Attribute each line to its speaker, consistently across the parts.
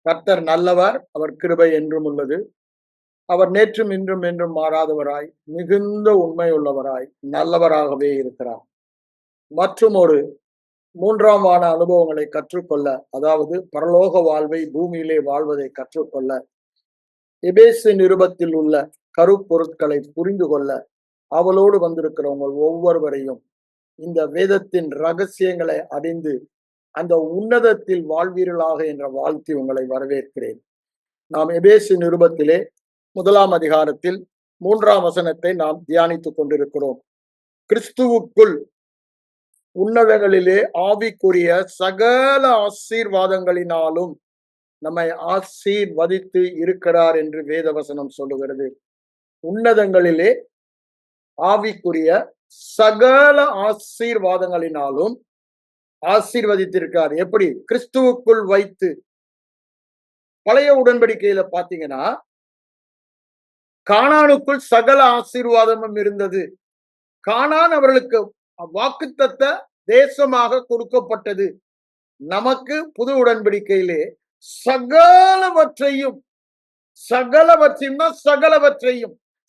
Speaker 1: கர்த்தர் நல்லவர், அவர் கிருபை என்றும் உள்ளது. அவர் நேற்றும் இன்றும் என்றும் மாறாதவராய், மிகுந்த உண்மை உள்ளவராய், நல்லவராகவே இருக்கிறார். மற்றும் ஒரு மூன்றாம் வான அனுபவங்களை கற்றுக்கொள்ள, அதாவது பரலோக வாழ்வை பூமியிலே வாழ்வதை கற்றுக்கொள்ள, எபேசு நிருபத்தில் உள்ள கருப்பொருட்களை புரிந்து கொள்ள அவளோடு வந்திருக்கிறவங்க ஒவ்வொருவரையும் இந்த வேதத்தின் ரகசியங்களை அறிந்து அந்த உன்னதத்தில் வாழ்வீர்களாக என்ற வாழ்த்தி உங்களை வரவேற்கிறேன். நாம் எபேசு நிருபத்திலே 1 அதிகாரத்தில் 3 வசனத்தை நாம் தியானித்துக் கொண்டிருக்கிறோம். கிறிஸ்துவுக்குள் உன்னதங்களிலே ஆவிக்குரிய சகல ஆசீர்வாதங்களினாலும் நம்மை ஆசீர்வதித்து இருக்கிறார் என்று வேதவசனம் சொல்லுகிறது. உன்னதங்களிலே ஆவிக்குரிய சகல ஆசீர்வாதங்களினாலும் ஆசீர்வதித்திருக்கார். எப்படி? கிறிஸ்துவுக்குள் வைத்து. பழைய உடன்படிக்கையில பாத்தீங்கன்னா, கானானுக்குள் சகல ஆசீர்வாதமும் இருந்தது. கானான் அவர்களுக்கு வாக்குத்தத்த தேசமாக கொடுக்கப்பட்டது. நமக்கு புது உடன்படிக்கையிலே சகலவற்றையும்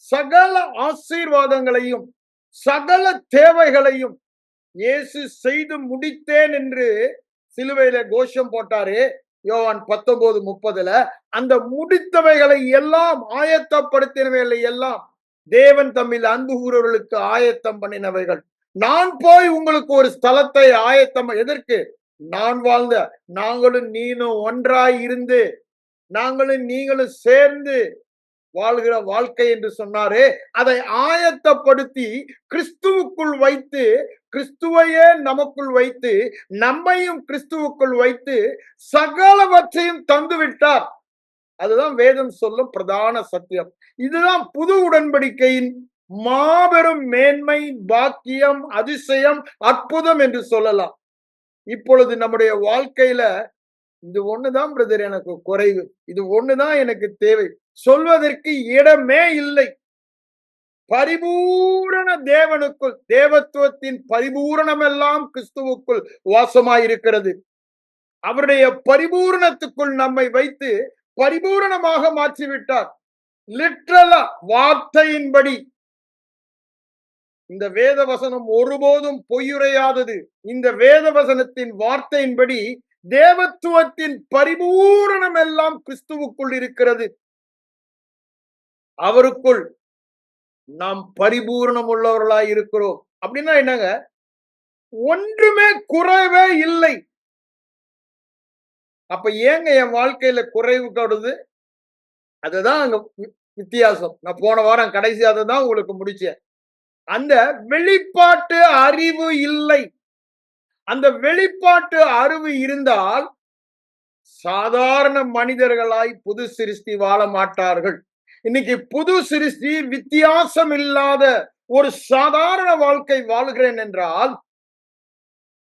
Speaker 1: சகல ஆசீர்வாதங்களையும் சகல தேவைகளையும் இயேசு செய்து முடித்தேன் என்று சிலுவையில கோஷம் போட்டாரே, யோவான் 19:30, அந்த முடித்தவைகளை எல்லாம் ஆயத்தப்படுத்தினவைகளை எல்லாம் தேவன் தம்மில் அன்பு கூறுவர்களுக்கு ஆயத்தம் பண்ணினவைகள். நான் போய் உங்களுக்கு ஒரு ஸ்தலத்தை ஆயத்தம். எதற்கு? நான் வாழ்ந்த, நாங்களும் நீனும் ஒன்றாய் இருந்து, நாங்களும் நீங்களும் சேர்ந்து வாழ்கிற வாழ்க்கை என்று சொன்னாரே, அதை ஆயத்தப்படுத்தி கிறிஸ்துவுக்குள் வைத்து, கிறிஸ்துவையே நமக்குள் வைத்து, நம்மையும் கிறிஸ்துவுக்குள் வைத்து சகலவற்றையும் தந்து விட்டார். அதுதான் வேதம் சொல்லும் பிரதான சத்தியம். இதுதான் புது உடன்படிக்கையின் மாபெரும் மேன்மை, பாக்கியம், அதிசயம், அற்புதம் என்று சொல்லலாம். இப்பொழுது நம்முடைய வாழ்க்கையில இது ஒண்ணுதான் பிரதர் எனக்கு குறைவு, இது ஒண்ணுதான் எனக்கு தேவை சொல்வதற்கு இடமே இல்லை. பரிபூரண தேவனுக்குள், தேவத்துவத்தின் பரிபூரணம் எல்லாம் கிறிஸ்துவுக்குள் வாசமாயிருக்கிறது. அவருடைய பரிபூரணத்துக்குள் நம்மை வைத்து பரிபூரணமாக மாற்றிவிட்டார். லிட்ரலா, வார்த்தையின்படி. இந்த வேத வசனம் ஒருபோதும் பொய்யுரையாதது. இந்த வேத வசனத்தின் வார்த்தையின்படி தேவத்துவத்தின் பரிபூரணம் எல்லாம் கிறிஸ்துவுக்குள் இருக்கிறது. அவருக்குள் நாம் பரிபூரணம் உள்ளவர்களாய் இருக்கிறோம். அப்படின்னா என்னங்க? ஒன்றுமே குறைவே இல்லை. அப்ப ஏங்க என் வாழ்க்கையில குறைவு கடுது? அதுதான் அங்க வித்தியாசம். நான் போன வாரம் கடைசி தான் உங்களுக்கு முடிச்சேன். அந்த வெளிப்பாட்டு அறிவு இல்லை. அந்த வெளிப்பாட்டு அறிவு இருந்தால் சாதாரண மனிதர்களாய் புது சிருஷ்டி வாழ மாட்டார்கள். இன்னைக்கு புது சிருஷ்டி வித்தியாசம் இல்லாத ஒரு சாதாரண வாழ்க்கை வாழ்கிறேன் என்றால்,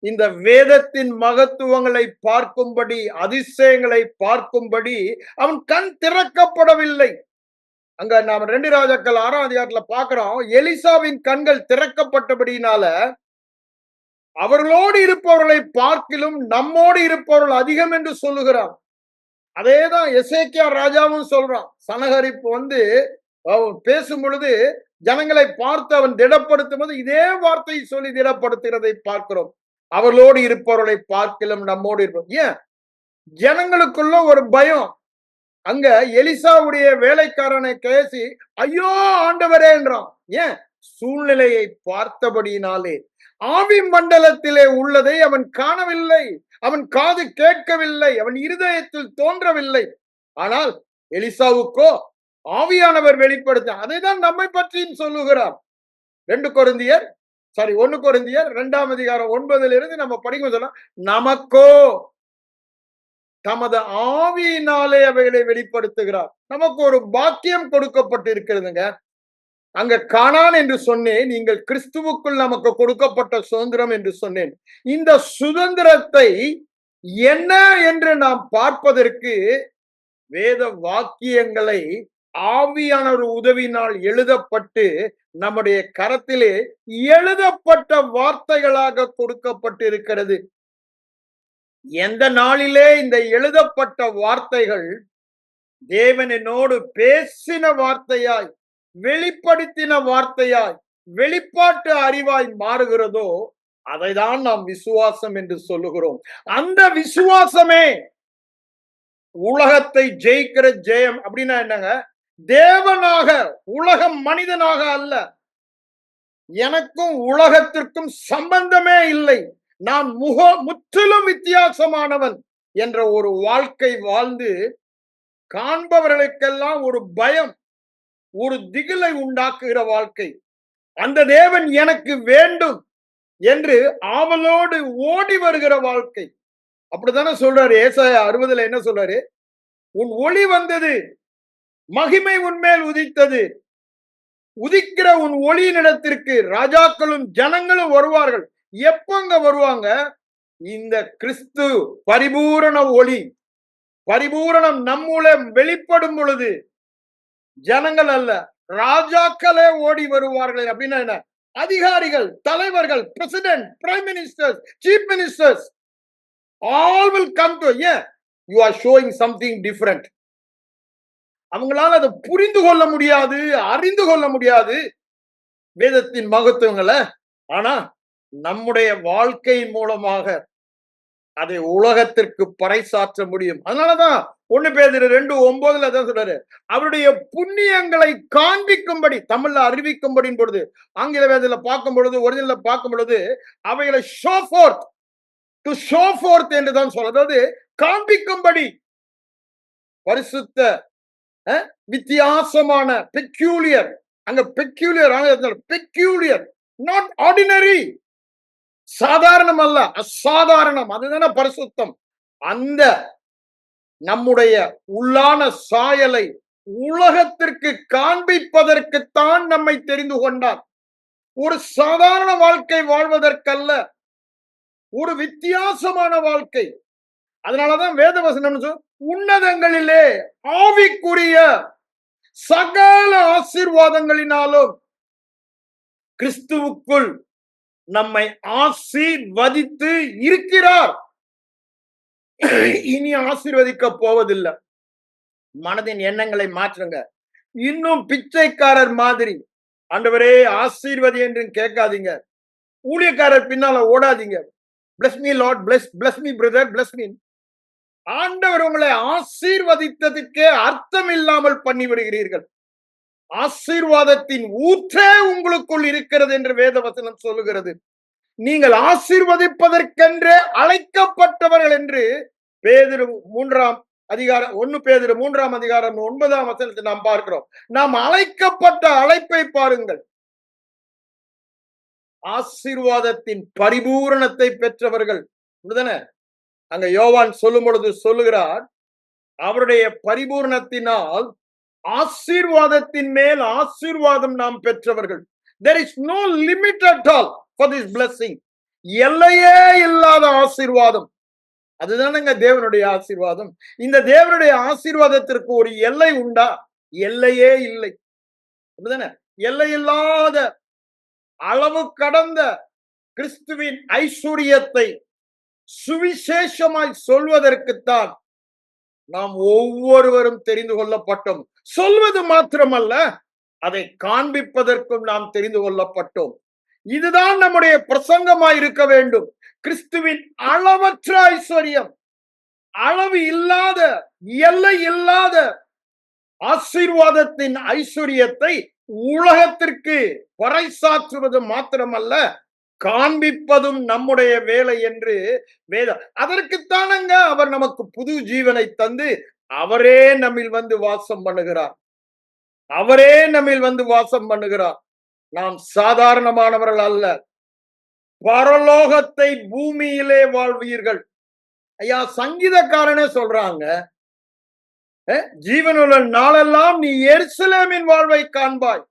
Speaker 1: இந்த வேதத்தின் மகத்துவங்களை பார்க்கும்படி, அதிசயங்களை பார்க்கும்படி அவன் கண் திறக்கப்படவில்லை. அங்க நாம 2 ராஜாக்கள் 6 அதிகாரத்துல பாக்குறோம், எலிசாவின் கண்கள் திறக்கப்பட்டபடினால அவர்களோடு இருப்பவர்களை பார்க்கிலும் நம்மோடு இருப்பவர்கள் அதிகம் என்று சொல்லுகிறான். அதேதான் எசேக்கியா ராஜாவும் சொல்றான். சனகரிப்பு பேசும் பொழுது ஜனங்களை பார்த்து அவன் திடப்படுத்தும் போது இதே வார்த்தையை சொல்லி திடப்படுத்துகிறதை பார்க்கிறோம். அவர்களோடு இருப்பவர்களை பார்க்கிலும் நம்மோடு இருப்போம். ஏன்? ஜனங்களுக்குள்ள ஒரு பயம். அங்க எலிசாவுடைய வேலைக்காரனை பேசி ஐயோ ஆண்டவரே என்றான். ஏன்? சூழ்நிலையை பார்த்தபடியினாலே. ஆவி மண்டலத்திலே உள்ளதை அவன் காணவில்லை, அவன் காது கேட்கவில்லை, அவன் இருதயத்தில் தோன்றவில்லை. ஆனால் எலிசாவுக்கோ ஆவியானவர் வெளிப்படுத்த. அதைதான் நம்மை பற்றியும் சொல்லுகிறார். 1 கொரிந்தியர் 2 அதிகாரம் 9 நம்ம படிக்கும் சொன்னா, நமக்கோ தமது ஆவியினாலே அவைகளை வெளிப்படுத்துகிறார். நமக்கு ஒரு பாக்கியம் கொடுக்கப்பட்டு இருக்கிறதுங்க. அங்க கானான் என்று சொன்னேன், நீங்கள் கிறிஸ்துவுக்குள் நமக்கு கொடுக்கப்பட்ட சுதந்திரம் என்று சொன்னேன். இந்த சுதந்திரத்தை என்ன என்று நாம் பார்ப்பதற்கு வேத வாக்கியங்களை ஆவியானவர் உதவினால் எழுதப்பட்டு நம்முடைய கரத்திலே எழுதப்பட்ட வார்த்தைகளாக கொடுக்கப்பட்டிருக்கிறது. எந்த நாளிலே இந்த எழுதப்பட்ட வார்த்தைகள் தேவன் என்னோடு பேசின வார்த்தையாய், வெளிப்படுத்தின வார்த்தையாய், வெளிப்பாட்டு அறிவாய் மாறுகிறதோ அதைதான் நாம் விசுவாசம் என்று சொல்லுகிறோம். அந்த விசுவாசமே உலகத்தை ஜெயிக்கிற ஜெயம். அப்படின்னா என்னங்க? தேவனாக, உலகம் மனிதனாக அல்ல. எனக்கும் உலகத்திற்கும் சம்பந்தமே இல்லை. நான் முற்றிலும் வித்தியாசமானவன் என்ற ஒரு வாழ்க்கை வாழ்ந்து காண்பவர்களுக்கெல்லாம் ஒரு பயம், ஒரு திகிலை உண்டாக்குகிற வாழ்க்கை. அந்த தேவன் எனக்கு வேண்டும் என்று ஆவலோடு ஓடி வருகிற வாழ்க்கை. அப்படித்தானே சொல்றாரு ஏசாயா 60 என்ன சொல்றாரு? உன் ஒளி வந்தது, மகிமை உன்மேல் உதித்தது. உதிக்கிற உன் ஒளியினிடத்திற்கு ராஜாக்களும் ஜனங்களும் வருவார்கள். எப்பங்க வருவாங்க? இந்த கிறிஸ்து பரிபூரண ஒளி, பரிபூரணம் நம்மூலம் வெளிப்படும் பொழுது ஜனங்கள் அல்ல, ராஜாக்களே ஓடி வருவார்கள். அப்படின்னா என்ன? அதிகாரிகள், தலைவர்கள், president, prime ministers, chief ministers, all will come to, yeah, you are showing something different. அவங்களால அதை புரிந்து கொள்ள முடியாது, அறிந்து கொள்ள முடியாது வேதத்தின் மகத்துவங்களை. ஆனா நம்முடைய வாழ்க்கை மூலமாக அதை உலகத்திற்கு பறைசாற்ற முடியும். அதனாலதான் 1 பேதுரு 2:9 தான் சொல்றாரு, அவருடைய புண்ணியங்களை காண்பிக்கும்படி, தமிழ்ல அறிவிக்கும்படி பொழுது, ஆங்கில வேதத்துல பார்க்கும் பொழுது, ஒரிஜினல்ல பார்க்கும் பொழுது அவைகளை show fourth, to show fourth என்று தான் சொல்றது. அதாவது காண்பிக்கும்படி, பரிசுத்த, வித்தியாசமான, பெக்யூலியர், அங்க பெக்யூலியர், பெக்யூலியர், நாட் ஆர்டினரி, சாதாரணம் அல்ல, அசாதாரணம். அதுதானே பரிசுத்தம். அந்த நம்முடைய உள்ளான சாயலை உலகத்திற்கு காண்பிப்பதற்குத்தான் நம்மை தெரிந்து கொண்டார். ஒரு சாதாரண வாழ்க்கை வாழ்வதற்கல்ல, ஒரு வித்தியாசமான வாழ்க்கை. அதனாலதான் வேதவசனம் உன்னதங்களிலே ஆவிக்குரிய சகல ஆசீர்வாதங்களினாலும் கிறிஸ்துவுக்குள் நம்மை ஆசீர்வதித்து இருக்கிறார். இனி ஆசீர்வதிக்க போவதில்லை. மனதின் எண்ணங்களை மாற்றுங்க. இன்னும் பிச்சைக்காரர் மாதிரி ஆண்டவரே ஆசீர்வதி என்று கேட்காதீங்க. ஊழியக்காரர் பின்னால ஓடாதீங்க. bless me lord, bless me brother, bless me. ஆண்டவர் உங்களை ஆசீர்வதித்ததற்கே அர்த்தம் இல்லாமல் பண்ணிவிடுகிறீர்கள். ஆசீர்வாதத்தின் ஊற்றே உங்களுக்குள் இருக்கிறது என்று வேதவசனம் சொல்லுகிறது. நீங்கள் ஆசீர்வதிப்பதற்கென்றே அழைக்கப்பட்டவர்கள் என்று பேதுரு 3 அதிகாரம் 1 பேதுரு 3 அதிகாரம் 9 நாம் பார்க்கிறோம். நாம் அழைக்கப்பட்ட அழைப்பை பாருங்கள். ஆசீர்வாதத்தின் பரிபூரணத்தை பெற்றவர்கள். அங்க யோவான் சொல்லும் பொழுது சொல்லுகிறார், அவருடைய பரிபூரணத்தினால் ஆசீர்வாதத்தின் மேல் ஆசீர்வாதம் நாம் பெற்றவர்கள். There is no limit at all for this blessing. எல்லையே இல்லாத ஆசீர்வாதம். அதுதானங்க தேவனுடைய ஆசீர்வாதம். இந்த தேவனுடைய ஆசீர்வாதத்திற்கு ஒரு எல்லை உண்டா? எல்லையே இல்லை. அப்படிதானே? எல்லை இல்லாத, அளவு கடந்த கிறிஸ்துவின் ஐஸ்வரியத்தை சுவிசேஷமாய் சொல்வதற்குத்தான் நாம் ஒவ்வொருவரும் தெரிந்து கொள்ளப்பட்டோம். சொல்வது மாத்திரமல்ல, அதை காண்பிப்பதற்கும் நாம் தெரிந்து கொள்ளப்பட்டோம். இதுதான் நம்முடைய பிரசங்கமாய் இருக்க வேண்டும். கிறிஸ்துவின் அளவற்ற ஐஸ்வர்யம், அளவு இல்லாத, எல்லை இல்லாத ஆசீர்வாதத்தின் ஐஸ்வர்யத்தை உலகத்திற்கு பறைசாற்றுவது மாத்திரமல்ல, காண்பிப்பதும் நம்முடைய வேலை என்று வேதம். அதற்குத்தானங்க அவர் நமக்கு புது ஜீவனை தந்து அவரே நம்மில் வந்து வாசம் பண்ணுகிறார். அவரே நம்மில் வந்து வாசம் பண்ணுகிறார். நாம் சாதாரணமானவர்கள் அல்ல. பரலோகத்தை பூமியிலே வாழ்வீர்கள். ஐயா, சங்கீதக்காரனே சொல்றாங்க, ஜீவனுள்ள நாளெல்லாம் நீ எருசலேமின் வாழ்வை காண்பாய்,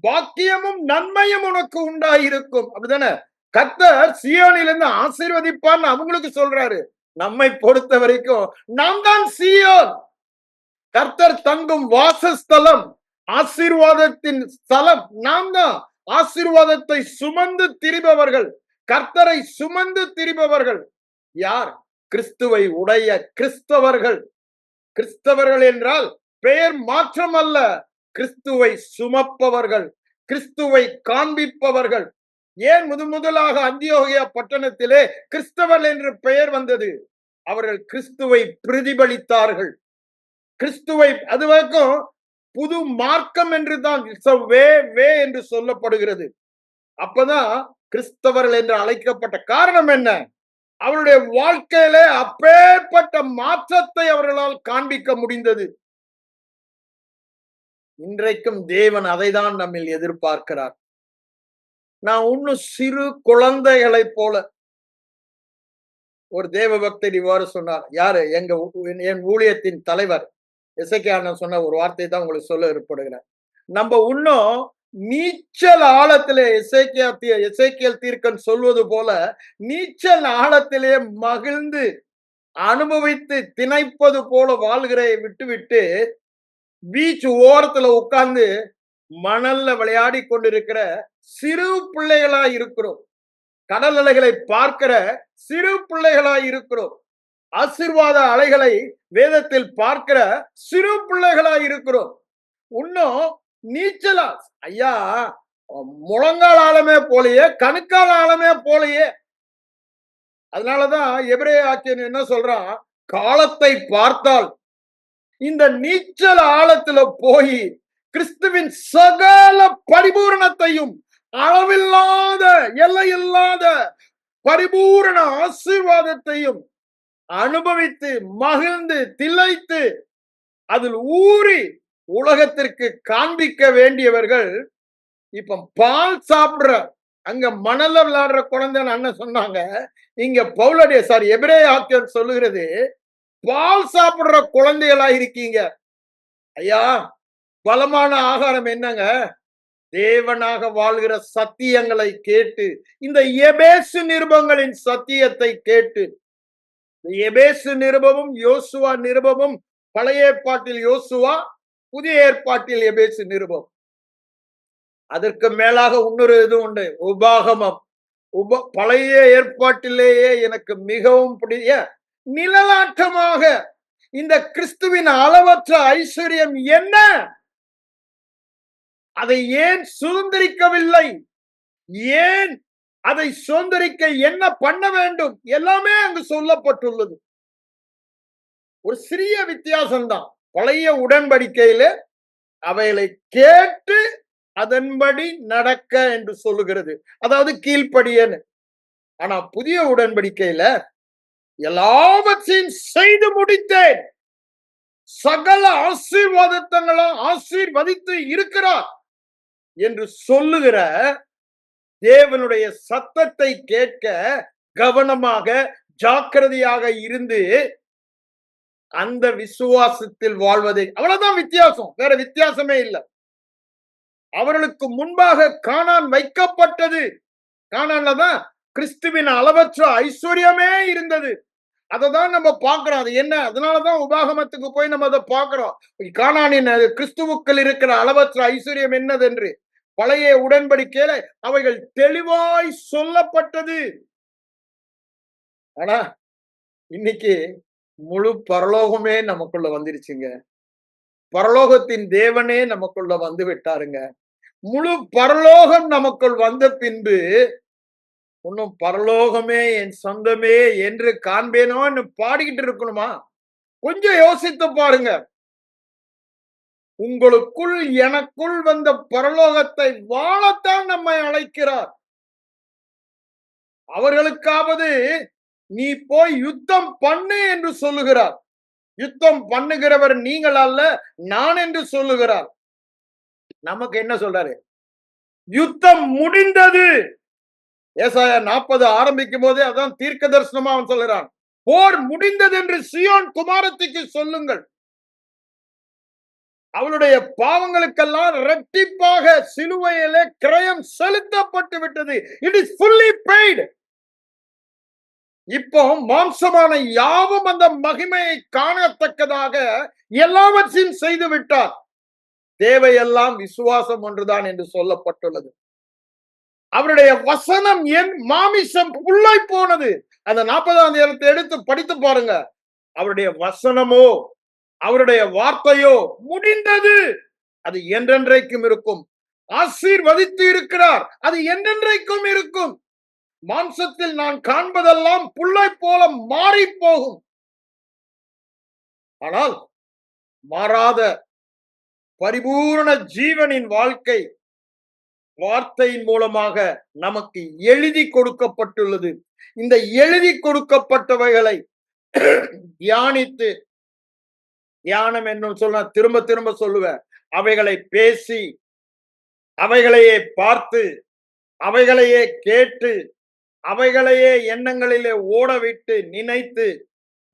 Speaker 1: பாக்கியமும் நன்மையும் உனக்கு உண்டாயிருக்கும். அப்படிதானே? கர்த்தர் சீயோனிலிருந்து ஆசீர்வதிப்பான்னு அவங்களுக்கு சொல்றாரு. நம்மை பொறுத்த வரைக்கும் நாம் தான் சீயோன். கர்த்தர் தங்கும் வாசஸ்தலம், ஆசீர்வாதத்தின் ஸ்தலம் நாம் தான். ஆசீர்வாதத்தை சுமந்து திரிபவர்கள், கர்த்தரை சுமந்து திரிபவர்கள் யார்? கிறிஸ்துவை உடைய கிறிஸ்தவர்கள். கிறிஸ்தவர்கள் என்றால் பெயர் மாற்றம் அல்ல, கிறிஸ்துவை சுமப்பவர்கள், கிறிஸ்துவை காண்பிப்பவர்கள். ஏன் முதலாக அந்தியோகியா பட்டணத்திலே கிறிஸ்தவர்கள் என்று பெயர் வந்தது? அவர்கள் கிறிஸ்துவை பிரதிபலித்தார்கள். கிறிஸ்துவை அதுவரைக்கும் புது மார்க்கம் என்று தான் வே என்று சொல்லப்படுகிறது. அப்பதான் கிறிஸ்தவர்கள் என்று அழைக்கப்பட்ட காரணம் என்ன? அவருடைய வாழ்க்கையிலே அப்பேற்பட்ட மாற்றத்தை அவர்களால் காண்பிக்க முடிந்தது. இன்றைக்கும் தேவன் அதைதான் நம்மில் எதிர்பார்க்கிறார். நான் இன்னும் சிறு குழந்தைகளைப் போல. ஒரு தேவ பக்தர் இவ்வாறு சொன்னார். யாரு? என் ஊழியத்தின் தலைவர் எசேக்கியா சொன்ன ஒரு வார்த்தை தான் உங்களுக்கு சொல்ல ஏற்படுகிறேன். நம்ம இன்னும் நீச்சல் ஆழத்திலே எசேக்கியேல் தீர்க்கன் சொல்வது போல நீச்சல் ஆழத்திலே மகிழ்ந்து அனுபவித்து திணைப்பது போல வாழ்கிறதை விட்டுவிட்டு பீச் ஓரத்துல உட்கார்ந்து மணல்ல விளையாடி கொண்டிருக்கிற சிறு பிள்ளைகளாய் இருக்கிறோம். கடல் அலைகளை பார்க்கிற சிறு பிள்ளைகளாய் இருக்கிறோம். ஆசீர்வாத அலைகளை வேதத்தில் பார்க்கிற சிறு பிள்ளைகளாய் இருக்கிறோம். இன்னும் நீச்சலா ஐயா, முழங்கால் ஆழமே போலையே, கணுக்கால் ஆழமே போலையே. அதனாலதான் எபிரேய ஆக்கியன் என்ன சொல்றான்? காலத்தை பார்த்தால் இந்த நீச்சல் ஆழத்துல போய் கிறிஸ்துவின் சகல பரிபூரணத்தையும், அளவில்லாத எல்லையில்லாத பரிபூரண ஆசீர்வாதத்தையும் அனுபவித்து மகிழ்ந்து திளைத்து அதில் ஊறி உலகத்திற்கு காண்பிக்க வேண்டியவர்கள் இப்ப பால் சாப்பிடுற, அங்க மணல்ல விளையாடுற குழந்தைன்னு அண்ணன் சொன்னாங்க. இங்க எபிரேய ஆக்கியர் சொல்லுகிறது, பால் சாப்பிடுற குழந்தைகளா இருக்கீங்க. ஐயா, பலமான ஆகாரம் என்னங்க? தேவனாக வாழ்கிற சத்தியங்களை கேட்டு, இந்த எபேசு நிருபங்களின் சத்தியத்தை கேட்டு, எபேசு நிருபமும் யோசுவா நிருபமும், பழைய ஏற்பாட்டில் யோசுவா, புதிய ஏற்பாட்டில் எபேசு நிருபம். அதற்கு மேலாக இன்னொரு இது உண்டு, உபாகமம். பழைய ஏற்பாட்டிலேயே எனக்கு மிகவும் பிடிய நிழலாட்டமாக இந்த கிறிஸ்துவின் அளவற்ற ஐஸ்வர்யம் என்ன, அதை ஏன் சுதந்திரிக்கவில்லை, ஏன் அதை சுதந்திரிக்க என்ன பண்ண வேண்டும், எல்லாமே அங்கு சொல்லப்பட்டுள்ளது. ஒரு சிறிய வித்தியாசம்தான். பழைய உடன்படிக்கையில அவைகளை கேட்டு அதன்படி நடக்க என்று சொல்லுகிறது, அதாவது கீழ்ப்படியன்னு. ஆனா புதிய உடன்படிக்கையில எல்லாவற்றையும் செய்து முடித்தேன், சகல ஆசீர்வாதங்களும் ஆசீர்வதித்து இருக்கிறார் என்று சொல்லுகிற தேவனுடைய சத்தத்தை கேட்க கவனமாக ஜாக்கிரதையாக இருந்து அந்த விசுவாசத்தில் வாழ்வதை, அவ்வளவுதான் வித்தியாசம், வேற வித்தியாசமே இல்லை. அவர்களுக்கு முன்பாக கானான் வைக்கப்பட்டது. கானான்லதான் கிறிஸ்துவின் அளவற்ற ஐஸ்வர்யமே இருந்தது. அததான் நம்ம பார்க்கிறோம். அது என்ன? அதனாலதான் உபாகமத்துக்கு போய் நம்ம அதை பார்க்கிறோம். கானானின் கிறிஸ்துவுக்கள் இருக்கிற அளவற்ற ஐஸ்வர்யம் என்னதென்று பழைய உடன்படிக்கையில அவைகள் தெளிவாய் சொல்லப்பட்டது. ஆனா இன்னைக்கு முழு பரலோகமே நமக்குள்ள வந்துருச்சுங்க. பரலோகத்தின் தேவனே நமக்குள்ள வந்து விட்டாருங்க. முழு பரலோகம் நமக்குள் வந்த பின்பு இன்னும் பரலோகமே என் சொந்தமே என்று காண்பேனோன்னு பாடிக்கிட்டு இருக்கணுமா? கொஞ்சம் யோசித்து பாருங்க. உங்களுக்குள் எனக்குள் வந்த பரலோகத்தை வாழத்தான் நம்மை அழைக்கிறார். அவர்களுக்காவது நீ போய் யுத்தம் பண்ணு என்று சொல்லுகிறார். யுத்தம் பண்ணுகிறவர் நீங்கள் அல்ல, நான் என்று சொல்லுகிறார். நமக்கு என்ன சொல்றாரு? யுத்தம் முடிந்தது. ஏசாயா 40 ஆரம்பிக்கும் போதே அதான் தீர்க்க தரிசனமா அவன் சொல்லுறான். போர் முடிந்தது என்று சியோன் குமாரத்திக்கு சொல்லுங்கள். அவளுடைய பாவங்களுக்கெல்லாம் இரட்டிப்பாக சிலுவையிலே கிரயம் செலுத்தப்பட்டு விட்டது. It is fully paid. இப்போ மாம்சமான யாவும் அந்த மகிமையை காணத்தக்கதாக எல்லாவற்றையும் செய்து விட்டார். தேவையெல்லாம் விசுவாசம் ஒன்றுதான் என்று சொல்லப்பட்டுள்ளது. அவருடைய வசனம் என் மாமிசம் உள்ளாய் போனது. அந்த 40ஆம் அதிகாரத்தை எடுத்து படித்து பாருங்க. அவருடைய வசனமோ, அவருடைய வார்த்தையோ முடிந்தது. அது என்றென்றைக்கும் இருக்கும். ஆசீர்வதித்து இருக்கிறார். அது என்றென்றைக்கும் இருக்கும். மாம்சத்தில் நான் காண்பதெல்லாம் புல்லை போல மாறி போகும். ஆனால் மாறாத பரிபூரண ஜீவனின் வாழ்க்கை வார்த்தையின் மூலமாக நமக்கு எழுதி கொடுக்கப்பட்டுள்ளது. இந்த எழுதி கொடுக்கப்பட்டவைகளை தியானித்து, தியானம் என்ன சொல்ல திரும்ப திரும்ப சொல்லுவேன், அவைகளை பேசி, அவைகளையே பார்த்து, அவைகளையே கேட்டு, அவைகளையே எண்ணங்களிலே ஓடவிட்டு நினைத்து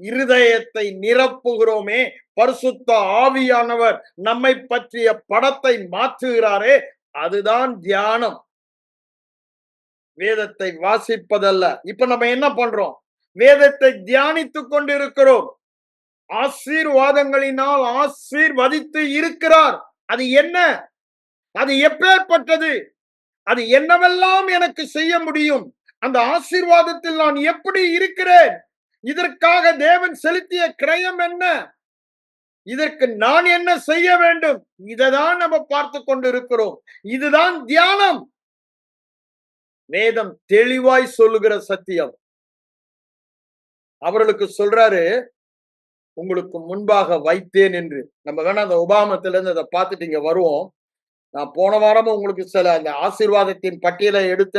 Speaker 1: இருதயத்தை நிரப்புகிறோமே, பரிசுத்த ஆவியானவர் நம்மை பற்றிய படத்தை மாற்றுகிறாரே, அதுதான் தியானம். வேதத்தை வாசிப்பதல்ல. இப்ப நம்ம என்ன பண்றோம்? வேதத்தை தியானித்துக் கொண்டிருக்கிறோம். ஆசீர்வாதங்களினால் ஆசீர்வதித்து இருக்கிறார். அது என்ன? அது எப்பேற்பட்டது? அது என்னவெல்லாம் எனக்கு செய்ய முடியும்? அந்த ஆசீர்வாதத்தில் நான் எப்படி இருக்கிறேன்? இதற்காக தேவன் செலுத்திய கிரயம் என்ன? இதற்கு நான் என்ன செய்ய வேண்டும்? இததான் நம்ம பார்த்து கொண்டிருக்கிறோம். இதுதான் தியானம். வேதம் தெளிவாய் சொல்லுகிற சத்தியம். அவர்களுக்கு சொல்றாரு, உங்களுக்கு முன்பாக வைத்தேன் என்று. நம்ம வேணா அந்த உபாகமத்துல இருந்து அதை பார்த்துட்டு இங்க வருவோம். நான் போன வாரமும் உங்களுக்கு சில அந்த ஆசீர்வாதத்தின் பட்டியலை எடுத்த,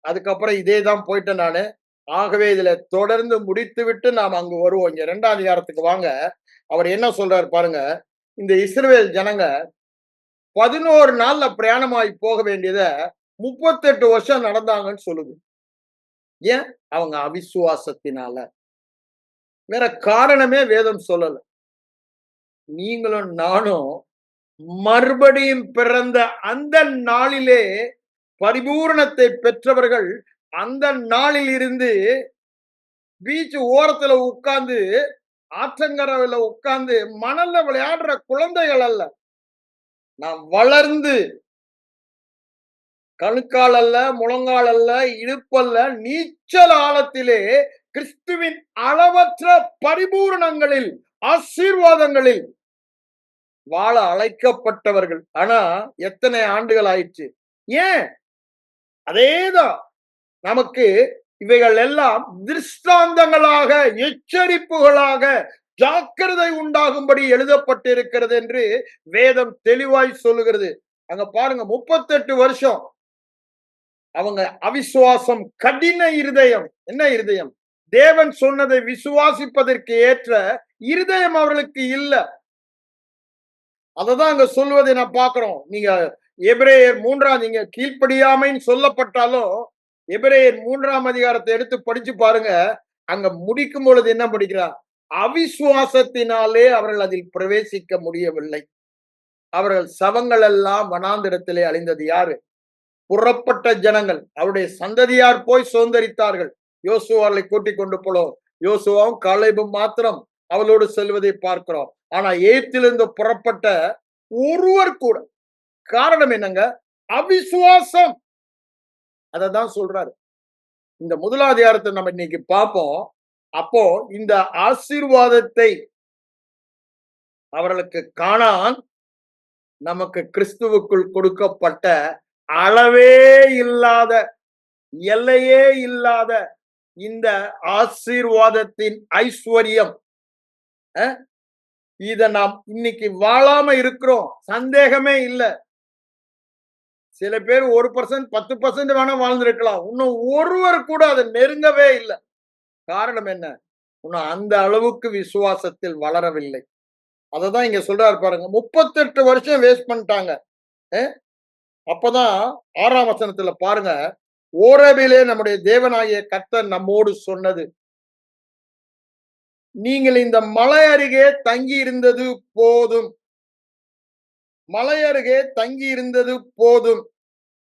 Speaker 1: அதுக்கப்புறம் இதே தான் போயிட்டேன் நானு. ஆகவே இதுல தொடர்ந்து முடித்து விட்டு நாம் அங்கு வருவோம். இங்க 2ஆம் அதிகாரத்துக்கு வாங்க. அவர் என்ன சொல்றாரு பாருங்க. இந்த இஸ்ரவேல் ஜனங்க 11 நாள்ல பிரயாணமாய் போக வேண்டியத 38 வருஷம் நடந்தாங்கன்னு சொல்லுது. ஏன்? அவங்க அவிசுவாசத்தினால. வேற காரணமே வேதம் சொல்லல. நீங்களும் நானும் மறுபடியும் பிறந்த அந்த நாளிலே பரிபூரணத்தை பெற்றவர்கள். அந்த நாளில் இருந்து பீச் ஓரத்துல உட்கார்ந்து, ஆற்றங்கரையில உட்கார்ந்து மணல்ல விளையாடுற குழந்தைகள் அல்ல. நாம் வளர்ந்து கணுக்கால் அல்ல, முழங்கால் அல்ல, இடுப்பல்ல, நீச்சல் ஆழத்திலே கிறிஸ்துவின் அளவற்ற பரிபூரணங்களில், ஆசீர்வாதங்களில் வாழ அழைக்கப்பட்டவர்கள். ஆனா எத்தனை ஆண்டுகள் ஆயிடுச்சு? ஏன்? அதேதான் நமக்கு இவைகள் எல்லாம் திருஷ்டாந்தங்களாக, எச்சரிப்புகளாக, ஜாக்கிரதை உண்டாகும்படி எழுதப்பட்டிருக்கிறது என்று வேதம் தெளிவாய் சொல்லுகிறது. அங்க பாருங்க, 38 வருஷம் அவங்க அவிசுவாசம், கடின இருதயம். என்ன இருதயம்? தேவன் சொன்னதை விசுவாசிப்பதற்கு ஏற்ற இருதயம் அவர்களுக்கு இல்ல. அததான் அங்க சொல்வதை நான் பார்க்கிறோம். நீங்க எபிரேயர் 3 நீங்க கீழ்ப்படியாமைன்னு சொல்லப்பட்டாலும் எபிரேயர் 3ஆம் அதிகாரத்தை எடுத்து படிச்சு பாருங்க. அங்க முடிக்கும் பொழுது என்ன படிக்கிறார்? அவிசுவாசத்தினாலே அவர்கள் அதில் பிரவேசிக்க முடியவில்லை. அவர்கள் சவங்கள் எல்லாம் வனாந்திரத்திலே அழிந்தது. யாரு? புறப்பட்ட ஜனங்கள். அவருடைய சந்ததியார் போய் சுதந்தரித்தார்கள். யோசுவாவை கூட்டிக் கொண்டு போனோம். யோசுவாவும் காலேபும் மாத்திரம் அவளோடு செல்வதை பார்க்கிறோம். ஆனா எகிப்திலிருந்து புறப்பட்ட ஒருவர் கூட. காரணம் என்னங்க? அவிசுவாசம். அததான் சொல்றாரு. இந்த 1ஆம் அதிகாரத்தை நம்ம இன்னைக்கு பார்ப்போம். அப்போ இந்த ஆசீர்வாதத்தை அவர்களுக்கு காணான் நமக்கு கிறிஸ்துவுக்குள் கொடுக்கப்பட்ட அளவே இல்லாத, எல்லையே இல்லாத இந்த ஆசீர்வாதத்தின் ஐஸ்வர்யம். இத நாம் இன்னைக்கு வாழாம இருக்கிறோம், சந்தேகமே இல்லை. சில பேர் 1%, 10% வேணா வாழ்ந்திருக்கலாம். இன்னும் ஒருவர் கூட அதை நெருங்கவே இல்லை. காரணம் என்ன? இன்னும் அந்த அளவுக்கு விசுவாசத்தில் வளரவில்லை. அததான் இங்க சொல்றாரு பாருங்க. 38 வருஷம் வேஸ்ட் பண்ணிட்டாங்க. அப்பதான் 6ஆம் வசனத்துல பாருங்க, ஓரேபிலே நம்முடைய தேவனாகிய கர்த்தர் நம்மோடு சொன்னது, நீங்கள் இந்த மலை அருகே தங்கி இருந்தது போதும். மலை அருகே தங்கி இருந்தது போதும்.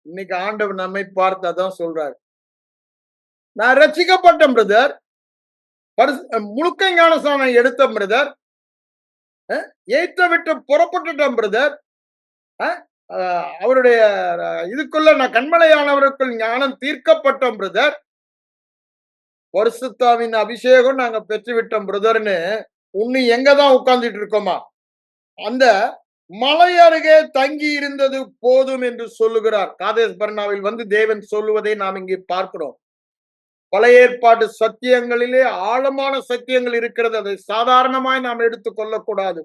Speaker 1: இன்னைக்கு ஆண்டவர் நம்மை பார்த்து அதான் சொல்றாரு. நான் ரட்சிக்கப்பட்டேன் பிரதர், முழுக்க ஞானஸ்நானம் எடுத்தேன் பிரதர், எய்த்த விட்டு புறப்பட்டுட்டேன் பிரதர், அவருடைய இதுக்குள்ள நான் கண்மலையானவருக்குள் ஞானம் தீர்க்கப்பட்டோம் பிரதர். பரிசுத்தாவின் அபிஷேகம் நாங்க பெற்றுவிட்டோம் பிரதர்னு இன்னும் எங்கதான் உட்கார்ந்துட்டு இருக்கோமா? அந்த மலை அருகே தங்கி இருந்தது போதும் என்று சொல்லுகிறார். காதேஸ் பர்னாவில் வந்து தேவன் சொல்லுவதை நாம் இங்கே பார்க்கிறோம். பழைய ஏற்பாட்டு சத்தியங்களிலே ஆழமான சத்தியங்கள் இருக்கிறது. அதை சாதாரணமாய் நாம் எடுத்துக் கொள்ளக்கூடாது.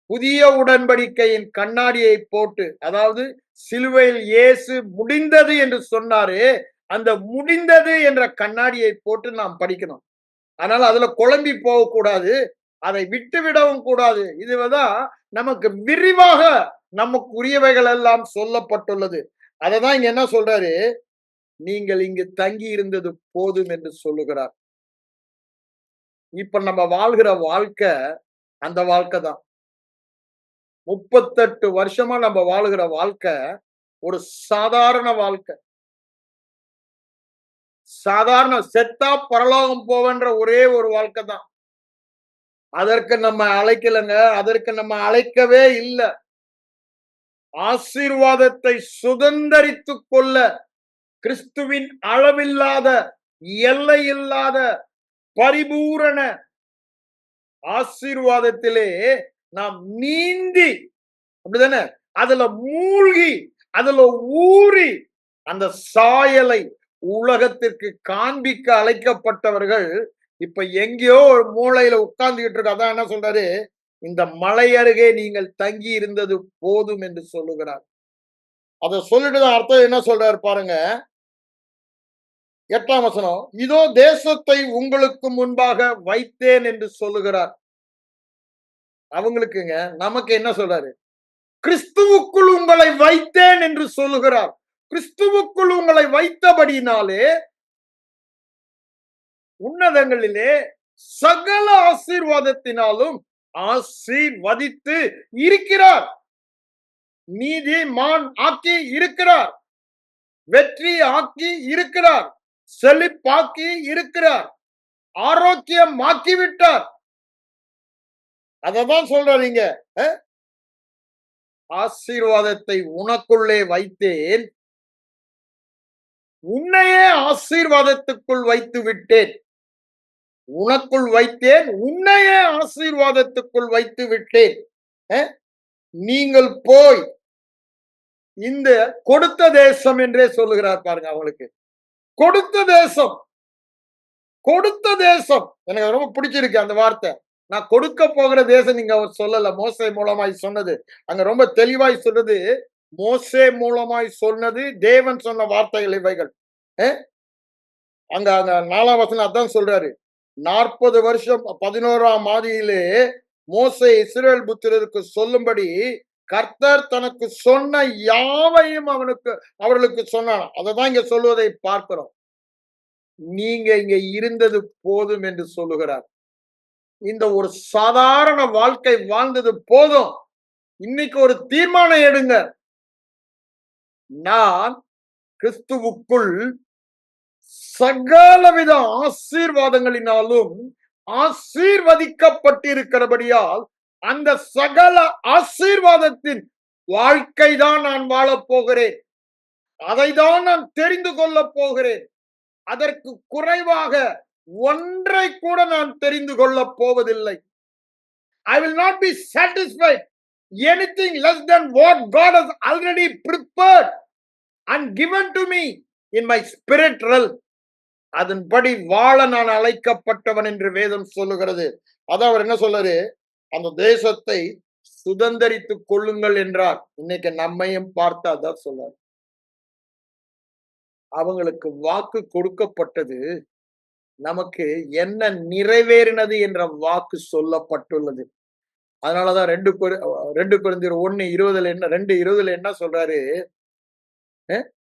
Speaker 1: புதிய உடன்படிக்கையின் கண்ணாடியை போட்டு, அதாவது சிலுவையில் இயேசு முடிந்தது என்று சொன்னாரே, அந்த முடிந்தது என்ற கண்ணாடியை போட்டு நாம் படிக்கணும். அதனால அதுல குழம்பி போகக்கூடாது. அதை விட்டு விடவும் கூடாது. இதுதான் நமக்கு விரிவாக நமக்குரியவைகள் எல்லாம் சொல்லப்பட்டுள்ளது. அததான் இங்க என்ன சொல்றாரு, நீங்கள் இங்கு தங்கி இருந்தது போதும் என்று சொல்லுகிறார். இப்ப நம்ம வாழ்கிற வாழ்க்கை அந்த வாழ்க்கை தான். 38 வருஷமா நம்ம வாழுகிற வாழ்க்கை ஒரு சாதாரண வாழ்க்கை. சாதாரண செத்தா பரலோகம் போவன்ற ஒரே ஒரு வாழ்க்கை தான். அதற்கு நம்ம அழைக்கலங்க. அதற்கு நம்ம அழைக்கவே இல்லை. ஆசீர்வாதத்தை சுதந்தரித்துக் கொள்ள கிறிஸ்துவின் அளவில்லாத, எல்லையில்லாத, பரிபூரண ஆசீர்வாதத்திலே நாம் நீந்தி, அப்படிதானே, அதுல மூழ்கி, அதுல ஊறி அந்த சாயலை உலகத்திற்கு காண்பிக்க அழைக்கப்பட்டவர்கள் இப்ப எங்கேயோ ஒரு மூளையில உட்கார்ந்துகிட்டு இருக்கு. அதான் என்ன சொல்றாரு, இந்த மலை அருகே நீங்கள் தங்கி இருந்தது போதும் என்று சொல்லுகிறார். அதை சொல்லிட்டு அர்த்தம் என்ன சொல்றாரு பாருங்க. 8ஆம் வசனம், இதோ தேசத்தை உங்களுக்கு முன்பாக வைத்தேன் என்று சொல்லுகிறார். அவங்களுக்குங்க, நமக்கு என்ன சொல்றாரு, கிறிஸ்துவுக்குள் உங்களை வைத்தேன் என்று சொல்லுகிறார். கிறிஸ்துவுக்குள் உங்களை வைத்தபடினாலே உன்னதங்களிலே சகல ஆசீர்வாதத்தினாலும் ஆசீர்வதித்து இருக்கிறார். நீதிமான் ஆக்கி இருக்கிறார். வெற்றி ஆக்கி இருக்கிறார். செழிப்பாக்கி இருக்கிறார். ஆரோக்கியம் ஆக்கிவிட்டார். அததான் சொல்றீங்க. ஆசீர்வாதத்தை உனக்குள்ளே வைத்தேன், உன்னையே ஆசீர்வாதத்துக்குள் வைத்து விட்டேன். உனக்குள் வைத்தேன், உன்னையே ஆசீர்வாதத்துக்குள் வைத்து விட்டேன். நீங்கள் போய் இந்த கொடுத்த தேசம் என்றே சொல்லுகிறார் பாருங்க. அவங்களுக்கு கொடுத்த தேசம், கொடுத்த தேசம் எனக்கு ரொம்ப பிடிச்சிருக்கு அந்த வார்த்தை. நான் கொடுக்க போகிற தேசம் நீங்க அவர் சொல்லல, மோசே மூலமாய் சொன்னது. அங்க ரொம்ப தெளிவாய் சொன்னது, மோசே மூலமாய் சொன்னது, தேவன் சொன்ன வார்த்தைகள் இவைகள். அங்க அங்க 4ஆம் வசனம் அதான் சொல்றாரு. 40 வருஷம் 11ஆம் ஆதியிலே மோசே இஸ்ரவேல் புத்திரருக்கு சொல்லும்படி கர்த்தர் தனக்கு சொன்ன யாவையும் அவர்களுக்கு சொன்னார். அததான் இங்க சொல்லுவதை பார்க்கிறோம். நீங்க இங்க இருந்தது போதும் என்று சொல்லுகிறார். இந்த ஒரு சாதாரண வாழ்க்கை வாழ்ந்தது போதும். இன்னைக்கு ஒரு தீர்மானம் எடுங்க. நான் கிறிஸ்துவுக்குள் சகலவித ஆசீர்வாதங்களினாலும் ஆசீர்வதிக்கப்பட்டிருக்கிறபடியால் அந்த சகல ஆசீர்வாதத்தின் வாழ்க்கை தான் நான் வாழப் போகிறேன். அதை தான் நான் தெரிந்து கொள்ளப் போகிறேன். அதற்கு குறைவாக ஒன்றை கூட நான் தெரிந்து கொள்ளப் போவதில்லை. I will not be satisfied anything less than what God has already prepared and given to me in my spirit realm. அதன்படி வாழ நான் அழைக்கப்பட்டவன் என்று வேதம் சொல்லுகிறது. அதான் அவர் என்ன சொல்றாரு, அந்த தேசத்தை சுதந்தரித்துக் கொள்ளுங்கள் என்றார். இன்னைக்கு நம்மையும் பார்த்து அதான் சொல்றாரு. அவங்களுக்கு வாக்கு கொடுக்கப்பட்டது, நமக்கு என்ன நிறைவேறினது என்ற வாக்கு சொல்லப்பட்டுள்ளது. அதனாலதான் 2 கொரிந்தியர் 1:20 என்ன 2:20 என்ன சொல்றாரு,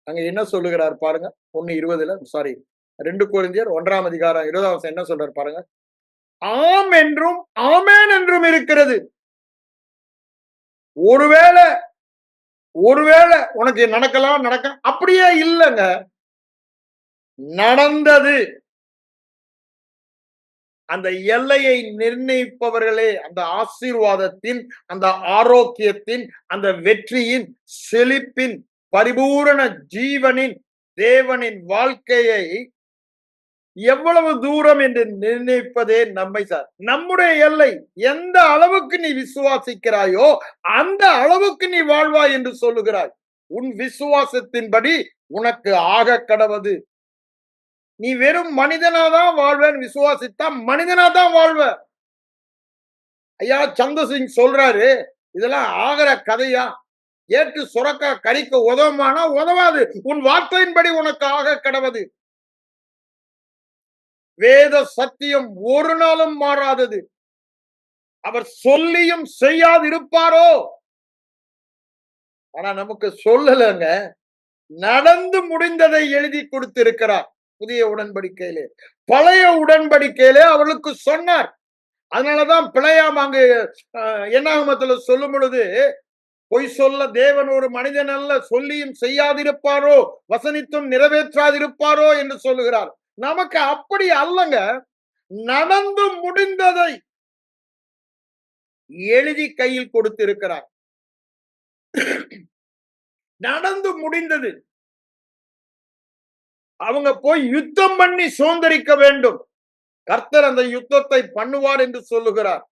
Speaker 1: அங்க என்ன சொல்லுகிறார் பாருங்க. 1:20 சாரி 2 கொரிந்தியர் 1ஆம் அதிகாரம் 20ஆம் வசனம் என்ன சொல்றாரு பாருங்க. ஆம் என்றும் ஆமேன் என்றும் இருக்கிறது. ஒருவேளை உனக்கு நடக்கலாம் அப்படியே இல்லைங்க, நடந்தது. அந்த எல்லையை நிர்ணயிப்பவர்களே அந்த ஆசீர்வாதத்தின், அந்த ஆரோக்கியத்தின், அந்த வெற்றியின், செழிப்பின், பரிபூரண ஜீவனின், தேவனின் வாழ்க்கையை எவ்வளவு தூரம் என்று நிர்ணயிப்பதே நம்மை சார். நம்முடைய எல்லை எந்த அளவுக்கு நீ விசுவாசிக்கிறாயோ அந்த அளவுக்கு நீ வாழ்வாய் என்று சொல்லுகிறாய். உன் விசுவாசத்தின்படி உனக்கு ஆக கடவது. நீ வெறும் மனிதனாதான் வாழ்வேன்னு விசுவாசித்தா மனிதனாதான் வாழ்வ. ஐயா சந்திரசிங் சொல்றாரு, இதெல்லாம் ஆகிற கதையா? ஏற்று சுரக்கா கறிக்க உதவுமானா உதவாது. உன் வார்த்தையின்படி உனக்கு ஆக கடவது. வேத சத்தியம் ஒரு நாளும் மாறாதது. அவர் சொல்லியும் செய்யாது இருப்பாரோ? ஆனா நமக்கு சொல்லலங்க. நடந்து முடிந்ததை எழுதி கொடுத்திருக்கிறார் புதிய உடன்படிக்கையிலே. பழைய உடன்படிக்கையிலே அவர்களுக்கு சொன்னார். அதனாலதான் பிழையாம் அங்கு என்னாகமத்துல சொல்லும் பொழுது, பொய் சொல்ல தேவன் ஒரு மனிதன் அல்ல, சொல்லியும் செய்யாதிருப்பாரோ, வசனித்தும் நிறைவேற்றாதிருப்பாரோ என்று சொல்லுகிறார். நமக்கு அப்படி அல்லங்க. நடந்து முடிந்ததை எழுதி கையில் கொடுத்திருக்கிறார். நடந்து முடிந்தது. அவங்க போய் யுத்தம் பண்ணி சுதந்திரிக்க வேண்டும். கர்த்தர் அந்த யுத்தத்தை பண்ணுவார் என்று சொல்லுகிறார்.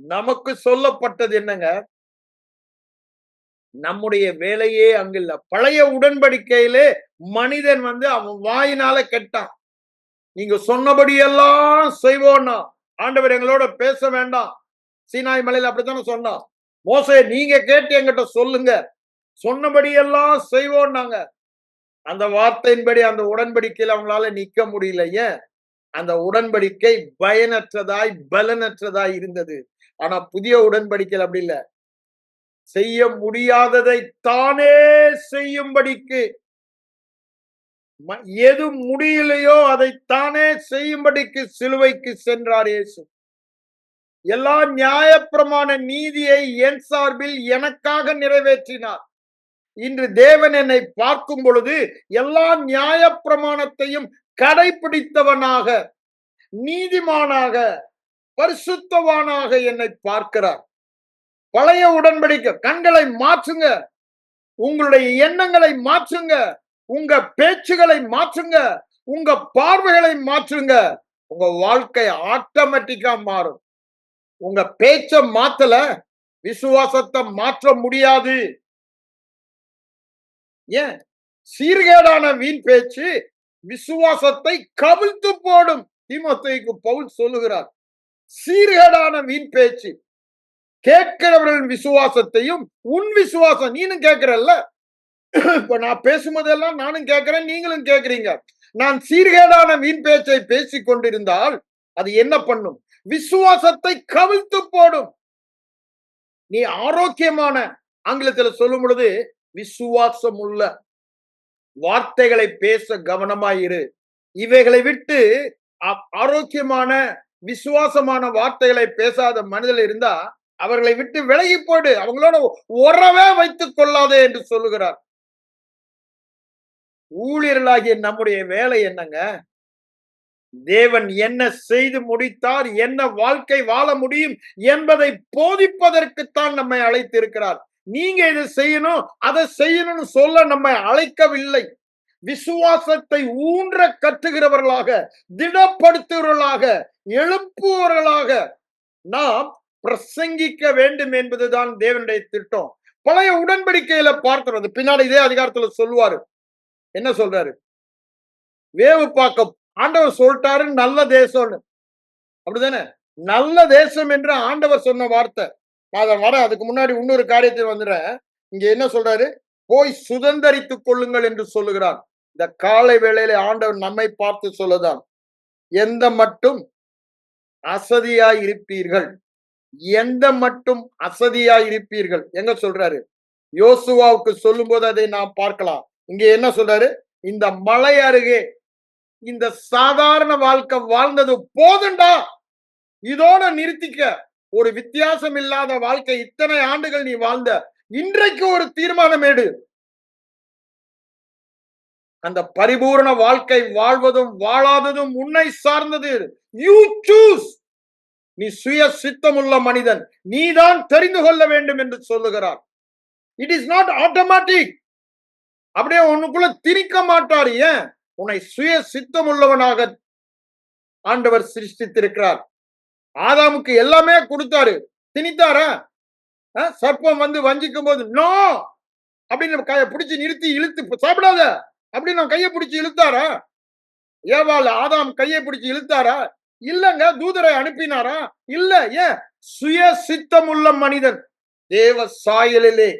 Speaker 1: நமக்கு சொல்லப்பட்டது என்னங்க? நம்முடைய வேலையே அங்கில்ல. பழைய உடன்படிக்கையிலே மனிதன் அவன் வாயினால கெட்டான். நீங்க சொன்னபடியெல்லாம் செய்வோம்னா ஆண்டவர் எங்களோட பேச வேண்டாம். சீனாய் மலையில அப்படித்தானே சொன்னான். மோசே நீங்க கேட்டு என்கிட்ட சொல்லுங்க, சொன்னபடியெல்லாம் செய்வோம்னாங்க. அந்த வார்த்தையின்படி அந்த உடன்படிக்கையில் அவங்களால நிக்க முடியல. ஏன்? அந்த உடன்படிக்கை பயனற்றதாய் பலனற்றதாய் இருந்தது. ஆனா புதிய உடன்படிக்கையில் அப்படி இல்ல. செய்ய முடியாததை தானே செய்யும்படிக்கு, எது முடியலையோ அதை தானே செய்யும்படிக்கு சிலுவைக்கு சென்றார் இயேசு. எல்லா நியாயப்பிரமாண நீதியை என் சார்பில் எனக்காக நிறைவேற்றினார். இன்று தேவன் என்னை பார்க்கும் பொழுது எல்லா நியாயப்பிரமாணத்தையும் கடைபிடித்தவனாக, நீதிமானாக, பரிசுத்தவானாக என்னை பார்க்கிறார். பழைய உடன்படிக்கை கண்களை மாற்றுங்க, உங்களுடைய எண்ணங்களை மாற்றுங்க, உங்க பேச்சுகளை மாற்றுங்க, உங்க பார்வைகளை மாற்றுங்க. உங்க வாழ்க்கை ஆட்டோமேட்டிக்கா மாறும். உங்க பேச்ச மாத்தல, விசுவாசத்தை மாற்ற முடியாது. ஏன்? சீர்கேடான வீண் பேச்சு விசுவாசத்தை கவிழ்த்து போடும். தீமோத்தேயுக்கு பவுல் சொல்லுகிறார், சீர்கேடான வீண் பேச்சு கேட்கிறவர்கள் விசுவாசத்தையும், உன் விசுவாசம் நீனும் கேட்கிறல்ல, இப்ப நான் பேசும்போதெல்லாம் நானும் கேட்கிறேன், நீங்களும் கேட்கிறீங்க. நான் சீர்கேடான வீண் பேச்சை பேசிக் கொண்டிருந்தால் அது என்ன பண்ணும்? விசுவாசத்தை கவிழ்த்து போடும். நீ ஆரோக்கியமான, ஆங்கிலத்தில் சொல்லும் பொழுது விசுவாசம் உள்ள வார்த்தைகளை பேச கவனமாயிரு. இவைகளை விட்டு ஆரோக்கியமான விசுவாசமான வார்த்தைகளை பேசாத மனிதர்கள் இருந்தா அவர்களை விட்டு விலகி போடு. அவங்களோட உறவே வைத்துக் கொள்ளாதே என்று சொல்லுகிறார். ஊழியர்களாகிய நம்முடைய வேலை என்னங்க? தேவன் என்ன செய்து முடித்தார், என்ன வாழ்க்கை வாழ முடியும் என்பதை போதிப்பதற்குத்தான் நம்மை அழைத்திருக்கிறார். நீங்க இதை செய்யணும், அதை செய்யணும்னு சொல்ல நம்மை அழைக்கவில்லை. விசுவாசத்தை ஊன்ற கட்டுகிறவர்களாக, திடப்படுத்துகிறவர்களாக, எழுப்புவர்களாக நாம் பிரசங்கிக்க வேண்டும் என்பதுதான் தேவனுடைய திட்டம். பழைய உடன்படிக்கையில பார்க்கிறது, பின்னாடி இதே அதிகாரத்துல சொல்லுவாரு. என்ன சொல்றாரு? வேவு பார்க்க ஆண்டவர் சொல்லிட்டாரு, நல்ல தேசம்னு. அப்படிதானே? நல்ல தேசம் என்று ஆண்டவர் சொன்ன வார்த்தை. நான் வர அதுக்கு முன்னாடி இன்னொரு காரியத்தில் வந்துடுறேன். இங்க என்ன சொல்றாரு? போய் சுதந்தரித்துக் கொள்ளுங்கள் என்று சொல்லுகிறார். இந்த காலை வேளையில ஆண்டவர் நம்மை பார்த்து சொல்லதான், எந்த மட்டும் அசதியாய் இருப்பீர்கள், எந்த மட்டும் அசதியாய் இருப்பீர்கள். எங்க சொல்றாரு? யோசுவாவுக்கு சொல்லும் போது அதை நாம் பார்க்கலாம். இங்க என்ன சொல்றாரு? இந்த மலை அருகே இந்த சாதாரண வாழ்க்கை வாழ்ந்தது போதுண்டா, இதோட நிறுத்திக்க. ஒரு வித்தியாசம் இல்லாத வாழ்க்கை இத்தனை ஆண்டுகள் நீ வாழ்ந்த, இன்றைக்கு ஒரு தீர்மானம் எடு. அந்த பரிபூர்ண வாழ்க்கை வாழ்வதும் வாழாததும் உன்னை சார்ந்தது. You choose. நீ சுய சித்தமுள்ள மனிதன், நீதான் தெரிந்து கொள்ள வேண்டும் என்று சொல்லுகிறார். It is not automatic. அப்படியே உனக்குள்ள திணிக்க மாட்டார். ஏன்? உன்னை சுய சித்தம் உள்ளவனாக ஆண்டவர் சிருஷ்டித்திருக்கிறார். ஆதாமுக்கு எல்லாமே கொடுத்தாரு, திணித்தாரா? சர்ப்பம் வந்து வஞ்சிக்கும் போது நோ அப்படின்னு கையை பிடிச்சு நிறுத்தி இழுத்து சாப்பிடாத அப்படின்னு கையை பிடிச்சு இழுத்தாரா? ஏவாள் ஆதாம் கையை பிடிச்சு இழுத்தாரா? இல்லங்க. தூதரை அனுப்பினாரா? இல்ல. ஏன்? சுய சித்தம் உள்ள மனிதன். தேவ சாயலிலே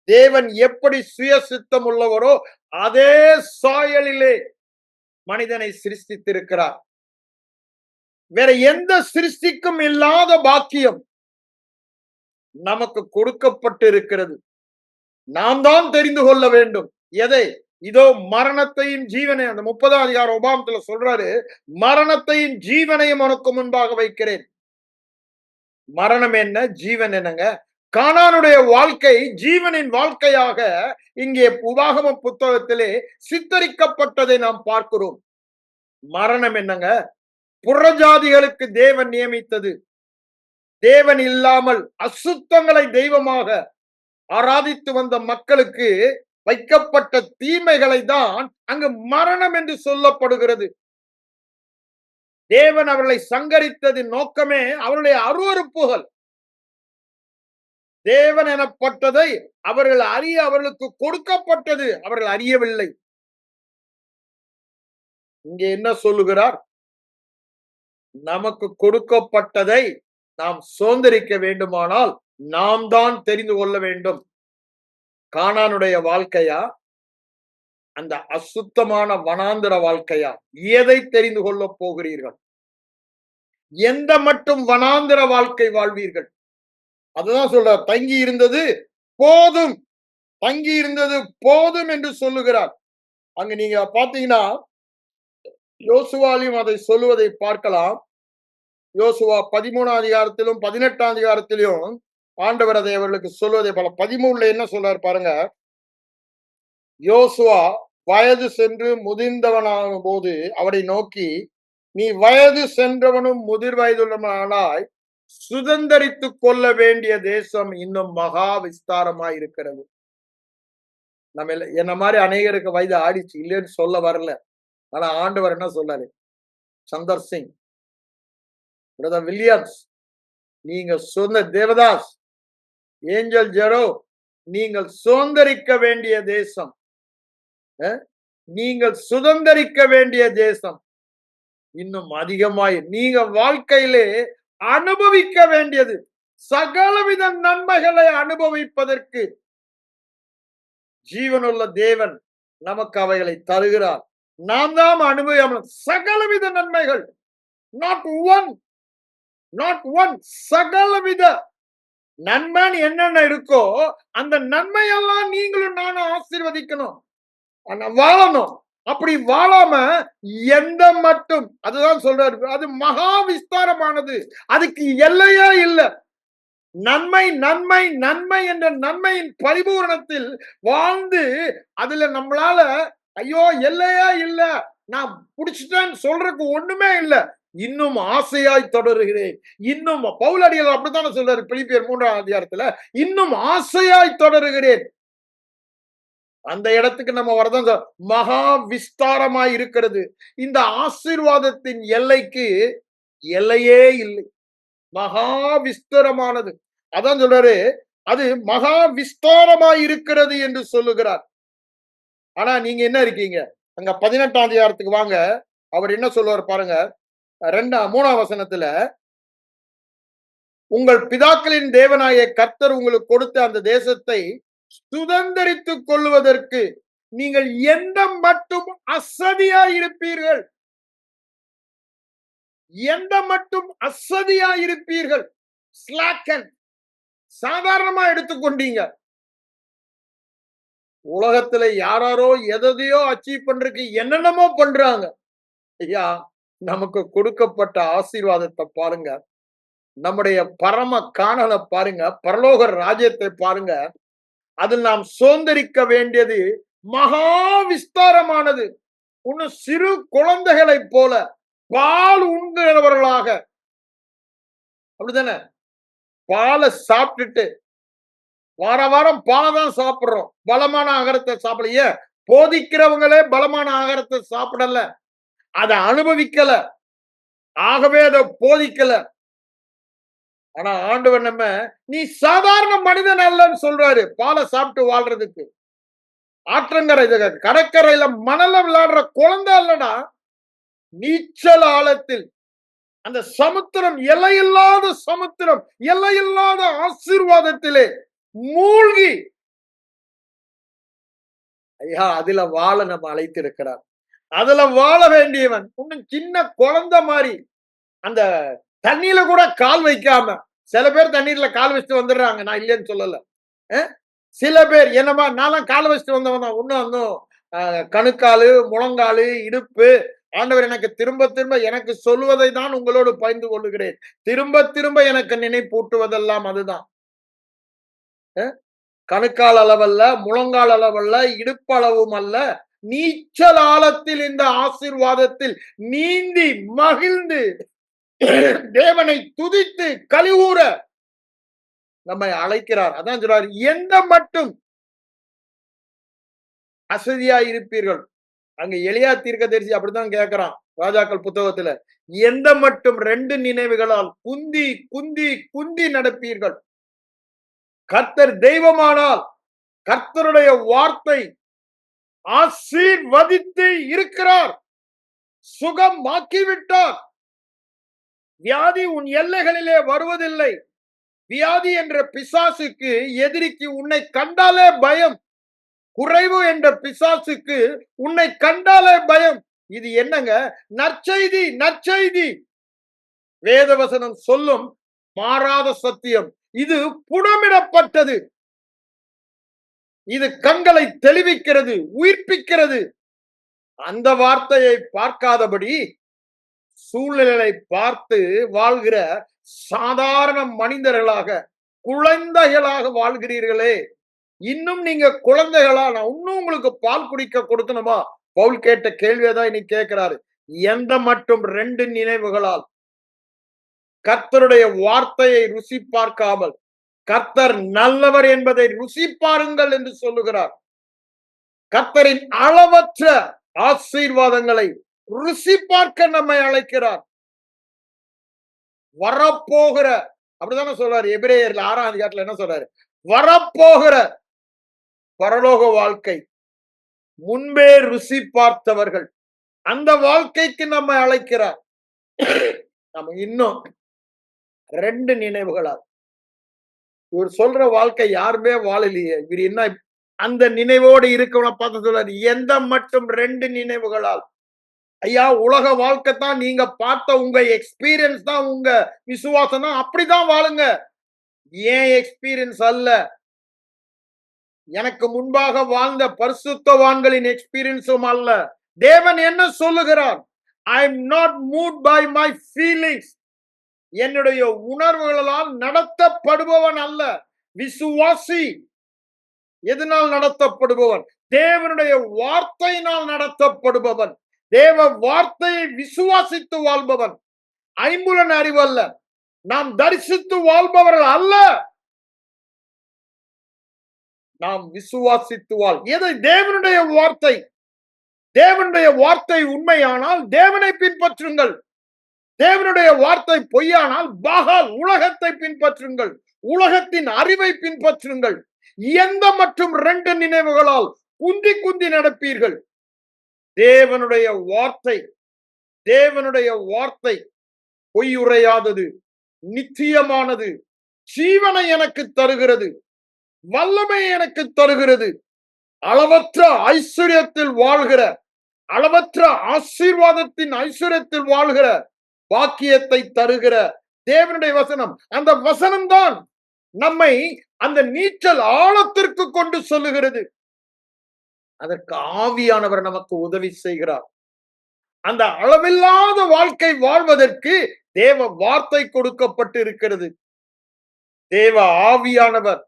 Speaker 1: தேவன் எப்படி சுய சித்தம் உள்ளவரோ அதே சாயலிலே மனிதனை சிருஷ்டித்திருக்கிறார். வேற எந்த சிருஷ்டிக்கும் இல்லாத பாக்கியம் நமக்கு கொடுக்கப்பட்டிருக்கிறது. நாம் தான் தெரிந்து கொள்ள வேண்டும். எதை? இதோ மரணத்தையும் ஜீவனை, அந்த 30ஆம் அதிகாரம் உபாகமத்துல சொல்றாரு, மரணத்தையும் ஜீவனையும் உனக்கு முன்பாக வைக்கிறேன். மரணம் என்ன, ஜீவன் என்னங்க? கானானுடைய வாழ்க்கை ஜீவனின் வாழ்க்கையாக இங்கே உபாகம புத்தகத்திலே சித்தரிக்கப்பட்டதை நாம் பார்க்கிறோம். மரணம் என்னங்க? புறஜாதிகளுக்கு தேவன் நியமித்தது. தேவன் இல்லாமல் அசுத்தங்களை தெய்வமாக ஆராதித்து வந்த மக்களுக்கு வைக்கப்பட்ட தீமைகளை தான் அங்கு மரணம் என்று சொல்லப்படுகிறது. தேவன் அவர்களை சங்கரித்ததின் நோக்கமே அவருடைய அருவருப்புகள். தேவன் எனப்பட்டதை அவர்கள் அறிய அவர்களுக்கு கொடுக்கப்பட்டது, அவர்கள் அறியவில்லை. இங்கே என்ன சொல்லுகிறார்? நமக்கு கொடுக்கப்பட்டதை நாம் சுதந்திரிக்க வேண்டுமானால் நாம் தான் தெரிந்து கொள்ள வேண்டும். கானானுடைய வாழ்க்கையா, அந்த அசுத்தமான வனாந்திர வாழ்க்கையா? எதை தெரிந்து கொள்ள போகிறீர்கள்? எந்த மட்டும் வனாந்திர வாழ்க்கை வாழ்வீர்கள்? அதுதான் சொல்ற, தங்கி இருந்தது போதும், தங்கி இருந்தது போதும் என்று சொல்லுகிறார். அங்க நீங்க பாத்தீங்கன்னா யோசுவாலையும் அதை சொல்லுவதை பார்க்கலாம். யோசுவா 13ஆம் அதிகாரத்திலும் 18ஆம் அதிகாரத்திலும் ஆண்டவர் அதை அவர்களுக்கு சொல்வதை பல 13ல என்ன சொல்றாரு பாருங்க. யோசுவா வயது சென்று முதிர்ந்தவனான போது அவரை நோக்கி, நீ வயது சென்றவனும் முதிர் வயதுள்ளவனாய் சுதந்தரித்துக் கொள்ள வேண்டிய தேசம் இன்னும் மகா விஸ்தாரமாய் இருக்கிறது. நம்ம என்ன மாதிரி அநேகருக்கு வயது ஆடிச்சு, இல்லைன்னு சொல்ல வரல. ஆனா ஆண்டவர் என்ன சொல்றாரு? சந்தர் சிங், பிரதர் வில்லியம்ஸ், நீங்க தேவதாஸ், ஏஞ்சல் ஜெரோ, நீங்கள் சுதந்திரிக்க வேண்டிய தேசம், நீங்கள் சுதந்திரிக்க வேண்டிய தேசம் இன்னும் அதிகமாய் நீங்க வாழ்க்கையிலே அனுபவிக்க வேண்டியது, சகலவித நன்மைகளை அனுபவிப்பதற்கு ஜீவனுள்ள தேவன் நமக்கு அவைகளை தருகிறார். நாம் தான் அனுபவிக்க சகலவித நன்மைகள். நாட் ஒன், சகலவித நன்மை என்னென்ன இருக்கோ அந்த நன்மையெல்லாம் நீங்களும் நானும் ஆசீர்வதிக்கணும், வாழணும். அப்படி வாழாம எந்த மட்டும், அதுதான் சொல்றாரு, அது மகா விஸ்தாரமானது, அதுக்கு எல்லையே இல்லை. நன்மை நன்மை நன்மை என்ற நன்மையின் பரிபூரணத்தில் வாழ்ந்து அதுல நம்மளால ஐயோ எல்லையா இல்ல, நான் புடிச்சிட்டேன்னு சொல்றதுக்கு ஒண்ணுமே இல்லை. இன்னும் ஆசையாய் தொடருகிறேன். இன்னும் பவுலடிகள் அப்படித்தானே சொல்றாரு பிலிப்பியர் 3ஆம் அதிகாரத்துல, இன்னும் ஆசையாய் தொடருகிறேன். அந்த இடத்துக்கு நம்ம வரதான் மகா விஸ்தாரமாய் இருக்கிறது. இந்த ஆசீர்வாதத்தின் எல்லைக்கு எல்லையே இல்லை, மகா விஸ்தாரமானது. அதான் சொல்றாரு, அது மகா விஸ்தாரமாய் இருக்கிறது என்று சொல்லுகிறார். ஆனா நீங்க என்ன இருக்கீங்க? அங்க 18ஆம் அதிகாரத்துக்கு வாங்க. அவர் என்ன சொல்லுவார் பாருங்க. 3ஆம் வசனத்துல, உங்கள் பிதாக்களின் தேவனாய கர்த்தர் உங்களுக்கு கொடுத்த அந்த தேசத்தை சுதந்திரித்துக் கொள்வதற்கு நீங்கள் எந்த மட்டும் அசதியாய் இருப்பீர்கள், எந்த மட்டும் அசதியாய் இருப்பீர்கள், ஸ்லாக்கன், சாதாரணமா எடுத்துக்கொண்டீங்க. உலகத்துல யாரோ எதையோ அச்சீவ் பண்றதுக்கு என்னென்னமோ பண்றாங்க. ஐயா, நமக்கு கொடுக்கப்பட்ட ஆசீர்வாதத்தை பாருங்க, நம்முடைய பரம காணலை பாருங்க, பரலோக ராஜ்யத்தை பாருங்க. அதில் நாம் சுதந்திரிக்க வேண்டியது மகா விஸ்தாரமானது. இன்னும் சிறு குழந்தைகளை போல பால் உண்கிறவர்களாக, அப்படித்தானே? பாலை சாப்பிட்டுட்டு வார வாரம் பாலை தான் சாப்பிடுறோம், பலமான ஆகாரத்தை சாப்பிடலையே. போதிக்கிறவங்களே பலமான ஆகாரத்தை சாப்பிடல, அதை அனுபவிக்கல, ஆகவே அதை போதிக்கல. ஆனா ஆண்டவர் நம்ம நீ சாதாரண மனிதன் அல்லன்னு சொல்றாரு. பாலை சாப்பிட்டு வாழ்றதுக்கு. ஆற்றங்கரை கடற்கரையில மணல விளையாடுற குழந்தை இல்லடா. நீச்சல் ஆழத்தில் அந்த சமுத்திரம், எல்லையில்லாத சமுத்திரம், எல்லையில்லாத ஆசீர்வாதத்திலே மூழ்கி ஐயா அதுல வாழ நம்ம அழைத்திருக்கிறார். அதுல வாழ வேண்டியவன் இன்னும் சின்ன குழந்தை மாதிரி அந்த தண்ணியில கூட கால் வைக்காம, சில பேர் தண்ணீர்ல கால் வச்சுட்டு வந்துடுறாங்க, நான் இல்லைன்னு சொல்லல. சில பேர் என்னமா நான் கால் வச்சுட்டு வந்தவன் தான், இன்னும் கணுக்காலு, முழங்காலு, இடுப்பு, ஆண்டவர் எனக்கு திரும்ப திரும்ப எனக்கு சொல்வதை தான் உங்களோடு பகிர்ந்து கொள்ளுகிறேன். திரும்ப திரும்ப எனக்கு நினைப்பூட்டுவதெல்லாம் அதுதான். கணுக்கால் அளவல்ல, முழங்கால் அளவல்ல, இடுப்பு அளவும் அல்ல, நீச்சல் ஆழத்தில் இந்த ஆசீர்வாதத்தில் நீந்தி மகிழ்ந்து தேவனை துதித்து கலிகூற நம்மை அழைக்கிறார். அதான் சொல்றாரு, எந்த மட்டும் அசதியாய் இருப்பீர்கள். அங்க எலியா தீர்க்கதரிசி அப்படித்தான் கேட்கிறான் ராஜாக்கள் புத்தகத்துல. எந்த மட்டும் 2 நினைவுகளால் குந்தி குந்தி குந்தி நடப்பீர்கள். கர்த்தர் தெய்வமானால் கர்த்தருடைய வார்த்தை ஆசீர்வதித்து இருக்கிறார், சுகமாக்கிவிட்டார். வியாதி உன் எல்லைகளிலே வருவதில்லை. வியாதி என்ற பிசாசுக்கு, எதிரிக்கு உன்னை கண்டாலே பயம். குறைவு என்ற பிசாசுக்கு உன்னை கண்டாலே பயம். இது என்னங்க? நற்செய்தி, நற்செய்தி. வேதவசனம் சொல்லும் மாறாத சத்தியம். இது புடமிடப்பட்டது. இது கண்களை தெளிவிக்கிறது, உயிர்ப்பிக்கிறது. அந்த வார்த்தையை பார்க்காதபடி சூழ்நிலை பார்த்து வாழ்கிற சாதாரண மனிதர்களாக, குழந்தைகளாக வாழ்கிறீர்களே. இன்னும் நீங்க குழந்தைகளா? நான் இன்னும் உங்களுக்கு பால் குடிக்க கொடுக்கணுமா? பவுல் கேட்ட கேள்வியதான் இன்னைக்கு கேட்கிறாரு. எந்த மட்டும் 2 நினைவுகளால் கர்த்தருடைய வார்த்தையை ருசி பார்க்காமல், கர்த்தர் நல்லவர் என்பதை ருசி பாருங்கள் என்று சொல்லுகிறார். கர்த்தரின் அளவற்ற ஆசீர்வாதங்களை ருசி பார்க்க நம்மை அழைக்கிறார். வரப்போகிற, அப்படித்தானே சொல்றாரு எபிரேயர்ல 6ஆம் அதிகாரத்துல என்ன சொல்றாரு? வரப்போகிற பரலோக வாழ்க்கை முன்பே ருசி பார்த்தவர்கள், அந்த வாழ்க்கைக்கு நம்மை அழைக்கிறார். நம்ம இன்னும் 2 நினைவுகளால், இவர் சொல்ற வாழ்க்கை யாருமே வாழலையே, இவர் என்ன அந்த நினைவோடு இருக்கவன பார்த்து சொல்றாரு, எந்த மட்டும் 2 நினைவுகளால். ஐயா உலக வாழ்க்கை தான் நீங்க பார்த்த உங்க எக்ஸ்பீரியன்ஸ் தான் உங்க விசுவாசம் தான், அப்படிதான் வாழுங்க. ஏன் எக்ஸ்பீரியன்ஸ் அல்ல, எனக்கு முன்பாக வாழ்ந்த பரிசுத்தவான்களின் எக்ஸ்பீரியன்ஸும் அல்ல. தேவன் என்ன சொல்லுகிறார்? I am not moved by my feelings. என்னுடைய உணர்வுகளால் நடத்தப்படுபவன் அல்ல விசுவாசி. எதனால் நடத்தப்படுபவன்? தேவனுடைய வார்த்தையினால் நடத்தப்படுபவன். தேவ வார்த்தையை விசுவாசித்து வாழ்பவன். ஐம்புலன் அறிவு அல்ல, நாம் தரிசித்து வாழ்பவர்கள் அல்ல, நாம் விசுவாசித்து வாழ். எதை? தேவனுடைய வார்த்தை. தேவனுடைய வார்த்தை உண்மையானால் தேவனை பின்பற்றுங்கள். தேவனுடைய வார்த்தை பொய்யானால் பாகால் உலகத்தை பின்பற்றுங்கள், உலகத்தின் அறிவை பின்பற்றுங்கள். எந்த மற்றும் 2 நினைவுகளால் குந்தி குந்தி நடப்பீர்கள். தேவனுடைய வார்த்தை, தேவனுடைய வார்த்தை பொய்யுரையாதது, நித்தியமானது, ஜீவனை எனக்கு தருகிறது, வல்லமை எனக்கு தருகிறது, அளவற்ற ஐஸ்வர்யத்தில் வாழ்கிற, அளவற்ற ஆசீர்வாதத்தின் ஐஸ்வர்யத்தில் வாழ்கிற வாக்கியத்தை தருகிற தேவனுடைய வசனம். அந்த வசனம் தான் நம்மை அந்த நீச்சல் ஆழத்திற்கு கொண்டு சொல்லுகிறது. அதற்கு ஆவியானவர் நமக்கு உதவி செய்கிறார். அந்த அளவில்லாத வாழ்க்கை வாழ்வதற்கு தேவ வார்த்தை கொடுக்கப்பட்டு இருக்கிறது. தேவ ஆவியானவர்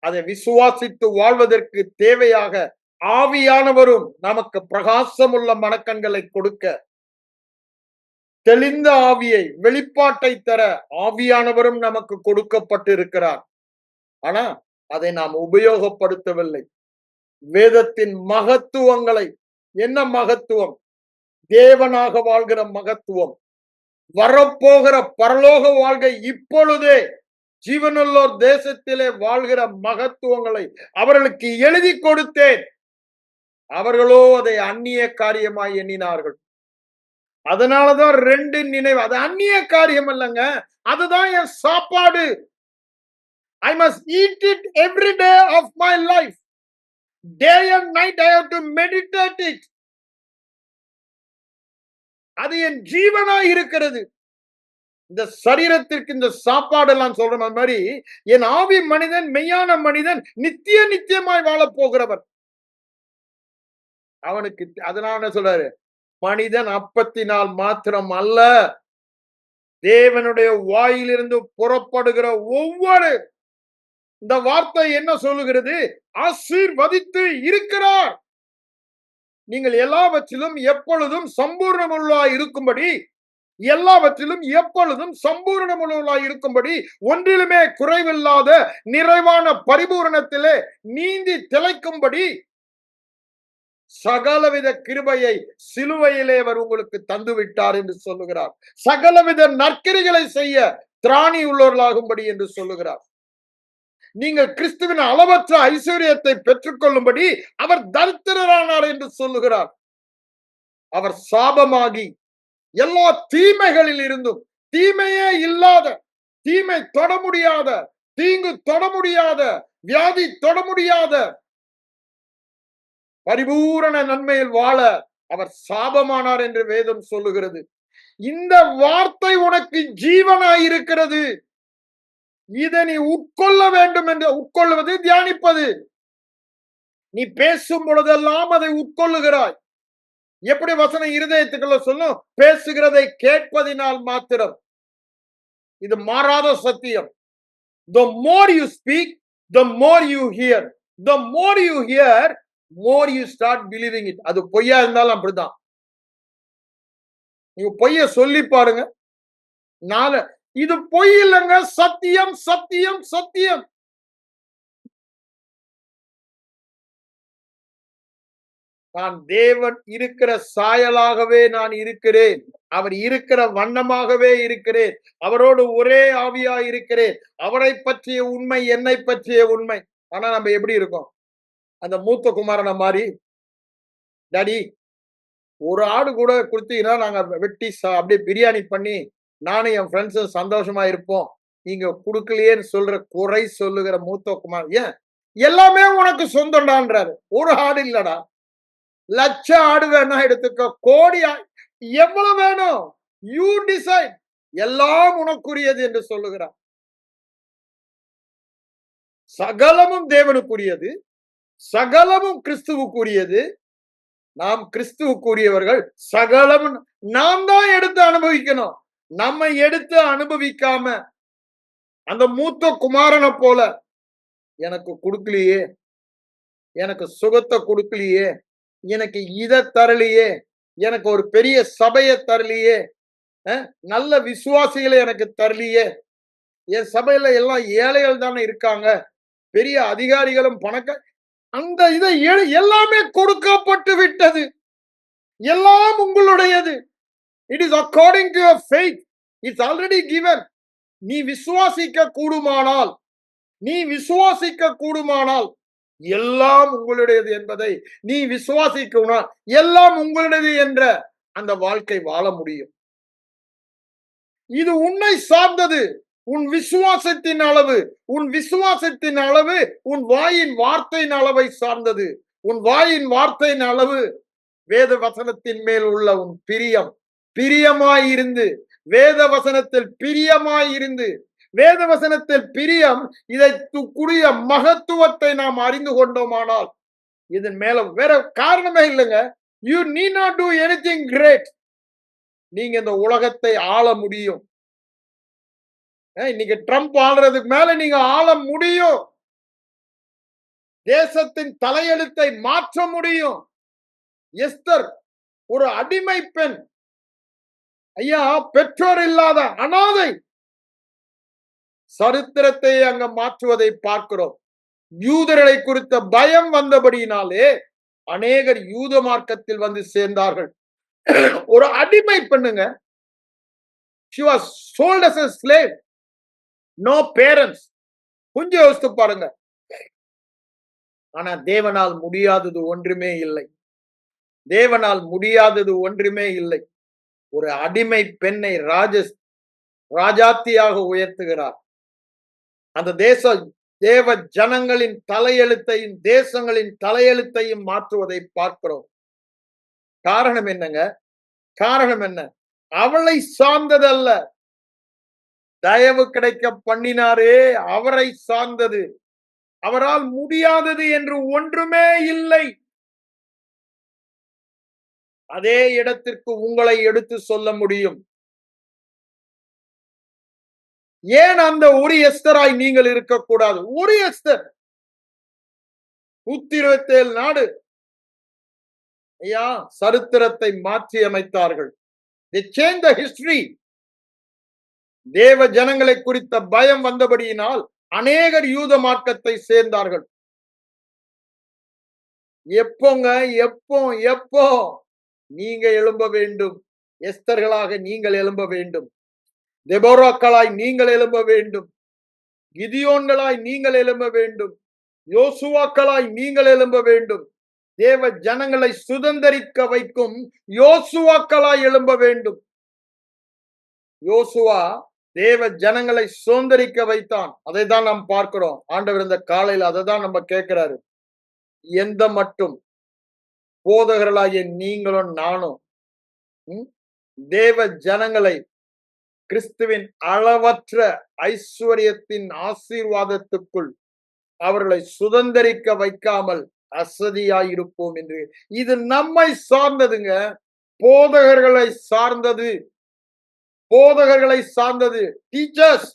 Speaker 1: அதை விசுவாசித்து வாழ்வதற்கு தேவையாக ஆவியானவரும் நமக்கு பிரகாசமுள்ள மனக்கண்களை கொடுக்க, தெளிந்த ஆவியை, வெளிப்பாட்டை தர ஆவியானவரும் நமக்கு கொடுக்கப்பட்டு இருக்கிறார். ஆனா அதை நாம் உபயோகப்படுத்தவில்லை. வேதத்தின் மகத்துவங்களை, என்ன மகத்துவம்? தேவனாக வாழ்கிற மகத்துவம், வரப்போகிற பரலோக வாழ்க்கை, இப்பொழுதே ஜீவனுள்ளோர் தேசத்திலே வாழ்கிற மகத்துவங்களை அவர்களுக்கு எழுதி கொடுத்தேன். அவர்களோ அதை அந்நிய காரியமாய் எண்ணினார்கள். அதனாலதான் 2 நினைவு. அது அந்நிய காரியம் இல்லைங்க, அதுதான் என் சாப்பாடு. I must eat it every day of my life. Day and night I have to meditate it. அது என் ஜீவனா இருக்கிறது. இந்த சரீரத்திற்கு இந்த சாப்பாடு எல்லாம் சொல்ற மாதிரி என் ஆவி மனிதன், மெய்யான மனிதன் நித்தியமாய் வாழப் போகிறவர். அவனுக்கு அதனால என்ன சொல்றாரு? மனிதன் அப்பத்தினால் மாத்திரம் அல்ல, தேவனுடைய வாயிலிருந்து புறப்படுகிற ஒவ்வொரு, இந்த வார்த்தை என்ன சொல்லுகிறது? ஆசீர்வதித்து இருக்கிறார். நீங்கள் எல்லாவற்றிலும் எப்பொழுதும் சம்பூர்ணமுள்ளவர்களாய் இருக்கும்படி, எல்லாவற்றிலும் எப்பொழுதும் சம்பூர்ணமுள்ளவர்களாய் இருக்கும்படி, ஒன்றிலுமே குறைவில்லாத நிறைவான பரிபூரணத்திலே நீந்தி திளைக்கும்படி சகலவித கிருபையை சிலுவையிலே அவர் உங்களுக்கு தந்து விட்டார் என்று சொல்லுகிறார். சகலவித நற்கிரிகளை செய்ய திராணி உள்ளவர்களாகும்படி என்று சொல்லுகிறார். நீங்கள் கிறிஸ்துவின் அளவற்ற ஐஸ்வர்யத்தை பெற்றுக் கொள்ளும்படி அவர் தரித்திரரானார் என்று சொல்லுகிறார். அவர் சாபமாகி எல்லா தீமைகளில் இருந்தும், தீமையே இல்லாத, தீமை தொட முடியாத, தீங்கு தொட முடியாத, வியாதி தொட முடியாத பரிபூரண நன்மையில் வாழ அவர் சாபமானார் என்று வேதம் சொல்லுகிறது. இந்த வார்த்தை உனக்கு ஜீவனாயிருக்கிறது. இதை நீ உட்கொள்ள வேண்டும் என்று, உட்கொள்வது தியானிப்பது. நீ பேசும் பொழுதெல்லாம் அதை உட்கொள்ளுகிறாய். எப்படி வசனம் இருதயத்துக்குள்ள சொல்லும்? பேசுகிறதை கேட்பதினால் மாத்திரம். இது மாறாத சத்தியம். The more you speak, the more you hear. The more you hear, more you start believing it. அது பொய்யா இருந்தாலும் அப்படிதான். நீங்க பொய்ய சொல்லி பாருங்க. இது பொய் இல்லைங்க, சத்தியம் சத்தியம் சத்தியம். நான் தேவன் இருக்கிற சாயலாகவே நான் இருக்கிறேன். அவர் இருக்கிற வண்ணமாகவே இருக்கிறேன். அவரோடு ஒரே ஆவியா இருக்கிறேன். அவரை பற்றிய உண்மை, என்னை பற்றிய உண்மை. ஆனா நம்ம எப்படி இருக்கோம்? அந்த மூத்த குமாரனை மாதிரி, டாடி ஒரு ஆடு கூட கொடுத்தீங்கன்னா நாங்க வெட்டி அப்படியே பிரியாணி பண்ணி நானும் என் ஃப்ரெண்ட்ஸும் சந்தோஷமா இருப்போம். நீங்க கொடுக்கலையேன்னு சொல்ற குறை சொல்லுகிற மூத்த குமார். ஏன் எல்லாமே உனக்கு சொந்தம்டான்றாரு. ஒரு ஆடு இல்லடா, லட்ச ஆடு வேணா எடுத்துக்க, கோடி எவ்வளவு வேணும், யூ டிசைட், எல்லாம் உனக்குரியது என்று சொல்லுகிறார். சகலமும் தேவனுக்குரியது, சகலமும் கிறிஸ்துவுக்குரியது. நாம் கிறிஸ்துவுக்குரியவர்கள். சகலமும் நாம் தான் எடுத்து அனுபவிக்கணும். நம்ம எடுத்து அனுபவிக்காம அந்த மூத்த குமாரனை போல, எனக்கு கொடுக்கலையே, எனக்கு சுகத்தை கொடுக்கலையே, எனக்கு இதை தரலையே, எனக்கு ஒரு பெரிய சபையை தரலையே, நல்ல விசுவாசிகளை எனக்கு தரலையே, என் சபையில எல்லாம் ஏழைகள் தானே இருக்காங்க, பெரிய அதிகாரிகளும் பணக்க, அந்த இதை எல்லாமே கொடுக்கப்பட்டு விட்டது. எல்லாம் உங்களுடையது. It is according to your faith. It's already given. நீ விசுவாசிக்க கூடுமானால், நீ விசுவாசிக்க கூடுமானால் எல்லாம் உங்களுடையது என்பதை நீ விசுவாசிக்கணும். எல்லாம் உங்களுடையது என்ற அந்த வாழ்க்கை வாழ முடியும். இது உன்னை சார்ந்தது. உன் விசுவாசத்தின் அளவு, உன் விசுவாசத்தின் அளவு உன் வாயின் வார்த்தையின் அளவை சார்ந்தது. உன் வாயின் வார்த்தையின் அளவு வேத வசனத்தின் மேல் உள்ள உன் பிரியம். பிரியமாயிருந்து, வேத வசனத்தில் பிரியமாயிருந்து, வேத வசனத்தில் பிரியம், இதற்குரிய மகத்துவத்தை நாம் அறிந்து கொண்டோமானால் இதன் மேல வேற காரணமே இல்லைங்க. You need not to anything great. நீங்க இந்த உலகத்தை ஆள முடியும். இன்னைக்கு ட்ரம்ப் ஆளுறதுக்கு மேல நீங்க ஆள முடியும். தேசத்தின் தலையெழுத்தை மாற்ற முடியும். எஸ்தர் ஒரு அடிமை பெண், ஐயா, பெற்றோர் இல்லாத அனாதை, சரித்திரத்தை அங்க மாற்றுவதை பார்க்கிறோம். யூதர்களை குறித்த பயம் வந்தபடியினாலே அநேகர் யூத மார்க்கத்தில் வந்து சேர்ந்தார்கள். ஒரு அடிமை பெண்ணுங்க. she was sold as a slave. no parents. கொஞ்சம் யோசித்து பாருங்க. ஆனா தேவனால் முடியாதது ஒன்றுமே இல்லை. தேவனால் முடியாதது ஒன்றுமே இல்லை. ஒரு அடிமை பெண்ணை ராஜாத்தியாக உயர்த்துகிறார். அந்த தேவ ஜனங்களின் தலையெழுத்தையும் தேசங்களின் தலையெழுத்தையும் மாற்றுவதை பார்க்கிறோம். காரணம் என்னங்க? காரணம் என்ன? அவளை சார்ந்ததல்ல, தயவு கிடைக்க பண்ணினாரே அவரை சார்ந்தது. அவரால் முடியாதது என்று ஒன்றுமே இல்லை. அதே இடத்திற்கு உங்களை எடுத்து சொல்ல முடியும். ஏன் அந்த ஒரு எஸ்தராய் நீங்கள் இருக்கக்கூடாது? ஒரு எஸ்தர் 127 நாடு ஐயா சரித்திரத்தை மாற்றி அமைத்தார்கள். They changed the history. தேவ ஜனங்களை குறித்த பயம் வந்தபடியினால் அநேகர் யூத மார்க்கத்தை சேர்ந்தார்கள். எப்போங்க? எப்போ நீங்க எழும்ப வேண்டும். எஸ்தர்களாக நீங்கள் எழும்ப வேண்டும். தெபோராக்களாய் நீங்கள் எழும்ப வேண்டும். கிதியோன்களாய் நீங்கள் எழும்ப வேண்டும். யோசுவாக்களாய் நீங்கள் எழும்ப வேண்டும். தேவ ஜனங்களை சுதந்தரிக்க வைக்கும் யோசுவாக்களாய் எழும்ப வேண்டும். யோசுவா தேவ ஜனங்களை சுதந்தரிக்க வைத்தான். அதை தான் நாம் பார்க்கிறோம். ஆண்டவர் இந்த காலையில் அதை தான் நம்ம கேட்கிறாரு. எந்த மட்டும் போதகர்களாகிய நீங்களும் நானும் தேவ ஜனங்களை கிறிஸ்துவின் அளவற்ற ஐஸ்வர்யத்தின் ஆசீர்வாதத்துக்குள் அவர்களை சுதந்தரிக்க வைக்காமல் அசதியாயிருப்போம் என்று. இது நம்மை சார்ந்ததுங்க. போதகர்களை சார்ந்தது. போதகர்களை சார்ந்தது. டீச்சர்ஸ்.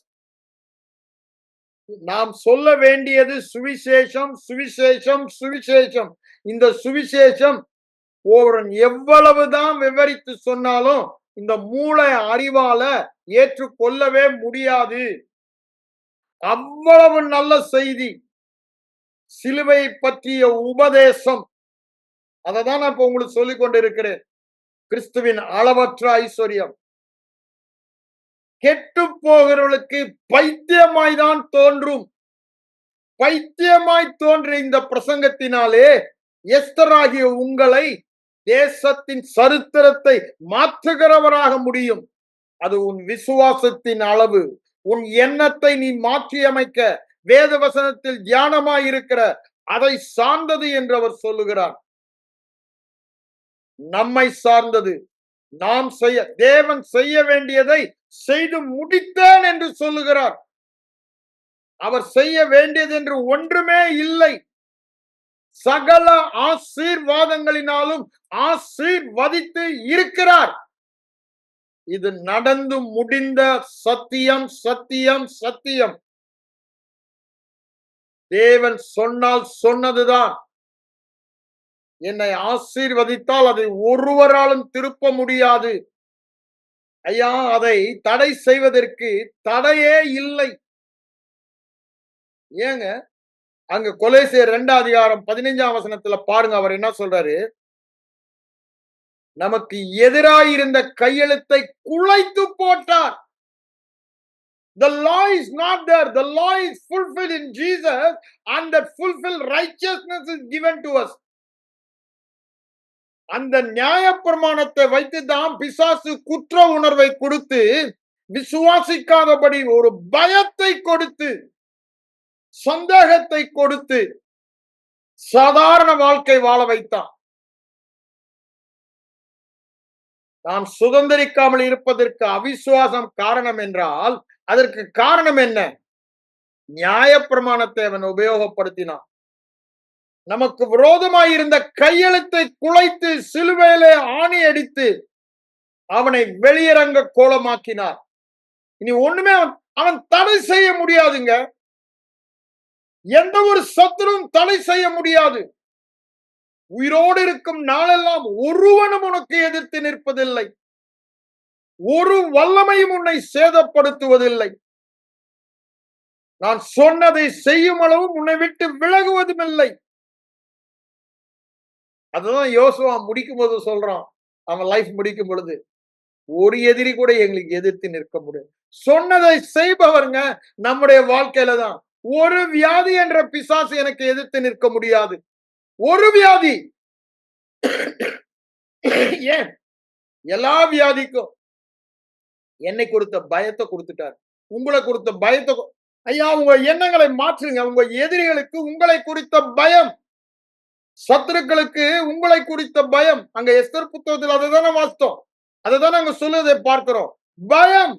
Speaker 1: நாம் சொல்ல வேண்டியது சுவிசேஷம், சுவிசேஷம், சுவிசேஷம். இந்த சுவிசேஷம் எவ்வளவுதான் விவரித்து சொன்னாலும் இந்த மூளை அறிவால ஏற்றுக்கொள்ளவே முடியாது. அவ்வளவு நல்ல செய்தி. சிலுவை பற்றிய உபதேசம். அதை தான் நான் இப்ப உங்களுக்கு சொல்லிக் கொண்டிருக்கிறேன். கிறிஸ்துவின் அளவற்ற ஐஸ்வர்யம் கெட்டு போகிறவர்களுக்கு பைத்தியமாய்தான் தோன்றும். பைத்தியமாய் தோன்றிய இந்த பிரசங்கத்தினாலே எஸ்தராகிய உங்களை தேசத்தின் சரித்திரத்தை மாற்றுகிறவராக முடியும். அது உன் விசுவாசத்தின் அளவு. உன் எண்ணத்தை நீ மாற்றி அமைக்க வேத வசனத்தில் தியானமாய் இருக்கிற அதை சார்ந்தது என்று அவர் சொல்லுகிறார். நம்மை சார்ந்தது. நாம் தேவன் செய்ய வேண்டியதை செய்து முடித்தேன் என்று சொல்லுகிறார். அவர் செய்ய வேண்டியது என்று ஒன்றுமே இல்லை. சகல ஆசீர்வாதங்களினாலும் ஆசீர்வதித்து இருக்கிறார். இது நடந்து முடிந்த சத்தியம், சத்தியம், சத்தியம். தேவன் சொன்னால் சொன்னதுதான். என்னை ஆசீர்வதித்தால் அதை ஒருவராலும் திருப்ப முடியாது. ஐயா, அதை தடை செய்வதற்கு தடையே இல்லை. ஏங்க? அங்க கொலோசியர் 2:15 பாருங்க, அவர் என்ன சொல்றாரு? நமக்கு எதிராயிருந்த கையெழுத்தை குலைத்து போட்டார். The law is not there. The law is fulfilled in Jesus, and that fulfilled righteousness is given to us. அந்த நியாயப்பிரமாணத்தை வைத்து தான் பிசாசு குற்ற உணர்வை கொடுத்து விசுவாசிக்காதபடி ஒரு பயத்தை கொடுத்து சந்தேகத்தை கொடுத்து சாதாரண வாழ்க்கை வாழ வைத்தான். நாம் சுதந்திரிக்காமல் இருப்பதற்கு அவிசுவாசம் காரணம் என்றால் அதற்கு காரணம் என்ன? நியாயப்பிரமாணத்தை அவன் உபயோகப்படுத்தினான். நமக்கு விரோதமாயிருந்த கையெழுத்தை குலைத்து சிலுவையிலே ஆணி அடித்து அவனை வெளியரங்க கோலமாக்கினார். இனி ஒண்ணுமே அவன் தடை செய்ய முடியாதுங்க. எந்த ஒரு சத்துரும் தடை செய்ய முடியாது. உயிரோடு இருக்கும் நாளெல்லாம் ஒருவனும் உனக்கு எதிர்த்து நிற்பதில்லை. ஒரு வல்லமையும் உன்னை சேதப்படுத்துவதில்லை. நான் சொன்னதை செய்யும் அளவும் உன்னை விட்டு விலகுவதும் இல்லை. அதுதான் யோசுவா முடிக்கும் போது சொல்றான். அவன் லைஃப் முடிக்கும் பொழுது, ஒரு எதிரி கூட எங்களுக்கு எதிர்த்து நிற்க முடியாது. சொன்னதை செய்பவருங்க நம்முடைய வாழ்க்கையில தான். ஒரு வியாதி என்ற பிசாசு எனக்கு எதிர்த்து நிற்க முடியாது. ஒரு வியாதி. ஏன்? எல்லா வியாதிக்கும் என்னை கொடுத்த பயத்தை கொடுத்துட்டார். உங்களை கொடுத்த பயத்தை ஐயா, உங்க எண்ணங்களை மாற்றுங்க. உங்க எதிரிகளுக்கு உங்களை குறித்த பயம், சத்துருக்களுக்கு உங்களை குறித்த பயம். அங்க எஸ்தர் புத்தகத்தில் அதுதானே வாசித்தோம். அதுதான் அங்க சொல்லுவதை பார்க்கிறோம். பயம்.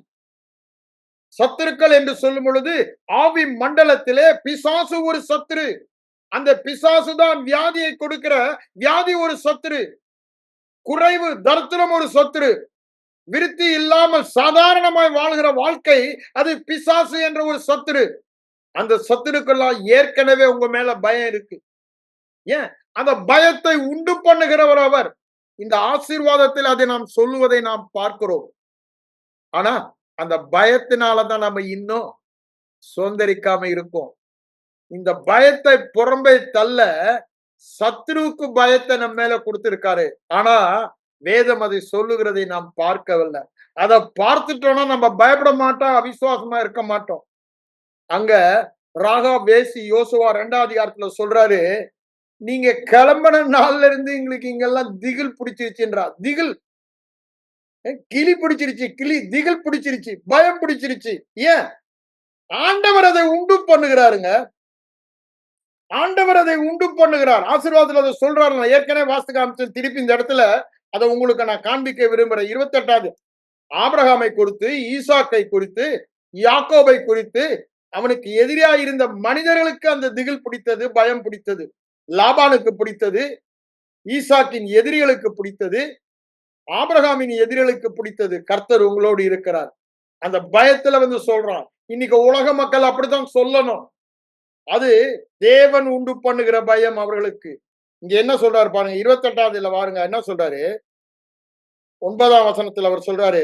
Speaker 1: சத்துருக்கள் என்று சொல்லும் பொழுது ஆவி மண்டலத்திலே பிசாசு ஒரு சத்துரு. அந்த பிசாசு தான் வியாதியை கொடுக்கிற வியாதி ஒரு சத்துரு. குறைவு தரித்திரம் ஒரு சத்துரு. விருத்தி இல்லாமல் சாதாரணமாய் வாழ்கிற வாழ்க்கை அது பிசாசு என்ற ஒரு சத்துரு. அந்த சத்துருக்கெல்லாம் ஏற்கனவே உங்க மேல பயம் இருக்கு. ஏன்? அந்த பயத்தை உண்டு பண்ணுகிறவர் அவர். இந்த ஆசீர்வாதத்தில் அதை நாம் சொல்லுவதை நாம் பார்க்கிறோம். ஆனா அந்த பயத்தினாலதான் நம்ம இன்னும் சுதந்திரிக்காம இருக்கோம். இந்த பயத்தை புறம்பே தள்ள சத்ருவுக்கு பயத்தை நம்ம மேல கொடுத்திருக்காரு. ஆனா வேதம் அதை சொல்லுகிறதை நாம் பார்க்கவில்லை. அதை பார்த்துட்டோம்னா நம்ம பயப்பட மாட்டோம், அவிசுவாசமா இருக்க மாட்டோம். அங்க ராகா வேசி யோசுவா 2ஆம் அதிகாரத்துல சொல்றாரு, நீங்க கிளம்பின நாள்ல இருந்து எங்களுக்கு இங்கெல்லாம் திகில் பிடிச்சிருச்சுன்றா. திகில், கிளி பிடிச்சிருச்சு, திகில் பிடிச்சிருச்சு, பயம் பிடிச்சிருச்சு. ஏன்? ஆண்டவர் அதை உண்டு பண்ணுகிறாருங்க. ஆண்டவர் அதை உண்டு பண்ணுகிறார். ஆசீர்வாதத்துல அதை சொல்றாரு. நான் ஏற்கனவே வாஸ்து காமிச்சேன். திருப்பி இந்த இடத்துல அதை உங்களுக்கு நான் காண்பிக்க விரும்புறேன். 28வது ஆபிரகாமை குறித்து, ஈசாக்கை குறித்து, யாக்கோபை குறித்து, அவனுக்கு எதிரியா இருந்த மனிதர்களுக்கு அந்த திகில் பிடித்தது, பயம் பிடித்தது. லாபானுக்கு பிடித்தது, ஈசாக்கின் எதிரிகளுக்கு பிடித்தது, ஆபிரகாமின் எதிரிகளுக்கு பிடித்தது. கர்த்தர் உங்களோடு இருக்கிறார். அந்த பயத்துல வந்து சொல்றான். இன்னைக்கு உலக மக்கள் அப்படித்தான் சொல்லணும். அது தேவன் உண்டு பண்ணுகிற பயம் அவர்களுக்கு. இங்க என்ன சொல்றாரு பாருங்க, 28வது பாருங்க என்ன சொல்றாரு. 9ஆம் வசனத்தில் அவர் சொல்றாரு,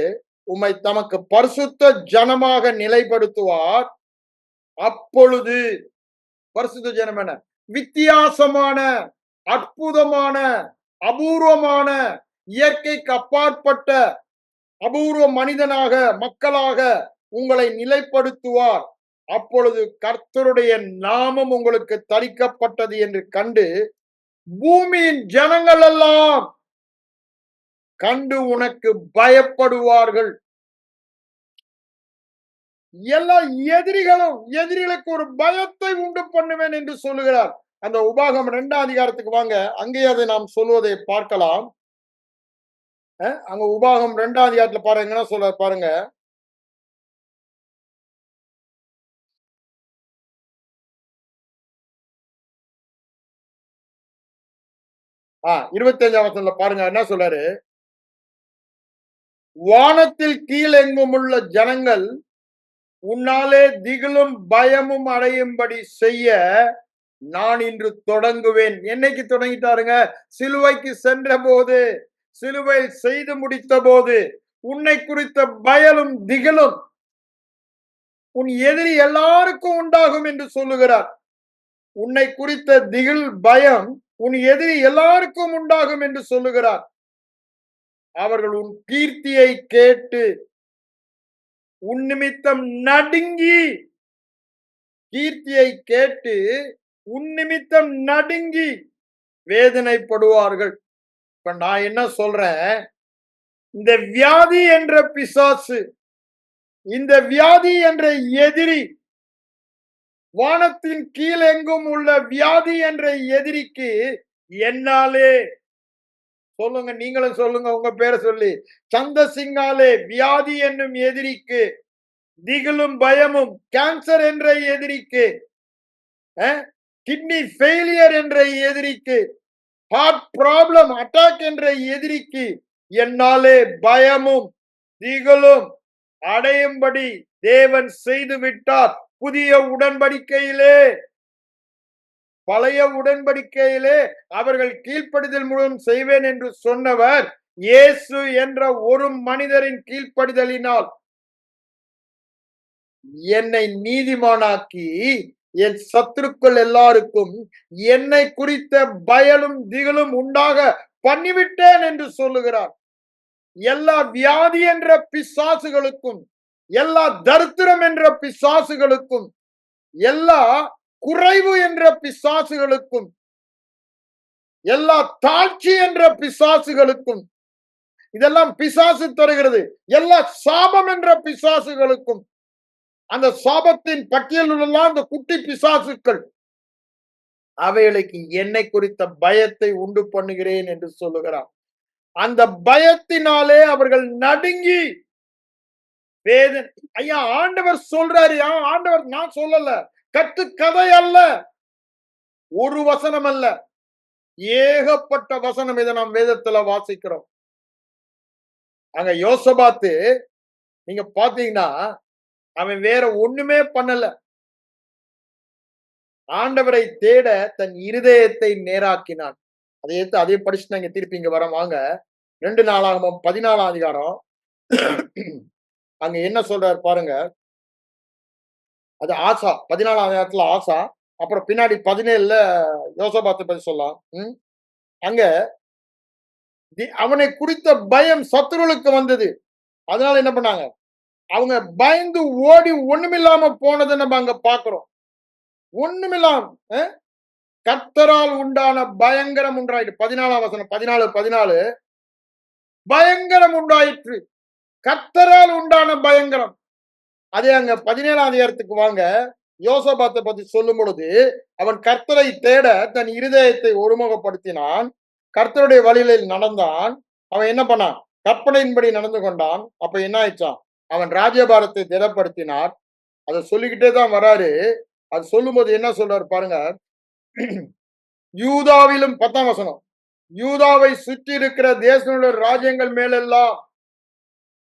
Speaker 1: உம்மை தமக்கு பரிசுத்த ஜனமாக நிலைப்படுத்துவார். அப்பொழுது பரிசுத்த ஜனம் என வித்தியாசமான, அற்புதமான, அபூர்வமான, இயற்கைக்கு அப்பாற்பட்ட அபூர்வ மனிதனாக, மக்களாக உங்களை நிலைப்படுத்துவார். அப்பொழுது கர்த்தருடைய நாமம் உங்களுக்கு தரிக்கப்பட்டது என்று கண்டு பூமியின் ஜனங்கள் எல்லாம் கண்டு உனக்கு பயப்படுவார்கள். எல்லா எதிரிகளுக்கு ஒரு பயத்தை உண்டு பண்ணுவேன் என்று சொல்லுகிறார். அந்த உபாகம் 2ஆம் அதிகாரத்துக்கு வாங்க, அங்கே அதை நாம் சொல்வதை பார்க்கலாம். அங்க உபாகம் 2ஆம் அதிகாரத்துல பாருங்க என்ன சொல்ற பாருங்க. ஆ 25ஆம் வசனத்துல பாருங்க என்ன சொல்றாரு. வானத்தில் கீழெங்கும் உள்ள ஜனங்கள் உன்னாலே திகிலும் பயமும் அடையும்படி செய்ய நான் இன்று தொடங்குவேன். என்னைக்கு தொடங்கிட்டாருங்க? சிலுவைக்கு சென்ற போது, சிலுவையில் செய்து முடித்த போது உன்னை குறித்த பயலும் திகிலும் உன் எதிரி எல்லாருக்கும் உண்டாகும் என்று சொல்லுகிறார். உன்னை குறித்த திகில் பயம் உன் எதிரி எல்லாருக்கும் உண்டாகும் என்று சொல்லுகிறார். அவர்கள் உன் கீர்த்தியை கேட்டு உன் நிமித்தம் நடுங்கி, கீர்த்தியை கேட்டு உன் நிமித்தம் நடுங்கி வேதனைப்படுவார்கள். இப்ப நான் என்ன சொல்றேன், இந்த வியாதி என்ற பிசாசு, இந்த வியாதி என்ற எதிரி, வானத்தின் கீழெங்கும் உள்ள வியாதி என்ற எதிரிக்கு என்னாலே சொல்லுங்க, நீங்களும் சொல்லுங்க உங்க பேரை சொல்லி, சந்தசிங்காலே வியாதி என்னும் எதிரிக்கு, திகிலும் பயமும் கேன்சர் என்ற எதிரிக்கு, கிட்னி ஃபெயிலியர் என்ற எதிரிக்கு, ஹார்ட் ப்ராப்ளம் அட்டாக் என்ற எதிரிக்கு என்னாலே பயமும் திகிலும் அடையும்படி தேவன் செய்து விட்டார். புதிய உடன்படிக்கையிலே, பழைய உடன்படிக்கையிலே அவர்கள் கீழ்ப்படிதல் மூலம் செய்வேன் என்று சொன்னவர் இயேசு என்ற ஒரு மனிதரின் கீழ்ப்படிதலினால் என்னை நீதிமானாக்கி என் சத்துருக்கள் எல்லாருக்கும் என்னை குறித்த பயலும் திகிலும் உண்டாக பண்ணிவிட்டேன் என்று சொல்லுகிறார். எல்லா வியாதி என்ற பிசாசுகளுக்கும், எல்லா தரித்திரம் என்ற பிசாசுகளுக்கும், எல்லா குறைவு என்ற பிசாசுகளுக்கும், எல்லா தாழ்ச்சி என்ற பிசாசுகளுக்கும், இதெல்லாம் பிசாசு தருகிறது. எல்லா சாபம் என்ற பிசாசுகளுக்கும், அந்த சாபத்தின் பட்டியலில் உள்ள அந்த குட்டி பிசாசுக்கள், அவைகளுக்கு என்னை குறித்த பயத்தை உண்டு பண்ணுகிறேன் என்று சொல்லுகிறார். அந்த பயத்தினாலே அவர்கள் நடுங்கி வேதனை. ஐயா, ஆண்டவர் சொல்றாரு. ஆண்டவர் நான் சொல்லல, கட்டு கதை அல்ல, ஒரு வசனம் அல்ல, ஏகப்பட்ட வசனம். இதை நாம் வேதத்துல வாசிக்கிறோம். அங்க யோசபாத்து நீங்க பாத்தீங்கன்னா அவன் வேற ஒண்ணுமே பண்ணல. ஆண்டவரை தேட தன் இருதயத்தை நேராக்கினான். அதை படிச்சு நாங்க திருப்பி இங்க வரோம் வாங்க. 2 நாளாகமம் 14ஆம் அதிகாரம். அங்க என்ன சொல்றாரு பாருங்க. அது ஆசா 14ஆம் அதிகாரத்துல ஆசா, அப்புறம் பின்னாடி 17ல யோசபாத்தை பத்தி சொல்லலாம். அங்க அவனை குறித்த பயம் சத்துருவுக்கு வந்தது. அதனால என்ன பண்ணாங்க, அவங்க பயந்து ஓடி ஒண்ணுமில்லாம போனதை நம்ம அங்க பாக்குறோம். ஒண்ணுமில்லாம கர்த்தரால் உண்டான பயங்கரம் உண்டாயிற்று. 14ஆம் வசனம் 14 பயங்கரம் உண்டாயிற்று. கர்த்தரால் உண்டான பயங்கரம். அதே அங்க 17ஆம் அதிகாரத்துக்கு வாங்க. யோசபாத்தை பத்தி சொல்லும் பொழுது, அவன் கர்த்தரை தேட தன் இருதயத்தை ஒருமுகப்படுத்தினான், கர்த்தருடைய வழிகளில் நடந்தான். அவன் என்ன பண்ணான், கற்பனையின்படி நடந்து கொண்டான். அப்ப என்ன ஆயிடுச்சான், அவன் ராஜ்யபாரத்தை திடப்படுத்தினார். அதை சொல்லிக்கிட்டே தான் வராரு. அது சொல்லும்போது என்ன சொல்றாரு பாருங்க. யூதாவிலும் 10ஆம் வசனம், யூதாவை சுற்றி இருக்கிற தேசங்களுடைய ராஜ்யங்கள் மேலெல்லாம்,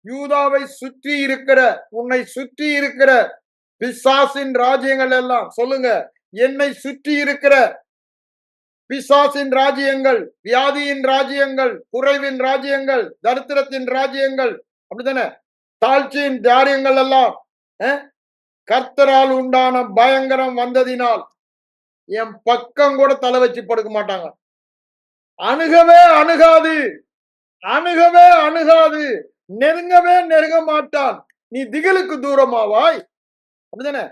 Speaker 1: யூதாவை சுற்றி இருக்கிற, உன்னை சுற்றி இருக்கிற பிசாசின் ராஜ்யங்கள் எல்லாம் சொல்லுங்க, என்னை சுற்றி இருக்கிற பிசாசின் ராஜ்யங்கள், வியாதியின் ராஜ்யங்கள், குறைவின் ராஜ்யங்கள், தரித்திரத்தின் ராஜ்யங்கள், அப்படித்தானே, தாழ்ச்சியின் காரியங்கள் எல்லாம் கர்த்தரால் உண்டான பயங்கரம் வந்ததினால் என் பக்கம் கூட தலை வச்சு படுக்க மாட்டாங்க. அணுகவே அணுகாது, அணுகவே அணுகாது, நெருங்கவே நெருங்க மாட்டான். நீ திகிலுக்கு தூரமாவாய், அப்படிதானே.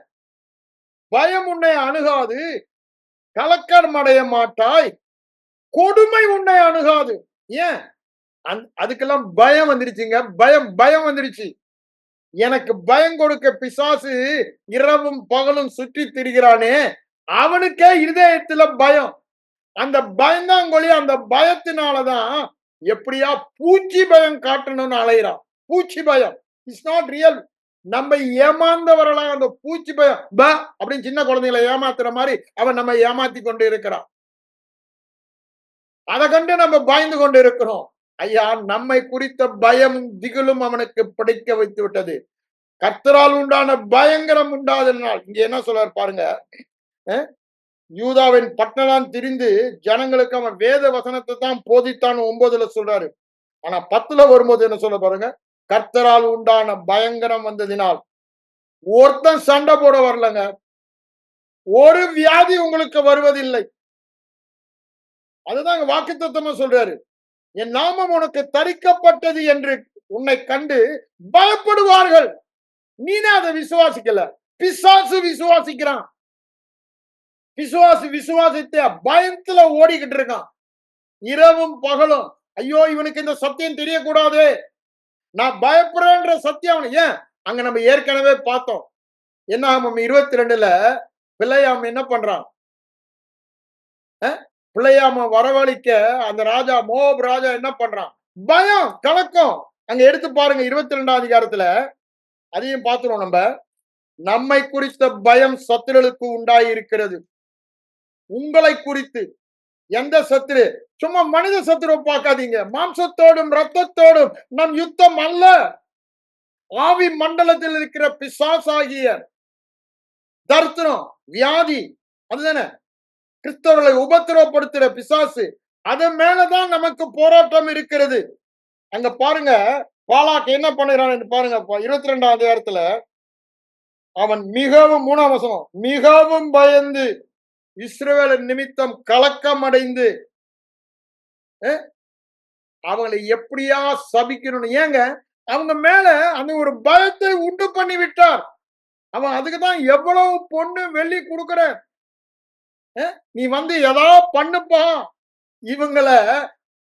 Speaker 1: பயம் உன்னை அணுகாது, கலக்கம் அடைய மாட்டாய், கொடுமை உன்னை அணுகாது. ஏன், அதுக்கெல்லாம் பயம் வந்துருச்சுங்க. பயம் வந்துருச்சு. எனக்கு பயம் கொடுக்க பிசாசு இரவும் பகலும் சுற்றி திரிகிறானே, அவனுக்கே இருதயத்துல பயம். அந்த பயந்தாங்கொழி, அந்த பயத்தினாலதான் எப்படியா பூச்சி பயம் காட்டணும்னு அலைகிறான். பூச்சி பயம் இஸ் நாட் ரியல். நம்ம ஏமாந்தவர்களாக அந்த பூச்சி பயம் அப்படின்னு சின்ன குழந்தைகளை ஏமாத்துற மாதிரி அவன் நம்ம ஏமாத்தி கொண்டு இருக்கிறான். அதை கண்டு நம்ம பயந்து கொண்டு இருக்கிறோம். ஐயா, நம்மை குறித்த பயமும் திகிலும் அவனுக்கு பிடிக்க வைத்து விட்டது. கர்த்தரால் உண்டான பயங்கரம் உண்டாதனால் இங்க என்ன சொல்றாரு பாருங்க. யூதாவின் பட்டணம் திரிந்து ஜனங்களுக்கு அவன் வேத வசனத்தை தான் போதித்தான் 9ல சொல்றாரு. ஆனா 10ல வரும்போது என்ன சொல்ல பாருங்க, கர்த்தரால் உண்டான பயங்கரம் வந்ததினால் ஒருத்தன் சண்டை போட வரலங்க, ஒரு வியாதி உங்களுக்கு வருவதில்லை. அதுதான் வாக்குத்தத்தமா சொல்றாரு. என் நாமம் உனக்கு தரிக்கப்பட்டது என்று உன்னை கண்டு பயப்படுவார்கள். நீனே அதை விசுவாசிக்கல, பிசாசு விசுவாசிக்கிறான். விசுவாசித்த பயத்துல ஓடிக்கிட்டு இருக்கான் இரவும் பகலும். ஐயோ, இவனுக்கு இந்த சத்தியம் தெரியக்கூடாது, நான் பயப்படுறேன்ற சத்தியம். ஏன், அங்க நம்ம ஏற்கனவே பார்த்தோம். என்ன 22ல பிள்ளையாம என்ன பண்றான், பிள்ளையாம வரவழைக்க அந்த ராஜா, மோப் ராஜா என்ன பண்றான், பயம் கலக்கம். அங்க எடுத்து பாருங்க 22ஆம் அதிகாரத்துல, அதையும் பார்த்துருவோம். நம்மை குறித்த பயம் சத்துருளுக்கு உண்டாகி இருக்கிறது. உங்களை குறித்து எந்த சத்துரு, சும்மா மனித சத்துருவை பார்க்காதீங்க. மாம்சத்தோடும் ரத்தத்தோடும் நம் யுத்தம் அல்ல, ஆவி மண்டலத்தில் இருக்கிற பிசாசாகிய தரித்திரம், வியாதி, அதுதானே கிறிஸ்தவர்களை உபத்திரவப்படுத்துற பிசாசு, அது மேலதான் நமக்கு போராட்டம் இருக்கிறது. அங்க பாருங்க, பாலாக் என்ன பண்ணுகிறான் பாருங்க. 22ஆம் அதிகாரத்துல அவன் மிகவும் 3ஆம் வசனம், மிகவும் பயந்து இஸ்ரவேலின் நிமித்தம் கலக்கம் அடைந்து அவங்களை எப்படியா சபிக்கணும். ஏங்க அவங்க மேல அந்த ஒரு பயத்தை உண்டு பண்ணி விட்டார். அவன் அதுக்குதான் எவ்வளவு பொண்ணு வெள்ளி கொடுக்கிற, நீ வந்து ஏதாவது பண்ணுப்பா. இவங்கள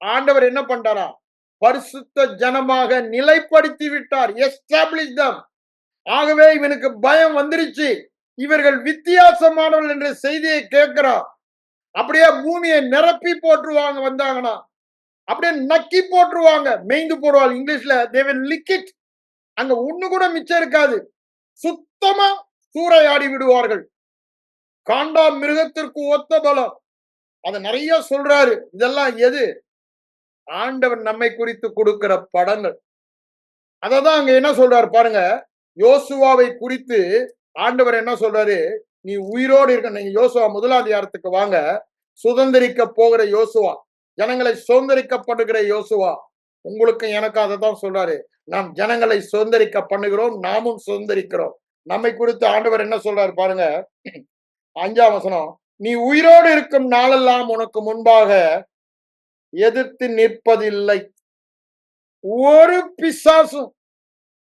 Speaker 1: ஆண்டவர் என்ன பண்றாரா? பரிசுத்த ஜனமாக நிலைப்படுத்தி விட்டார். எஸ்டாப்ளிஷ் தம். ஆகவே இவனுக்கு பயம் வந்துருச்சு. இவர்கள் வித்தியாசமானவர்கள் என்ற செய்தியை கேட்கிறான். அப்படியே பூமியை நிரப்பி போட்டுருவாங்க. வந்தாங்கன்னா அப்படியே நக்கி போட்டுருவாங்க. மேய்ந்து போடுவாங்க. இங்கிலீஷ்ல they will lick it. அங்க ஒண்ணு கூட மிச்சம் இருக்காது. சுத்தமா சூறையாடி விடுவார்கள். காண்டா மிருகத்திற்கு ஒத்த பலம். அத நிறைய சொல்றாரு. இதெல்லாம் எது? ஆண்டவர் நம்மை குறித்து கொடுக்கிற படங்கள். அததான் அங்க என்ன சொல்றாரு பாருங்க. யோசுவாவை குறித்து ஆண்டவர் என்ன சொல்றாரு? நீ உயிரோடு இருக்க. நீங்க யோசுவா 1ஆம் அதிகாரத்துக்கு வாங்க. சுதந்திரிக்க போகிற யோசுவா, ஜனங்களை சுதந்திரிக்கப்படுகிற யோசுவா. உங்களுக்கு எனக்கு அதை தான் சொல்றாரு. நாம் ஜனங்களை சுதந்திரிக்க பண்ணுகிறோம், நாமும் சுதந்திரிக்கிறோம். நம்மை குறித்து ஆண்டவர் என்ன சொல்றாரு பாருங்க. 5ஆம் வசனம், நீ உயிரோடு இருக்கும் நாளெல்லாம் உனக்கு முன்பாக எதிர்த்து நிற்பதில்லை. ஒரு பிசாசும்,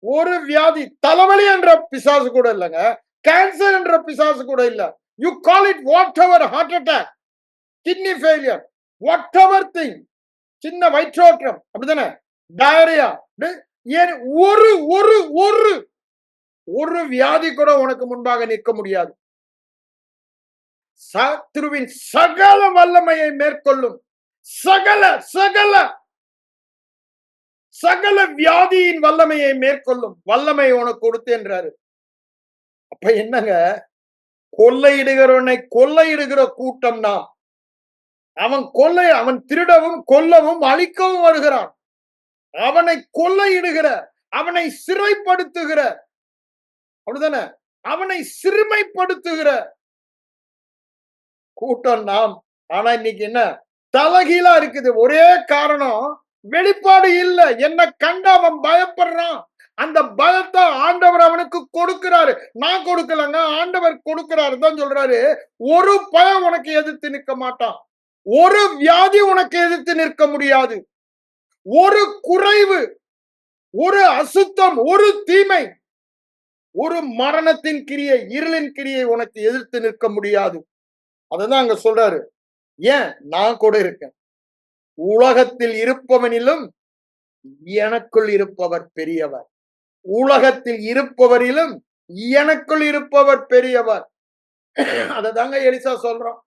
Speaker 1: ஒரு வியாதி, தலைவலி என்ற பிசாசு கூட இல்லைங்க, கேன்சர் என்ற பிசாசு கூட இல்ல. You call it whatever, heart attack, kidney failure, whatever thing, சின்ன வயிற்றோட்டம், அப்படித்தானே, டயரியா, ஒரு ஒரு ஒரு ஒரு வியாதி கூட உனக்கு முன்பாக நிற்க முடியாது. சத்துருவின் சகல வல்லமையை மேற்கொள்ளும், சகல சகல சகல வியாதியின் வல்லமையை மேற்கொள்ளும் வல்லமை உனக்கு கொடுத்தேன்றாரு. அப்ப என்னங்க, கொள்ளையிடுகிறவனை கொள்ளையிடுகிற கூட்டம் நாம். அவன் திருடவும் கொல்லவும் அழிக்கவும் வருகிறான். அவனை கொள்ளையிடுகிற, அவனை சிறைப்படுத்துகிற, அப்படிதானே, அவனை சிறுமைப்படுத்துகிற கூட்டம் நாம். ஆனா இன்னைக்கு என்ன தலகீழா இருக்குது. ஒரே காரணம், வெளிப்பாடு இல்ல. என்ன கண்டு அவன் பயப்படுறான். அந்த பயத்தை ஆண்டவர் அவனுக்கு கொடுக்கிறாரு. நான் கொடுக்கலங்க, ஆண்டவர் கொடுக்கிறாரு தான் சொல்றாரு. ஒரு பயம் உனக்கு எதிர்த்து நிற்க மாட்டான். ஒரு வியாதி உனக்கு எதிர்த்து நிற்க முடியாது. ஒரு குறைவு, ஒரு அசுத்தம், ஒரு தீமை, ஒரு மரணத்தின் கிரியை, இருளின் கிரியை உனக்கு எதிர்த்து நிற்க முடியாது. அததான் அங்க சொல்றாரு. ஏன்? நான் கூட இருக்கேன். உலகத்தில் இருப்பவனிலும் எனக்குள் இருப்பவர் பெரியவர். உலகத்தில் இருப்பவரிலும் எனக்குள் இருப்பவர் பெரியவர். அததாங்க எலிசா சொல்றான்.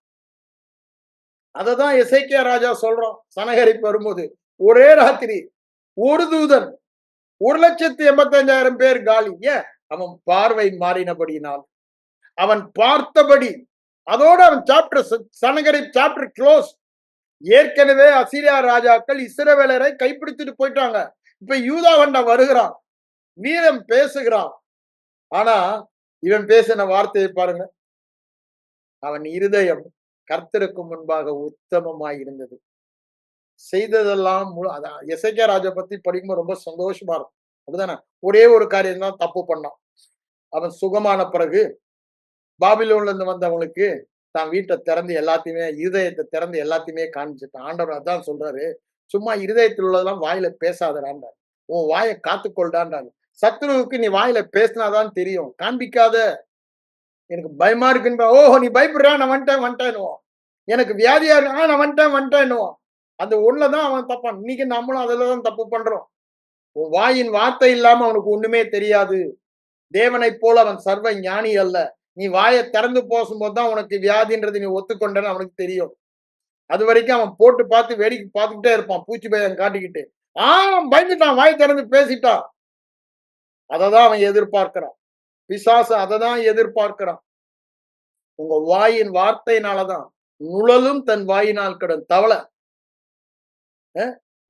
Speaker 1: அததான் எசேக்கியா ராஜா சொல்றான். சனகரிப்பு வரும்போது ஒரே ராத்திரி ஒரு தூதன் 1,85,000 பேர் காலி. ஏன்? அவன் பார்வை மாறினபடியினால், அவன் பார்த்தபடி. அதோட அவன் சனகரிப் சாப்டர் க்ளோஸ். ஏற்கனவே அசீரியா ராஜாக்கள் இஸ்ரவேலரை கைப்பிடித்துட்டு போயிட்டாங்க. இப்ப யூதாவண்ட வருகிறான், வீரம் பேசுகிறான். ஆனா இவன் பேசின வார்த்தையை பாருங்க. அவன் இருதயம் கர்த்தருக்கு முன்பாக உத்தமமாய் இருந்தது. செய்ததெல்லாம் எசேக்கியா ராஜா பத்தி படிக்கும்போது ரொம்ப சந்தோஷமா இருக்கும். அப்படிதானே? ஒரே ஒரு காரியம் தான் தப்பு பண்ணான். அவன் சுகமான பிறகு பாபிலோன்ல இருந்து வந்தவங்களுக்கு தான் வீட்டை திறந்து எல்லாத்தையுமே, இருதயத்தை திறந்து எல்லாத்தையுமே காமிச்சிட்டான். ஆண்டவர் அதான் சொல்றாரு, சும்மா இருதயத்தில் உள்ளதெல்லாம் வாயில பேசாதடான்றார். உன் வாயை காத்துக்கொள்டான்றாரு. சத்ருவுக்கு நீ வாயில பேசினாதான் தெரியும், காண்பிக்காத. எனக்கு பயமா இருக்குன்னு, ஓஹோ நீ பயப்படுறா, நான் வந்துட்டேன்னுவோம். எனக்கு வியாதியா இருக்கு, நான் வந்துட்டேன்னுவோம். அந்த ஒண்ணுலதான் அவன் தப்பான். இன்னைக்கு நம்மளும் அதுலதான் தப்பு பண்றோம். உன் வாயின் வார்த்தை இல்லாம அவனுக்கு ஒண்ணுமே தெரியாது. தேவனை போல அவன் சர்வ ஞானி அல்ல. நீ வாயை திறந்து போகும்போதுதான் உனக்கு வியாதின்றது நீ ஒத்துக்கொண்டன்னு அவனுக்கு தெரியும். அது வரைக்கும் அவன் போட்டு பார்த்து வேடிக்கை பார்த்துக்கிட்டே இருப்பான், பூச்சி பயம் காட்டிக்கிட்டு. பயந்துட்டான், வாய் திறந்து பேசிட்டான். அததான் அவன் எதிர்பார்க்கிறான். பிசாசு அததான் எதிர்பார்க்கிறான். உங்க வாயின் வார்த்தையினாலதான் நுழலும் தன் வாயினால் கடும். தவளை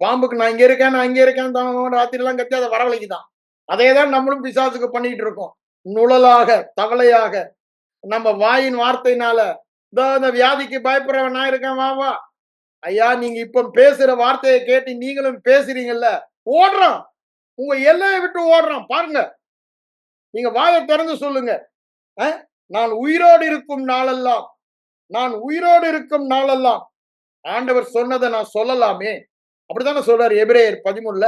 Speaker 1: பாம்புக்கு நான் இங்க இருக்கேன், நான் இங்க இருக்கேன் ராத்திரி எல்லாம் கத்தி அதை வரவழைக்குதான். அதேதான் நம்மளும் பிசாசுக்கு பண்ணிட்டு இருக்கோம். நுழலாக, தவளையாக, நம்ம வாயின் வார்த்தையினால. இந்த வியாதிக்கு பயப்படுறவன் நான் இருக்கேன், வா வா. ஐயா, நீங்க இப்ப பேசுற வார்த்தையை கேட்டு நீங்களும் பேசுறீங்கல்ல, ஓடுறான். உங்க எல்லையை விட்டு ஓடுறான் பாருங்க. நீங்க வாயை திறந்து சொல்லுங்க. நான் உயிரோடு இருக்கும் நாளெல்லாம், நான் உயிரோடு இருக்கும் நாளெல்லாம் ஆண்டவர் சொன்னதை நான் சொல்லலாமே. அப்படித்தானே சொல்றாரு எபிரேயர் 13ல.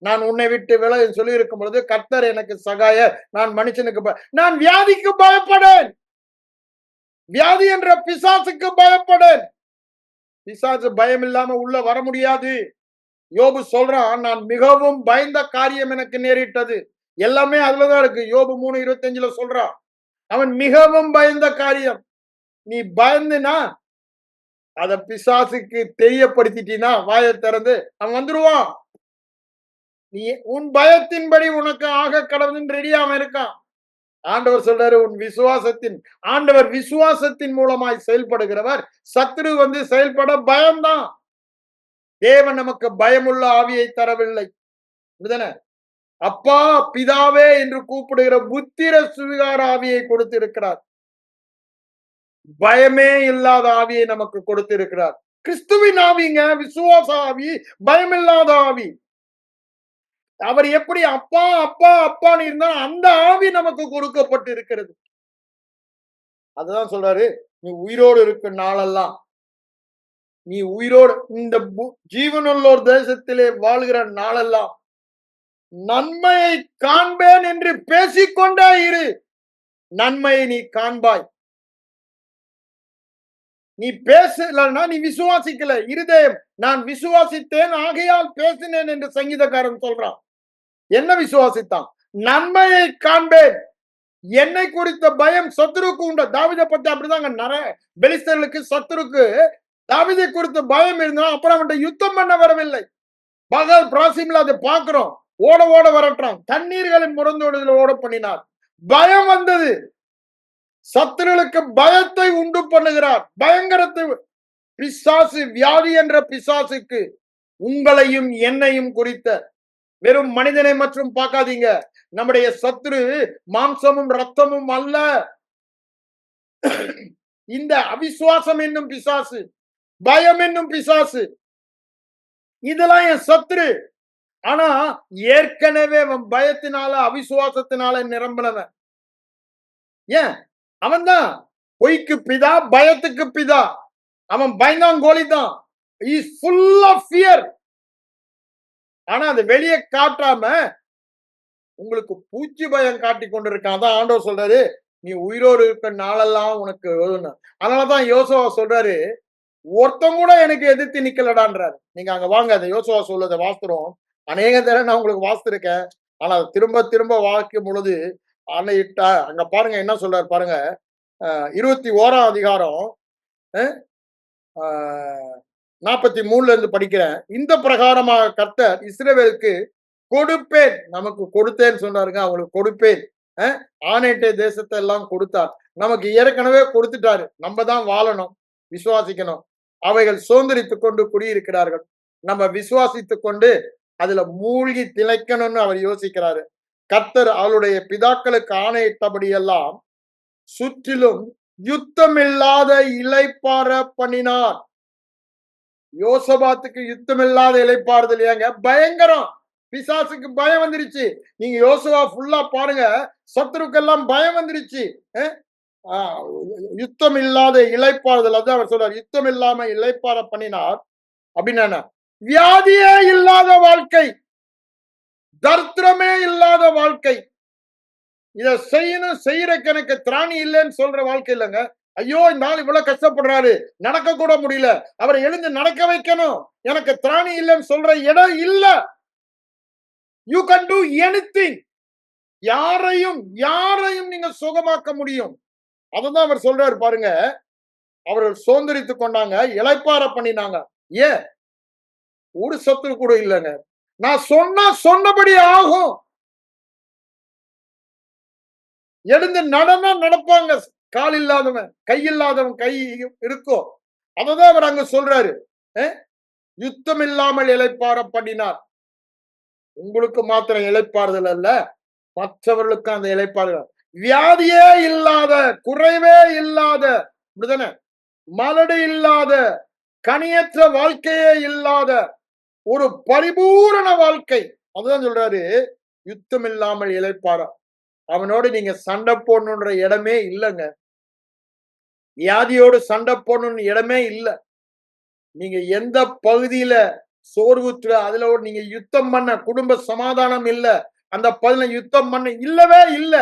Speaker 1: நான் உன்னை விட்டு விலகி சொல்லி இருக்கும் பொழுது கர்த்தர் எனக்கு சகாய, நான் மனுஷனுக்கு நான் வியாதிக்கு பயப்படேன், வியாதி என்ற பிசாசுக்கு பயப்படேன். பிசாசு பயம் இல்லாம உள்ள வர முடியாது. யோபு சொல்றான், நான் மிகவும் பயந்த காரியம் எனக்கு நேரிட்டது. எல்லாமே அதுலதான் இருக்கு. யோபு 3:25 சொல்றான், அவன் மிகவும் பயந்த காரியம். நீ பயந்துனா அத பிசாசுக்கு தெரியப்படுத்திட்டீனா, வாயை திறந்து அவன் வந்துருவான். நீ உன் பயத்தின்படி உனக்கு ஆக கடவுள்னு ரெடியாம இருக்கான். ஆண்டவர் சொல்றாரு, உன் விசுவாசத்தின், ஆண்டவர் விசுவாசத்தின் மூலமாய் செயல்படுகிறவர். சத்துரு செயல்பட பயம்தான். தேவன் நமக்கு பயமுள்ள ஆவியை தரவில்லை. அப்பா பிதாவே என்று கூப்பிடுகிற புத்திர சுவிகார ஆவியை கொடுத்திருக்கிறார். பயமே இல்லாத ஆவியை நமக்கு கொடுத்திருக்கிறார். கிறிஸ்துவின் ஆவிங்க, விசுவாச ஆவி, பயமில்லாத ஆவி. அவர் எப்படி அப்பா அப்பா அப்பான்னு இருந்தால் அந்த ஆவி நமக்கு கொடுக்கப்பட்டு இருக்கிறது. அதுதான் சொல்றாரு, நீ உயிரோடு இருக்க நாளெல்லாம், நீ உயிரோடு இந்த ஜீவனுள்ளோர் தேசத்திலே வாழ்கிற நாளெல்லாம் நன்மையை காண்பேன் என்று பேசிக்கொண்டே இரு. நன்மையை நீ காண்பாய். நீ பேசலன்னா நீ விசுவாசிக்கல. இருதயம் நான் விசுவாசித்தேன் ஆகையால் பேசினேன் என்று சங்கீதக்காரன் சொல்றான். என்ன விசுவாசித்தான்? நன்மையை காண்பேன். என்னை குறித்த பயம் சத்துருக்கு உண்ட. தாவீதை பத்தி அப்படிதாங்க. பெலிஸ்தர்களுக்கு சத்துருக்கு தாவீதை குறித்த பயம் இருந்தா அப்புறம் அவன்கிட்ட யுத்தம் பண்ண வரவில்லை. பகல் பிராசிம்ல அதை பார்க்கிறோம். ஓட ஓட வரட்டான். தண்ணீர்களின் முரந்தோடுதல் ஓட பண்ணினார். பயம் வந்தது. சத்துருளுக்கு பயத்தை உண்டு பண்ணுகிறார். பயங்கரத்தை பிசாசு, வியாதி என்ற பிசாசுக்கு உங்களையும் என்னையும் குறித்த வெறும் மனிதனை மற்றும் பார்க்காதீங்க. நம்முடைய சத்துரு மாம்சமும் ரத்தமும் அல்ல. இந்த அவிசுவாசம் என்னும் பிசாசு, பயம் என்னும் பிசாசு, இதெல்லாம் என் சத்துரு. ஆனா ஏற்கனவே அவன் பயத்தினால அவிசுவாசத்தினால நிரம்பினவன். ஏன்? அவன் தான் பொய்க்கு பிதா, பயத்துக்கு பிதா. அவன் பயந்தாங்கோலி தான். Is full of fear. ஆனா அது வெளியே காட்டாம உங்களுக்கு பூச்சி பயம் காட்டி கொண்டிருக்கான். அதான் ஆண்டவர் சொல்றாரு, நீ உயிரோடு இருக்க நாளெல்லாம் உனக்கு. அதனாலதான் யோசுவா சொல்றாரு, ஒருத்தம் கூட எனக்கு எதிர்த்து நிக்கலடான்றாரு. நீங்க அங்க வாங்க, அந்த யோசுவா சொல்றதை வாஸ்துறோம். அநேக தடவை நான் உங்களுக்கு வாசித்திருக்கேன். ஆனா திரும்ப திரும்ப வாசிக்கும் பொழுது அங்க பாருங்க என்ன சொல்றாரு பாருங்க. 21ஆம் அதிகாரம் 43ல இருந்து படிக்கிறேன். இந்த பிரகாரமாக கர்த்தர் இஸ்ரவேலுக்கு கொடுப்பேன், நமக்கு கொடுத்தேன்னு சொன்னாருங்க. அவங்களுக்கு கொடுப்பேன். ஆனேட்டை தேசத்தை எல்லாம் கொடுத்தார். நமக்கு ஏற்கனவே கொடுத்துட்டாரு. நம்ம தான் வாழணும், விசுவாசிக்கணும். அவைகள் சுதந்திரித்துக் கொண்டு குடியிருக்கிறார்கள். நம்ம விசுவாசித்துக் கொண்டு அதுல மூழ்கி திளைக்கணும்னு அவர் யோசிக்கிறாரு. கர்த்தர் அவளுடைய பிதாக்களுக்கு ஆணையிட்டபடியெல்லாம் சுற்றிலும் யுத்தமில்லாத இளைப்பாற பண்ணினார். யோசபாத்துக்கு யுத்தமில்லாத இளைப்பாறுதல் ஏங்க? பயங்கரம். பிசாசுக்கு பயம் வந்துருச்சு. நீங்க யோசுவா ஃபுல்லா பாருங்க, சத்துருக்கெல்லாம் பயம் வந்துருச்சு. யுத்தம் இல்லாத இளைப்பாறுதல், அதான் அவர் சொல்றார், யுத்தம் இல்லாம இளைப்பாற பண்ணினார். அப்படின்னா வியாதியே இல்லாத வாழ்க்கை, தர்த்திரமே இல்லாத வாழ்க்கை. இத செய்யணும், செய்யறக்கு எனக்கு திராணி இல்லைன்னு சொல்ற வாழ்க்கை இல்லைங்க. ஐயோ இந்த நாள் இவ்வளவு கஷ்டப்படுறாரு, நடக்க கூட முடியல, அவரை எழுந்து நடக்க வைக்கணும், எனக்கு திராணி இல்லைன்னு சொல்ற இடம் இல்ல. You can to anything. யாரையும் யாரையும் நீங்க சுகமாக்க முடியும். அதுதான் அவர் சொல்றாரு பாருங்க. அவர்கள் சுதந்திரித்துக் கொண்டாங்க, இளைப்பாற பண்ணினாங்க. ஏன்? ஒரு சத்துரு கூட இல்லைங்க. நான் சொன்னா சொன்னபடி ஆகும். எழுந்து நடனா நடப்பாங்க. கால் இல்லாதவன், கை இல்லாதவன் கை இருக்கும். அததான் அவர் அங்க சொல்றாரு. யுத்தம் இல்லாமல் இளைப்பாற பண்ணினார். உங்களுக்கு மாத்திரம் இளைப்பாறுதல் அல்ல, மற்றவர்களுக்கு அந்த இளைப்பாறுதல். வியாதியே இல்லாத, குறைவே இல்லாத, அப்படிதானே, மலடு இல்லாத, கனியற்ற வாழ்க்கையே இல்லாத ஒரு பரிபூரண வாழ்க்கை. அதுதான் சொல்றாரு, யுத்தம் இல்லாமல் இளைப்பாற. அவனோடு நீங்க சண்டை போடணுன்ற இடமே இல்லைங்க. வியாதியோடு சண்டை போடணும்னு இடமே இல்ல. நீங்க எந்த பகுதியில சோர்வுற்று அதுல நீங்க யுத்தம் பண்ண குடும்ப சமாதானம் இல்ல. அந்த பகுதியில யுத்தம் பண்ண இல்லவே இல்ல.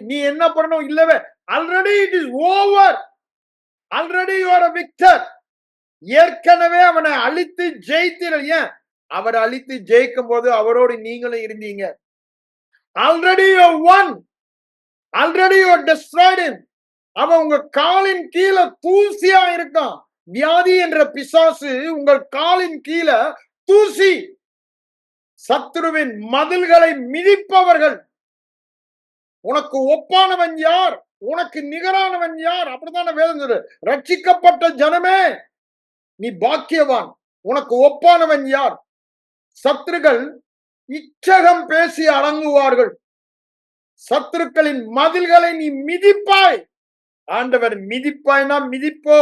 Speaker 1: நீ என்ன பண்ணணும் இல்லவே. Already it is over. Already you are a Victor. ஏற்கனவே அவனை அழித்து ஜெயித்தீர்கள். ஏன்? அவரை அழித்து ஜெயிக்கும் போது அவரோடு நீங்களும் இருந்தீங்க. Already you one. Already you Detroit him. அவன் உங்க காலின் கீழே தூசியா இருக்கான். வியாதி என்ற பிசாசு உங்கள் காலின் கீழே தூசி. சத்துருவின் மதில்களை மிதிப்பவர்கள். உனக்கு ஒப்பானவன் யார்? உனக்கு நிகரானவன் யார்? அப்படித்தானே வேதம் சொல்லுது. ரட்சிக்கப்பட்ட ஜனமே, நீ பாக்கியவான். உனக்கு ஒப்பானவன் யார்? சத்துருக்கள் இச்சகம் பேசி அடங்குவார்கள். சத்துருக்களின் மதில்களை நீ மிதிப்பாய். ஆண்டவர் மிதிப்பாய்னா மிதிப்போ.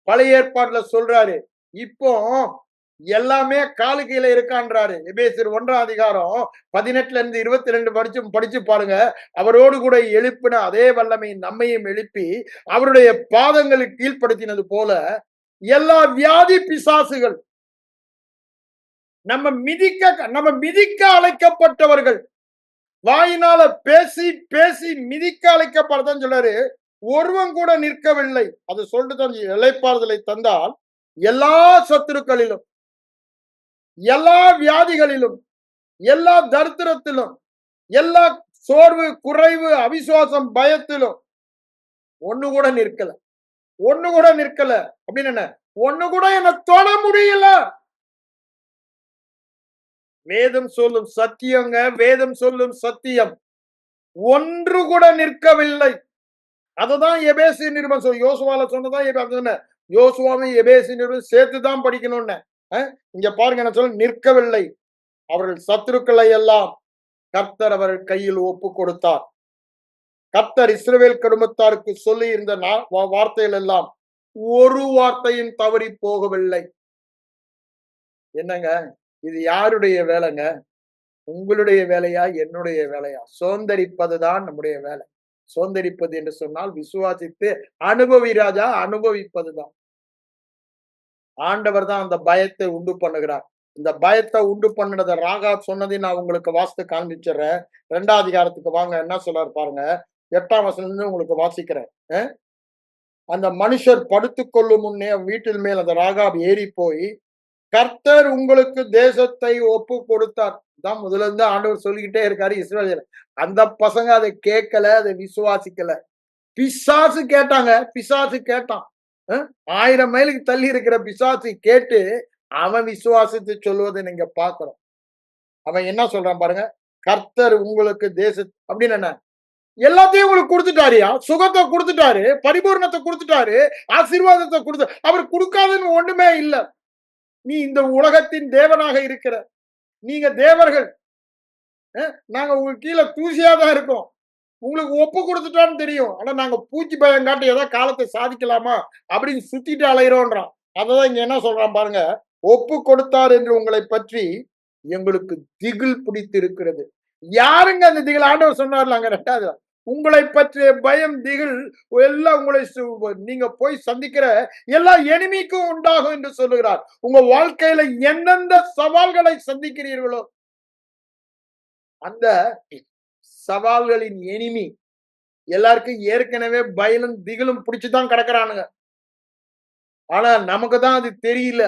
Speaker 1: பழைய ஏற்பாட்டுல சொல்றாரு. இப்போ எல்லாமே காலு கீழே இருக்கான்றாரு. எபேசியர் 1ஆம் அதிகாரம் 18 இருந்து 22 படிச்சு பாருங்க. அவரோடு கூட எழுப்பின அதே வல்லமை நம்மையும் எழுப்பி அவருடைய பாதங்களுக்கு கீழ்ப்படுத்தினது போல எல்லா வியாதி பிசாசுகள் நம்ம மிதிக்க அழைக்கப்பட்டவர்கள். வாயினால பேசி பேசி மிதிக்க அழைக்கப்படத்தான் சொல்றாரு. ஒருவன் கூட நிற்கவில்லை. அது சொல்லிட்டு இளைப்பாறுதலை தந்தால் எல்லா சத்துருக்களிலும், எல்லா வியாதிகளிலும், எல்லா தரித்திரத்திலும், எல்லா சோர்வு, குறைவு, அவிசுவாசம், பயத்திலும் ஒண்ணு கூட நிற்கல. ஒண்ணு கூட நிற்கல அப்படின்னு என்ன? ஒண்ணு கூட என்ன தொட முடியல. வேதம் சொல்லும் சத்தியங்க. வேதம் சொல்லும் சத்தியம். ஒன்று கூட நிற்கவில்லை. அதுதான் எபேசி நிருபம் சொல்லு. யோசுவால சொன்னதான் யோசுவாவும் எபேசி நிருபம் சேர்த்துதான் படிக்கணும்னு. இங்க பாருங்க என்ன சொல்ல, நிற்கவில்லை. அவர்கள் சத்துருக்களை எல்லாம் கர்த்தர் அவர்கள் கையில் ஒப்பு கொடுத்தார். கர்த்தர் இஸ்ரவேல் குடும்பத்தாருக்கு சொல்லி இருந்த வார்த்தைகள் எல்லாம் ஒரு வார்த்தையும் தவறி போகவில்லை. என்னங்க இது யாருடைய வேலைங்க? உங்களுடைய வேலையா என்னுடைய வேலையா? சோந்தரிப்பதுதான் நம்முடைய வேலை. சோந்தரிப்பது என்று சொன்னால் விசுவாசித்து அனுபவி ராஜா, அனுபவிப்பதுதான். ஆண்டவர் தான் அந்த பயத்தை உண்டு பண்ணுகிறார். இந்த பயத்தை உண்டு பண்ணினத ராகா சொன்னதை நான் உங்களுக்கு வாசித்து காண்பிச்சிடுறேன். 2ஆம் அதிகாரத்துக்கு வாங்க. என்ன சொல்றாரு பாருங்க. 8ஆம் வசனத்துல உங்களுக்கு வாசிக்கிறேன். அந்த மனுஷர் படுத்துக் கொள்ளும் முன்னே வீட்டில் மேல் அந்த ராகாப் ஏறி போய் கர்த்தர் உங்களுக்கு தேசத்தை ஒப்பு கொடுத்தார். தான் முதல்ல இருந்து ஆண்டவர் சொல்லிக்கிட்டே இருக்காரு இஸ்ரவேல். அந்த பசங்க அதை கேட்கல, அதை விசுவாசிக்கல. பிசாசு கேட்டாங்க. பிசாசு கேட்டான். 1000 மைலுக்கு தள்ளி இருக்கிற பிசாசு கேட்டு அவன் விசுவாசித்து சொல்வதை நீங்க பாக்குறோம். அவன் என்ன சொல்றான் பாருங்க. கர்த்தர் உங்களுக்கு அப்படின்னு என்ன? எல்லாத்தையும் உங்களுக்கு கொடுத்துட்டாரியா? சுகத்தை கொடுத்துட்டாரு, பரிபூர்ணத்தை கொடுத்துட்டாரு, ஆசீர்வாதத்தை கொடுத்து. அவர் கொடுக்காதுன்னு ஒண்ணுமே இல்ல. நீ இந்த உலகத்தின் தேவனாக இருக்கிற. நீங்க தேவர்கள். நாங்க உங்க கீழே தூசியாதான் இருக்கோம். உங்களுக்கு ஒப்பு கொடுத்துட்டான்னு தெரியும். ஆனா நாங்க பூச்சி பயம் காட்டி ஏதாவது காலத்தை சாதிக்கலாமா அப்படின்னு சுத்திட்டு அலைகிறோன்றான். அததான் இங்க என்ன சொல்றான் பாருங்க. ஒப்பு கொடுத்தார் என்று உங்களை பற்றி எங்களுக்கு திகில் பிடித்து இருக்கிறது. யாருங்க அந்த திகில்? ஆண்டவர் சொன்னார்ல அங்க 2வது. உங்களை பற்றிய பயம், திகில் எல்லாம் உங்களை நீங்க போய் சந்திக்கிற எல்லா எனிமிக்கும் உண்டாகும் என்று சொல்லுகிறார். உங்க வாழ்க்கையில எந்தெந்த சவால்களை சந்திக்கிறீர்களோ அந்த சவால்களின் எனிமி எல்லாருக்கும் ஏற்கனவே பயலும் திகிலும் பிடிச்சுதான் கிடக்குறானுங்க. ஆனா நமக்கு தான் அது தெரியல.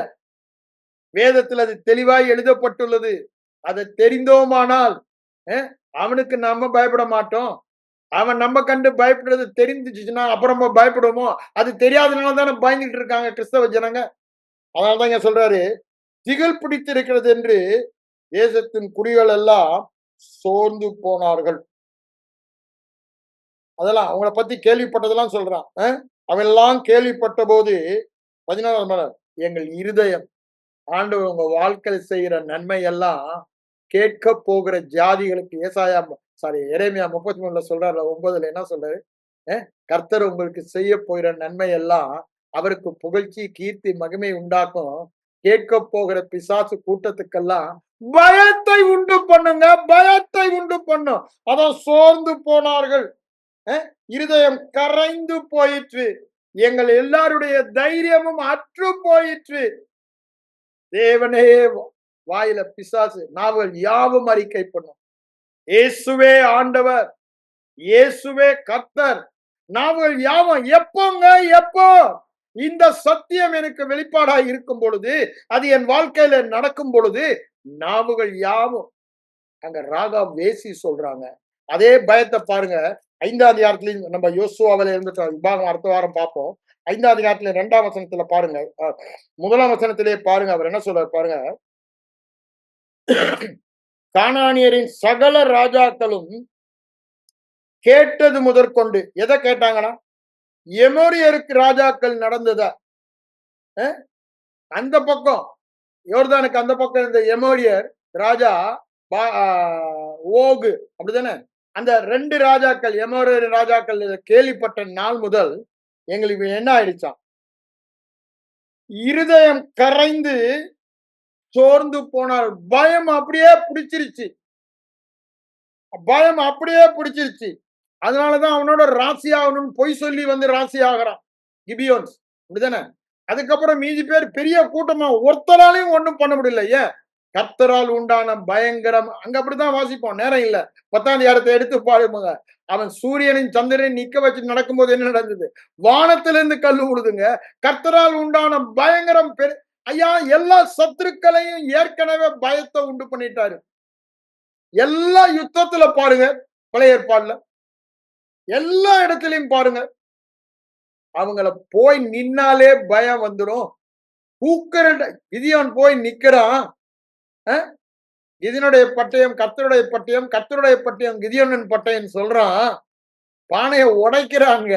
Speaker 1: வேதத்தில் அது தெளிவாய் எழுதப்பட்டுள்ளது. அதை தெரிந்தோமானால் அவனுக்கு நம்ம பயப்பட மாட்டோம். அவன் நம்ம கண்டு பயப்படுறது தெரிஞ்சிச்சுன்னா அப்புறமா பயப்படுவோமோ? அது தெரியாதனால தானே பயந்துட்டு இருக்காங்க கிறிஸ்தவ ஜனங்க. அதனாலதான் இங்க சொல்றாரு, திகில் பிடித்திருக்கிறது என்று தேசத்தின் குடிகள் எல்லாம் சோர்ந்து போனார்கள். அதெல்லாம் அவங்கள பத்தி கேள்விப்பட்டதெல்லாம் சொல்றான். அவெல்லாம் கேள்விப்பட்ட போது 14 எங்கள் இருதயம் ஆண்டவர் உங்க வாழ்க்கையில் செய்கிற நன்மை எல்லாம் கேட்க போகிற ஜாதிகளுக்கு எரேமியா 33 சொல்றாரு. 9 என்ன சொல்றாரு? கர்த்தர் உங்களுக்கு செய்ய போகிற நன்மை எல்லாம் அவருக்கு புகழ்ச்சி, கீர்த்தி, மகிமை உண்டாக்கும். கேட்க போகிற பிசாசு கூட்டத்துக்கெல்லாம் பயத்தை உண்டு பண்ணுங்க, பயத்தை உண்டு பண்ணும். அதான் சோர்ந்து போனார்கள். இருதயம் கரைந்து போயிற்று. எங்கள் எல்லாருடைய தைரியமும் அற்று போயிற்று. தேவனே வாயில பிசாசு, நாவல் யாவும் அறிக்கை பண்ணும். இயேசுவே ஆண்டவர், இயேசுவே கர்த்தர். நாவல் யாவும் எப்போங்க, எப்போ இந்த சத்தியம் எனக்கு வெளிப்பாடாய் இருக்கும் பொழுது, அது என் வாழ்க்கையில நடக்கும் பொழுது, நாவுகள் யாவும் அங்க ராகா வேசி சொல்றாங்க. அதே பயத்தை பாருங்க 5ஆம் அதிகாரத்திலையும் நம்ம யோசுவாவில இருந்துட்டு விபாகம் அடுத்த வாரம் பார்ப்போம். 5ஆம் அதிகாரத்துல 2ஆம் வசனத்துல பாருங்க. 1ஆம் வசனத்திலே பாருங்க, அவர் என்ன சொல்றாரு பாருங்க. கானானியரின் சகல ராஜாக்களும் கேட்டது முதற்கொண்டு எதை கேட்டாங்கன்னா, எமோரியருக்கு ராஜாக்கள் நடந்ததா, அந்த பக்கம் யோர்தானுக்கு அந்த பக்கம் இந்த எமோரியர் ராஜா ஓகு அப்படிதானே, அந்த 2 ராஜாக்கள் எமோரியர் ராஜாக்கள் கேள்விப்பட்ட நாள் முதல் எங்களுக்கு என்ன ஆயிடுச்சாம், இருதயம் கரைந்து சோர்ந்து போனார். பயம் அப்படியே பிடிச்சிருச்சு, பயம் அப்படியே பிடிச்சிருச்சு. அதனாலதான் அவனோட ராசி ஆகணும்னு பொய் சொல்லி வந்து ராசி ஆகிறான் கிபியோன்ஸ், அப்படிதானே. அதுக்கப்புறம் மீதி பேர் பெரிய கூட்டமா, ஒருத்தராலையும் ஒண்ணும் பண்ண முடியல. ஏன்? கர்த்தரால் உண்டான பயங்கரம். அங்க அப்படிதான் வாசிப்போம், நேரம் இல்ல. 10ஆம் அதிகாரத்தை எடுத்து பாருங்க. அவன் சூரியனின் சந்திரனை நிக்க வச்சு நடக்கும்போது என்ன நடந்தது? வானத்திலிருந்து கல்லு விழுதுங்க. கர்த்தரால் உண்டான பயங்கரம் ஐயா, எல்லா சத்துருக்களையும் ஏற்கனவே பயத்தை உண்டு பண்ணிட்டாரு. எல்லா யுத்தத்துல பாருங்க, பழைய ஏற்பாடுல எல்லா இடத்திலையும் பாருங்க, அவங்கள போய் நின்னாலே பயம் வந்துடும். கிதியோன் போய் நிக்கிறான். கிதியோனுடைய பட்டயம் கர்த்தருடைய பட்டயம், கர்த்தருடைய பட்டயம் கிதியோனின் பட்டயம் சொல்றான். பானையை உடைக்கிறாங்க.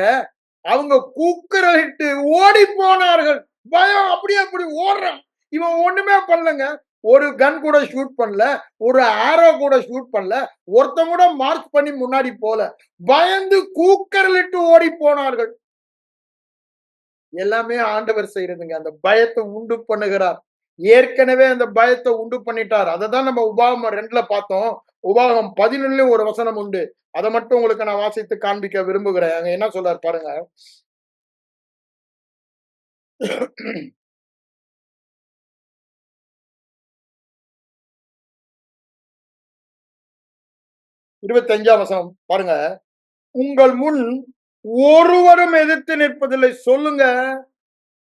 Speaker 1: அவங்க கூக்குரலிட்டு ஓடி போனார்கள். பயம் அப்படியே அப்படி ஓடுறான். இவன் ஒண்ணுமே பண்ணலங்க. ஒரு கன் கூட ஷூட் பண்ணல, ஒரு ஆரோ கூட ஷூட் பண்ணல, ஒருத்தன் கூட மார்க் பண்ணி முன்னாடி போல. பயந்து கூக்கரலிட்டு ஓடி போனார்கள். எல்லாமே ஆண்டவர் செய்யறதுங்க. அந்த பயத்தை உண்டு பண்ணுகிறார். ஏற்கனவே அந்த பயத்தை உண்டு பண்ணிட்டார். அதை தான் நம்ம உபாகமம் 2ல பார்த்தோம். உபாகமம் 11 ஒரு வசனம் உண்டு. அதை மட்டும் உங்களுக்கு நான் வாசித்து காண்பிக்க விரும்புகிறேன். அங்க என்ன சொல்றாரு பாருங்க. 25ஆம் வசனம் பாருங்க. உங்கள் முன் ஒருவரும் எதிர்த்து நிற்பதில்லை. சொல்லுங்க,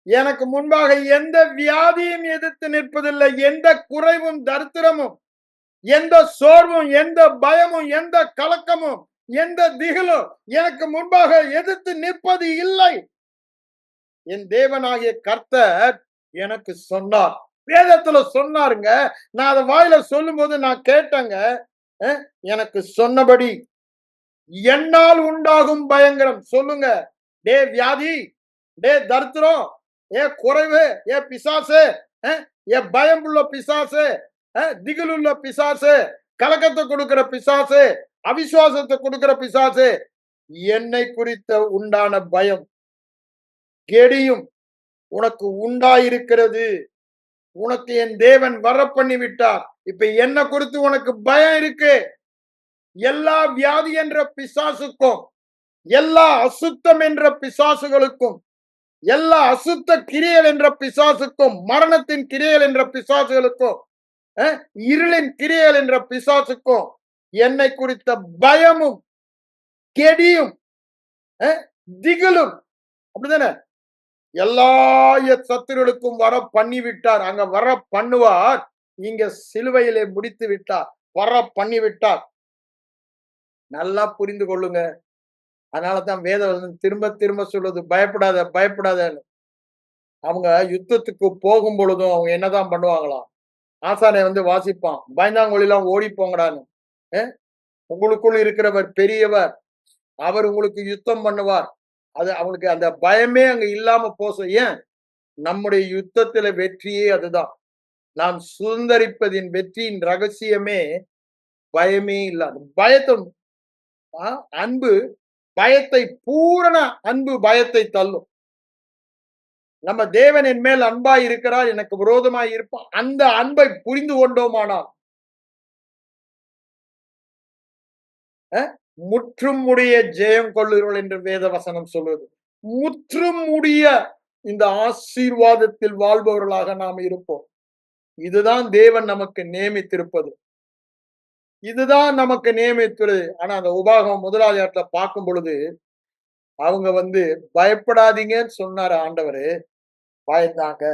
Speaker 1: எனக்கு முன்பாக எந்த வியாதியும் எதிர்த்து நிற்பதில்லை. எந்த குறைவும் தரித்திரமும், எந்த சோர்வும், எந்த பயமும், எந்த கலக்கமும், எந்த திகிலும் எனக்கு முன்பாக எதிர்த்து நிற்பது இல்லை. என் தேவனாகிய கர்த்தர் எனக்கு சொன்னார். வேதத்துல சொன்னாருங்க. நான் அதை வாயில சொல்லும் போது நான் கேட்டேங்க. எனக்கு சொன்னபடி என்னால் உண்டாகும் பயங்கரம். சொல்லுங்க, டே வியாதி, டே தரித்திரம், ஏ குறைவு, ஏ பிசாசு, ஏ பயம் உள்ள பிசாசு, திகிலுள்ள பிசாசு, கலக்கத்தை கொடுக்கிற பிசாசு, அவிசுவாசத்தை கொடுக்கிற பிசாசு, என்னை குறித்த உண்டான பயம் கெடியும் உனக்கு உண்டாயிருக்கிறது. உனக்கு என் தேவன் வர பண்ணி விட்டார். இப்ப என்ன குறித்து உனக்கு பயம் இருக்கு. எல்லா வியாதி என்ற பிசாசுக்கும், எல்லா அசுத்தம் என்ற பிசாசுகளுக்கும், எல்லா அசுத்த கிரியல் என்ற பிசாசுக்கும், மரணத்தின் கிரியல் என்ற பிசாசுகளுக்கும், இருளின் கிரியல் என்ற பிசாசுக்கும் என்னை குறித்த பயமும் கெடியும் திகிலும், அப்படிதானே, எல்லா சத்துருகளுக்கும் வர பண்ணி விட்டார். அங்க வர பண்ணுவார், இங்க சிலுவையிலே முடித்து விட்டார். வர பண்ணி விட்டார். நல்லா புரிந்து கொள்ளுங்க. அதனாலதான் வேதம் திரும்ப திரும்ப சொல்லுது, பயப்படாத பயப்படாதன்னு. அவங்க யுத்தத்துக்கு போகும் பொழுதும் அவங்க என்னதான் பண்ணுவாங்களாம், ஆசானை வாசிப்பான், பயந்தாங்கொழிலாம் ஓடி போங்கடான்னு. உங்களுக்குள் இருக்கிறவர் பெரியவர், அவர் உங்களுக்கு யுத்தம் பண்ணுவார். அது அவங்களுக்கு அந்த பயமே அங்க இல்லாம போச. ஏன்? நம்முடைய யுத்தத்துல வெற்றியே அதுதான். நாம் சுதந்திரிப்பதின் வெற்றியின் ரகசியமே பயமே இல்லாத பயத்தை. அன்பு பயத்தை, பூரண அன்பு பயத்தை தள்ளும். நம்ம தேவன் என் மேல் அன்பாய் இருக்கிறார், எனக்கு விரோதமாய் இருப்பான். அந்த அன்பை புரிந்து கொண்டோமானால் முற்றும் முடிய ஜெயம் கொள்ளுகிறோம் என்று வேத வசனம் சொல்வது. முற்றும் முடிய இந்த ஆசீர்வாதத்தில் வாழ்பவர்களாக நாம் இருப்போம். இதுதான் தேவன் நமக்கு நியமித்திருப்பது. இதுதான் நமக்கு நியமித்துள்ளது. ஆனா அந்த உபாகமம் 1வது இடத்துல பார்க்கும் பொழுது அவங்க பயப்படாதீங்கன்னு சொன்னாரு ஆண்டவரு. பயந்தாங்க.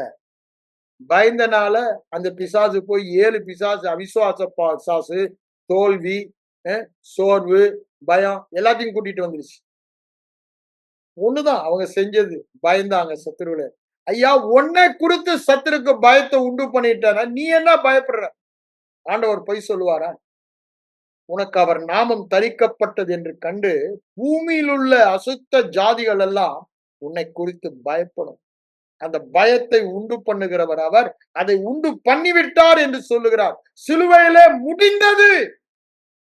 Speaker 1: பயந்தனால அந்த பிசாசு போய் 7 பிசாசு, அவிசுவாச பிசாசு, தோல்வி, சோர்வு, பயம் எல்லாத்தையும் கூட்டிட்டு வந்துருச்சு. ஒண்ணுதான் அவங்க செஞ்சது. பயந்தாங்க சத்துருவில. ஐயா, உன்னை குறித்து சத்துருக்கு பயத்தை உண்டு பண்ணிட்டாரா? நீ என்ன பயப்படுற? ஆண்டவர் பொய் சொல்லுவாரா? உனக்கு அவர் நாமம் தரிக்கப்பட்டது என்று கண்டு பூமியில் உள்ள அசுத்த ஜாதிகள் எல்லாம் உன்னை குறித்து பயப்படும். அந்த பயத்தை உண்டு பண்ணுகிறவர் அவர். அதை உண்டு பண்ணிவிட்டார் என்று சொல்லுகிறார். சிலுவையிலே முடிந்தது.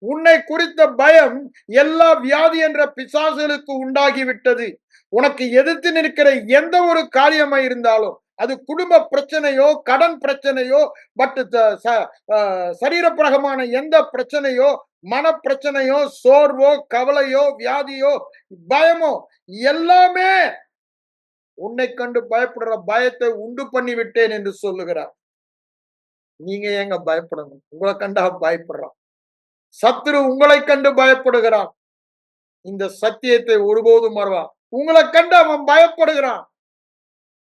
Speaker 1: உன்னை குறித்த பயம் எல்லா வியாதி என்ற பிசாசுகளுக்கு உண்டாகிவிட்டது. உனக்கு எதிர்த்து நிற்கிற எந்த ஒரு காரியமா இருந்தாலும், அது குடும்ப பிரச்சனையோ, கடன் பிரச்சனையோ, பட் சரீரப்பிரகமான எந்த பிரச்சனையோ, மன பிரச்சனையோ, சோர்வோ, கவலையோ, வியாதியோ, பயமோ, எல்லாமே உன்னை கண்டு பயப்படுற பயத்தை உண்டு பண்ணி விட்டேன் என்று சொல்லுகிறார். நீங்க ஏங்க பயப்படணும்? உங்களை கண்டா பயப்படுறான். சத்துரு உங்களை கண்டு பயப்படுகிறான். இந்த சத்தியத்தை ஒருபோதும் மறவான். உங்களை கண்டு அவன் பயப்படுகிறான்.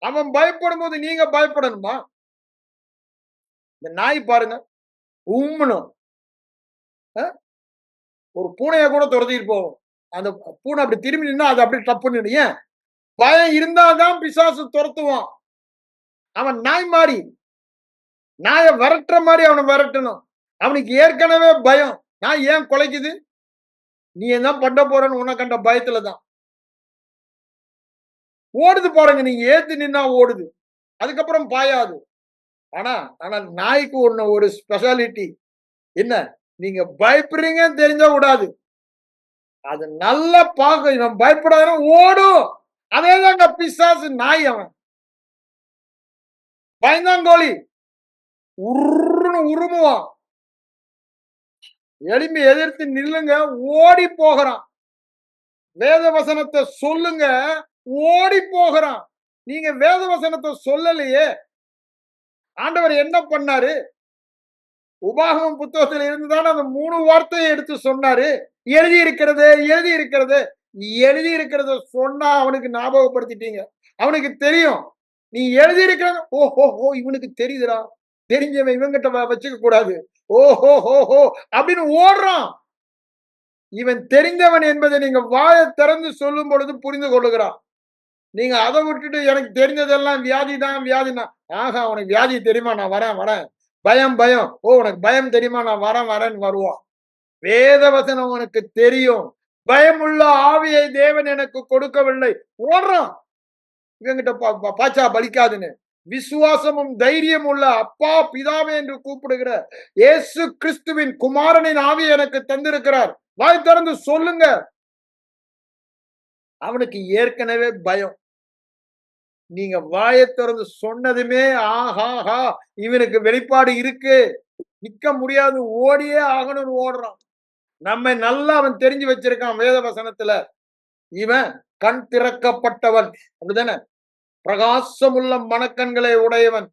Speaker 1: அவன் பயப்படும் போது நீங்க பயப்படணுமா? இந்த நாய் பாருங்க, உம்முனும் ஒரு பூனைய கூட துரத்திட்டு போகும். அந்த பூனை அப்படி திரும்பி நின்னா அது அப்படி டப்புன்னு. ஏன்? பயம் இருந்தாதான் பிசாசு துரத்துவான். அவன் நாய் மாதிரி, நாய விரட்டுற மாதிரி அவனை விரட்டணும். அவனுக்கு ஏற்கனவே பயம். நான் ஏன் கொலைக்குது? நீ என்ன பண்ண போறன்னு உன்னை கண்ட பயத்துலதான் ஓடுது. பாருங்க, நீங்க ஏத்து நின்னா ஓடுது, அதுக்கப்புறம் பாயாது. ஆனா நாய்க்கு ஒரு ஸ்பெஷாலிட்டி என்ன? நீங்க பயப்படுறீங்கன்னு தெரிஞ்சா விடாது. அது நல்லா பார்க்க, இவன் பயப்படாத ஓடும். அதேதாங்க பிசாசு நாய். அவன் பயந்தாங்கோழி, உருன்னு உருமுவான். எளிமை எதிர்த்து நில்லுங்க, ஓடி போகிறான். வேத வசனத்தை சொல்லுங்க, ஓடி போகிறான். நீங்க வேத வசனத்தை சொல்லலையே. ஆண்டவர் என்ன பண்ணாரு? உபாகமம் புத்தகத்தில் இருந்துதான் அந்த 3 வார்த்தையை எடுத்து சொன்னாரு. எழுதி இருக்கிறது, எழுதி இருக்கிறது. எழுதி இருக்கிறத சொன்னா அவனுக்கு ஞாபகப்படுத்திட்டீங்க. அவனுக்கு தெரியும் நீ எழுதி இருக்கிறது. ஓஹோ, இவனுக்கு தெரியுதுடா, தெரிஞ்சவன் இவங்கிட்ட வச்சுக்க கூடாது. ஓஹோ ஹோ அப்படின்னு ஓடுறான். இவன் தெரிந்தவன் என்பதை நீங்க வாயை திறந்து சொல்லும் பொழுது புரிந்து கொள்ளுகிறான். நீங்க அதை விட்டுட்டு எனக்கு தெரிஞ்சதெல்லாம் வியாதி தான், வியாதிதான். ஆஹா, உனக்கு வியாதி தெரியுமா? நான் வரேன். பயம். உனக்கு பயம் தெரியுமா? நான் வரேன்னு வருவான். வேத வசனம் உனக்கு தெரியும். பயமுள்ள ஆவியை தேவன் எனக்கு கொடுக்கவில்லை. ஓடுறான். இவங்கிட்ட பாச்சா பலிக்காதுன்னு. விசுவாசமும் தைரியம் உள்ள அப்பா பிதாவே என்று கூப்பிடுகிற இயேசு கிறிஸ்துவின் குமாரனின் ஆவியை எனக்கு தந்திருக்கிறார். வாய் திறந்து சொல்லுங்க. அவனுக்கு ஏற்கனவே பயம். நீங்க வாயை திறந்து சொன்னதுமே ஆஹாஹா, இவனுக்கு வெளிப்பாடு இருக்கு, நிக்க முடியாது, ஓடியே ஆகணும்னு ஓடுறான். நம்ம நல்லா அவன் தெரிஞ்சு வச்சிருக்கான் வேத வசனத்துல. இவன் கண் திறக்கப்பட்டவன், அப்படிதானே? பிரகாசமுள்ள மனக்கண்களை உடையவன்.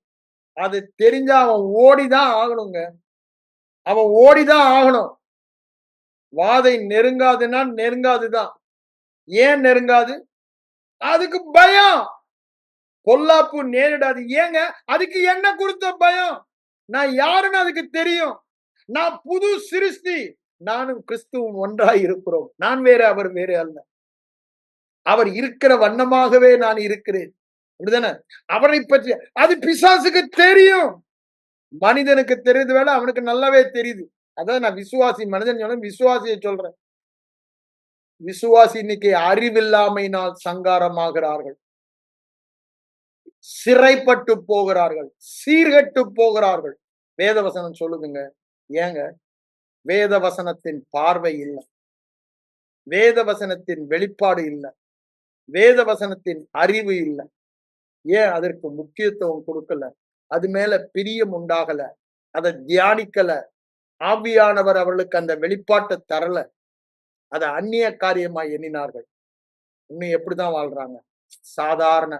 Speaker 1: அது தெரிஞ்சா அவன் ஓடிதான் ஆகணுங்க. அவன் ஓடிதான் ஆகணும். வாதை நெருங்காதுன்னா நெருங்காதுதான். ஏன் நெருங்காது? அதுக்கு பயம். பொல்லாப்பு நேரிடாது. ஏங்க? அதுக்கு என்ன கொடுத்த பயம்? நான் யாருன்னு அதுக்கு தெரியும். நான் புது சிருஷ்டி. நானும் கிறிஸ்துவும் ஒன்றாய் இருக்கிறோம். நான் வேற, அவர் வேற அல்ல. அவர் இருக்கிற வண்ணமாகவே நான் இருக்கிறேன். அப்படிதானே? அவரை பற்றி அது பிசாசுக்கு தெரியும். மனிதனுக்கு தெரியுது வேலை, அவனுக்கு நல்லாவே தெரியுது. அதான் நான் விசுவாசி மனிதன் சொல்ல, விசுவாசியை சொல்றேன். விசுவாசி இன்னைக்கு அறிவில்லாமையினால் சங்காரமாகிறார்கள், சிறைப்பட்டு போகிறார்கள், சீர்கெட்டு போகிறார்கள். வேதவசனம் சொல்லுதுங்க. ஏங்க? வேதவசனத்தின் பார்வை இல்லை, வேதவசனத்தின் வெளிப்பாடு இல்லை, வேதவசனத்தின் அறிவு இல்லை. ஏன் அதற்கு முக்கியத்துவம் கொடுக்கல? அது மேல பிரியம் உண்டாகல, அதை தியானிக்கல. ஆவியானவர் அவர்களுக்கு அந்த வெளிப்பாட்டை தரல. அதை அந்நிய காரியமா எண்ணினார்கள். இன்னும் எப்படிதான் வாழ்றாங்க? சாதாரண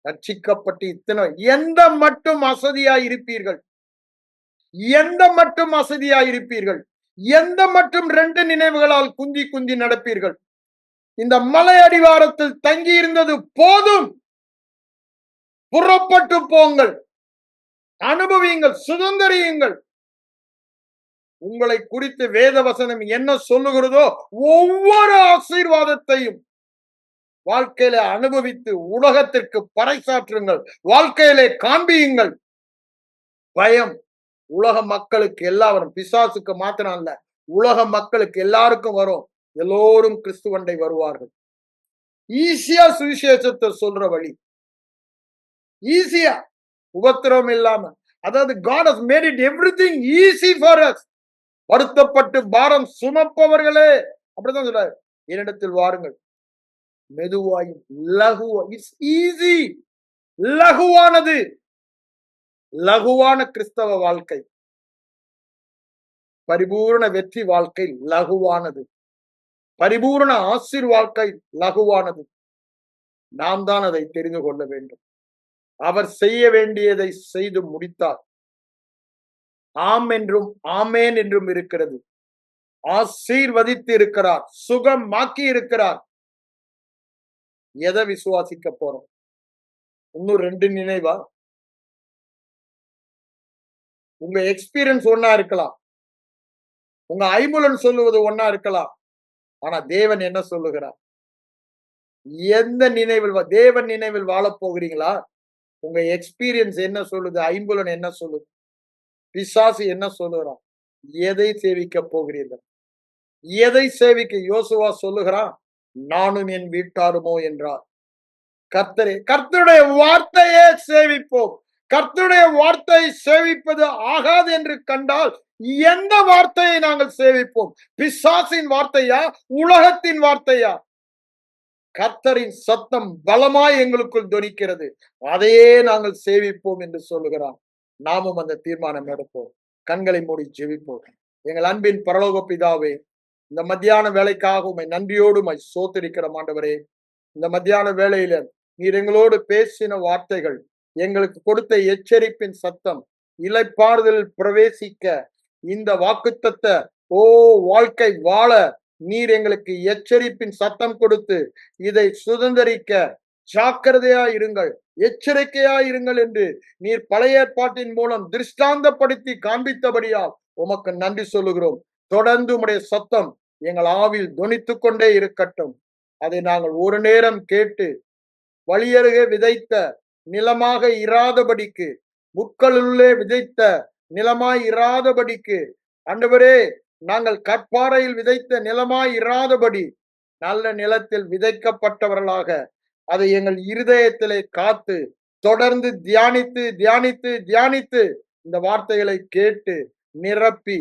Speaker 1: ரட்சிக்கப்பட்டு இத்தனை எந்த மட்டும் அசதியா இருப்பீர்கள், எந்த மட்டும் அசதியா இருப்பீர்கள், எந்த மட்டும் 2 நினைவுகளால் குந்தி குந்தி நடப்பீர்கள். இந்த மலை அடிவாரத்தில் தங்கி இருந்தது போதும், புறப்பட்டு போங்கள், அனுபவியுங்கள், சுதந்திரியுங்கள். உங்களை குறித்து வேத வசனம் என்ன சொல்லுகிறதோ ஒவ்வொரு ஆசீர்வாதத்தையும் வாழ்க்கையில அனுபவித்து உலகத்திற்கு பறைசாற்றுங்கள், வாழ்க்கையிலே காண்பியுங்கள். பயம் உலக மக்களுக்கு எல்லாரும், பிசாசுக்கு மாத்திரம் அல்ல, உலக மக்களுக்கு எல்லாருக்கும் வரும். எல்லோரும் கிறிஸ்துவண்டை வருவார்கள். ஈஸியா சுவிசேஷத்தை சொல்ற வழி, ஈஸியா, உபத்திரவம் இல்லாம. அதாவது God has made it everything easy for us. வருத்தப்பட்டு பாரம் சுமப்பவர்களே, அப்படிதான் சொல்றாரு, என்னிடத்தில் வாருங்கள், மெதுவாயும் லகுவா, இட்ஸ் ஈஸி, லகுவானது. லகுவான கிறிஸ்தவ வாழ்க்கை, பரிபூர்ண வெற்றி வாழ்க்கை லகுவானது, பரிபூர்ண ஆசீர் வாழ்க்கை லகுவானது. நாம் தான் அதை தெரிந்து கொள்ள வேண்டும். அவர் செய்ய வேண்டியதை செய்து முடித்தார். ஆம் என்றும் ஆமேன் என்றும் இருக்கிறது. ஆசீர்வதித்து இருக்கிறார், சுகமாக்கி இருக்கிறார். எதை விசுவாசிக்க போறோம்? இன்னும் 2 நினைவா? உங்க எக்ஸ்பீரியன்ஸ் ஒன்னா இருக்கலாம், உங்க ஐம்புலன் சொல்லுவது ஒன்னா இருக்கலாம். ஆனா தேவன் என்ன சொல்லுகிறார்? எந்த நினைவில், தேவன் நினைவில் வாழப் போகிறீங்களா? உங்க எக்ஸ்பீரியன்ஸ் என்ன சொல்லுது? ஐம்புலன் என்ன சொல்லுது? பிசாசு என்ன சொல்லுகிறான்? எதை சேவிக்க போகிறீர்கள்? எதை சேவிக்க? யோசுவா சொல்லுகிறான், நானும் என் வீட்டாருமோ என்றார். கர்த்தருடைய வார்த்தையே சேவிப்போம். கர்த்தருடைய வார்த்தையை சேவிப்பது ஆகாது என்று கண்டால் எந்த வார்த்தையை நாங்கள் சேவிப்போம்? பிசாசின் வார்த்தையா, உலகத்தின் வார்த்தையா? கர்த்தரின் சத்தம் பலமாய் எங்களுக்குள் தொனிக்கிறது, அதையே நாங்கள் சேவிப்போம் என்று சொல்லுகிறான். நாமும் அந்த தீர்மானம் எடுப்போம். கண்களை மூடி ஜெபிப்போம். எங்கள் அன்பின் பரலோக பிதாவே, இந்த மத்தியான வேலைக்காக உம்மை நன்றியோடு உம்மை ஸ்தோத்திரிக்கிற ஆண்டவரே, இந்த மத்தியான வேளையில நீர் எங்களோடு பேசின வார்த்தைகள், எங்களுக்கு கொடுத்த எச்சரிப்பின் சத்தம், இளைப்பாறுதலில் பிரவேசிக்க இந்த வாக்குத்தத்த வாழ்க்கை வாழ நீர் எங்களுக்கு எச்சரிப்பின் சத்தம் கொடுத்து இதை சுதந்திரிக்க ஜாக்கிரதையா இருங்கள், எச்சரிக்கையா இருங்கள் என்று நீர் பழைய ஏற்பாட்டின் மூலம் திருஷ்டாந்தப்படுத்தி காண்பித்தபடியால் உமக்கு நன்றி சொல்லுகிறோம். தொடர்ந்து உம்முடைய சத்தம் எங்கள் ஆவில் தொனித்துக் கொண்டே இருக்கட்டும். அதை நாங்கள் ஒரு நேரம் கேட்டு வழியருகே விதைத்த நிலமாக இராதபடிக்கு, முட்களுள்ளே விதைத்த நிலமாய் இராதபடிக்கு, ஆண்டவரே, நாங்கள் கற்பாறையில் விதைத்த நிலமாய் இராதபடி நல்ல நிலத்தில் விதைக்கப்பட்டவர்களாக அதை எங்கள் இருதயத்திலே காத்து தொடர்ந்து தியானித்து தியானித்து தியானித்து இந்த வார்த்தைகளை கேட்டு நிரப்பி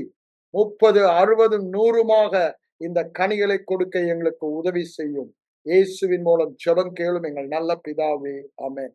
Speaker 1: 30, 60, 100 இந்த கனிகளை கொடுக்க எங்களுக்கு உதவி செய்யும். இயேசுவின் மூலம் ஜெபம் கேளும் எங்கள் நல்ல பிதாவே, ஆமென்.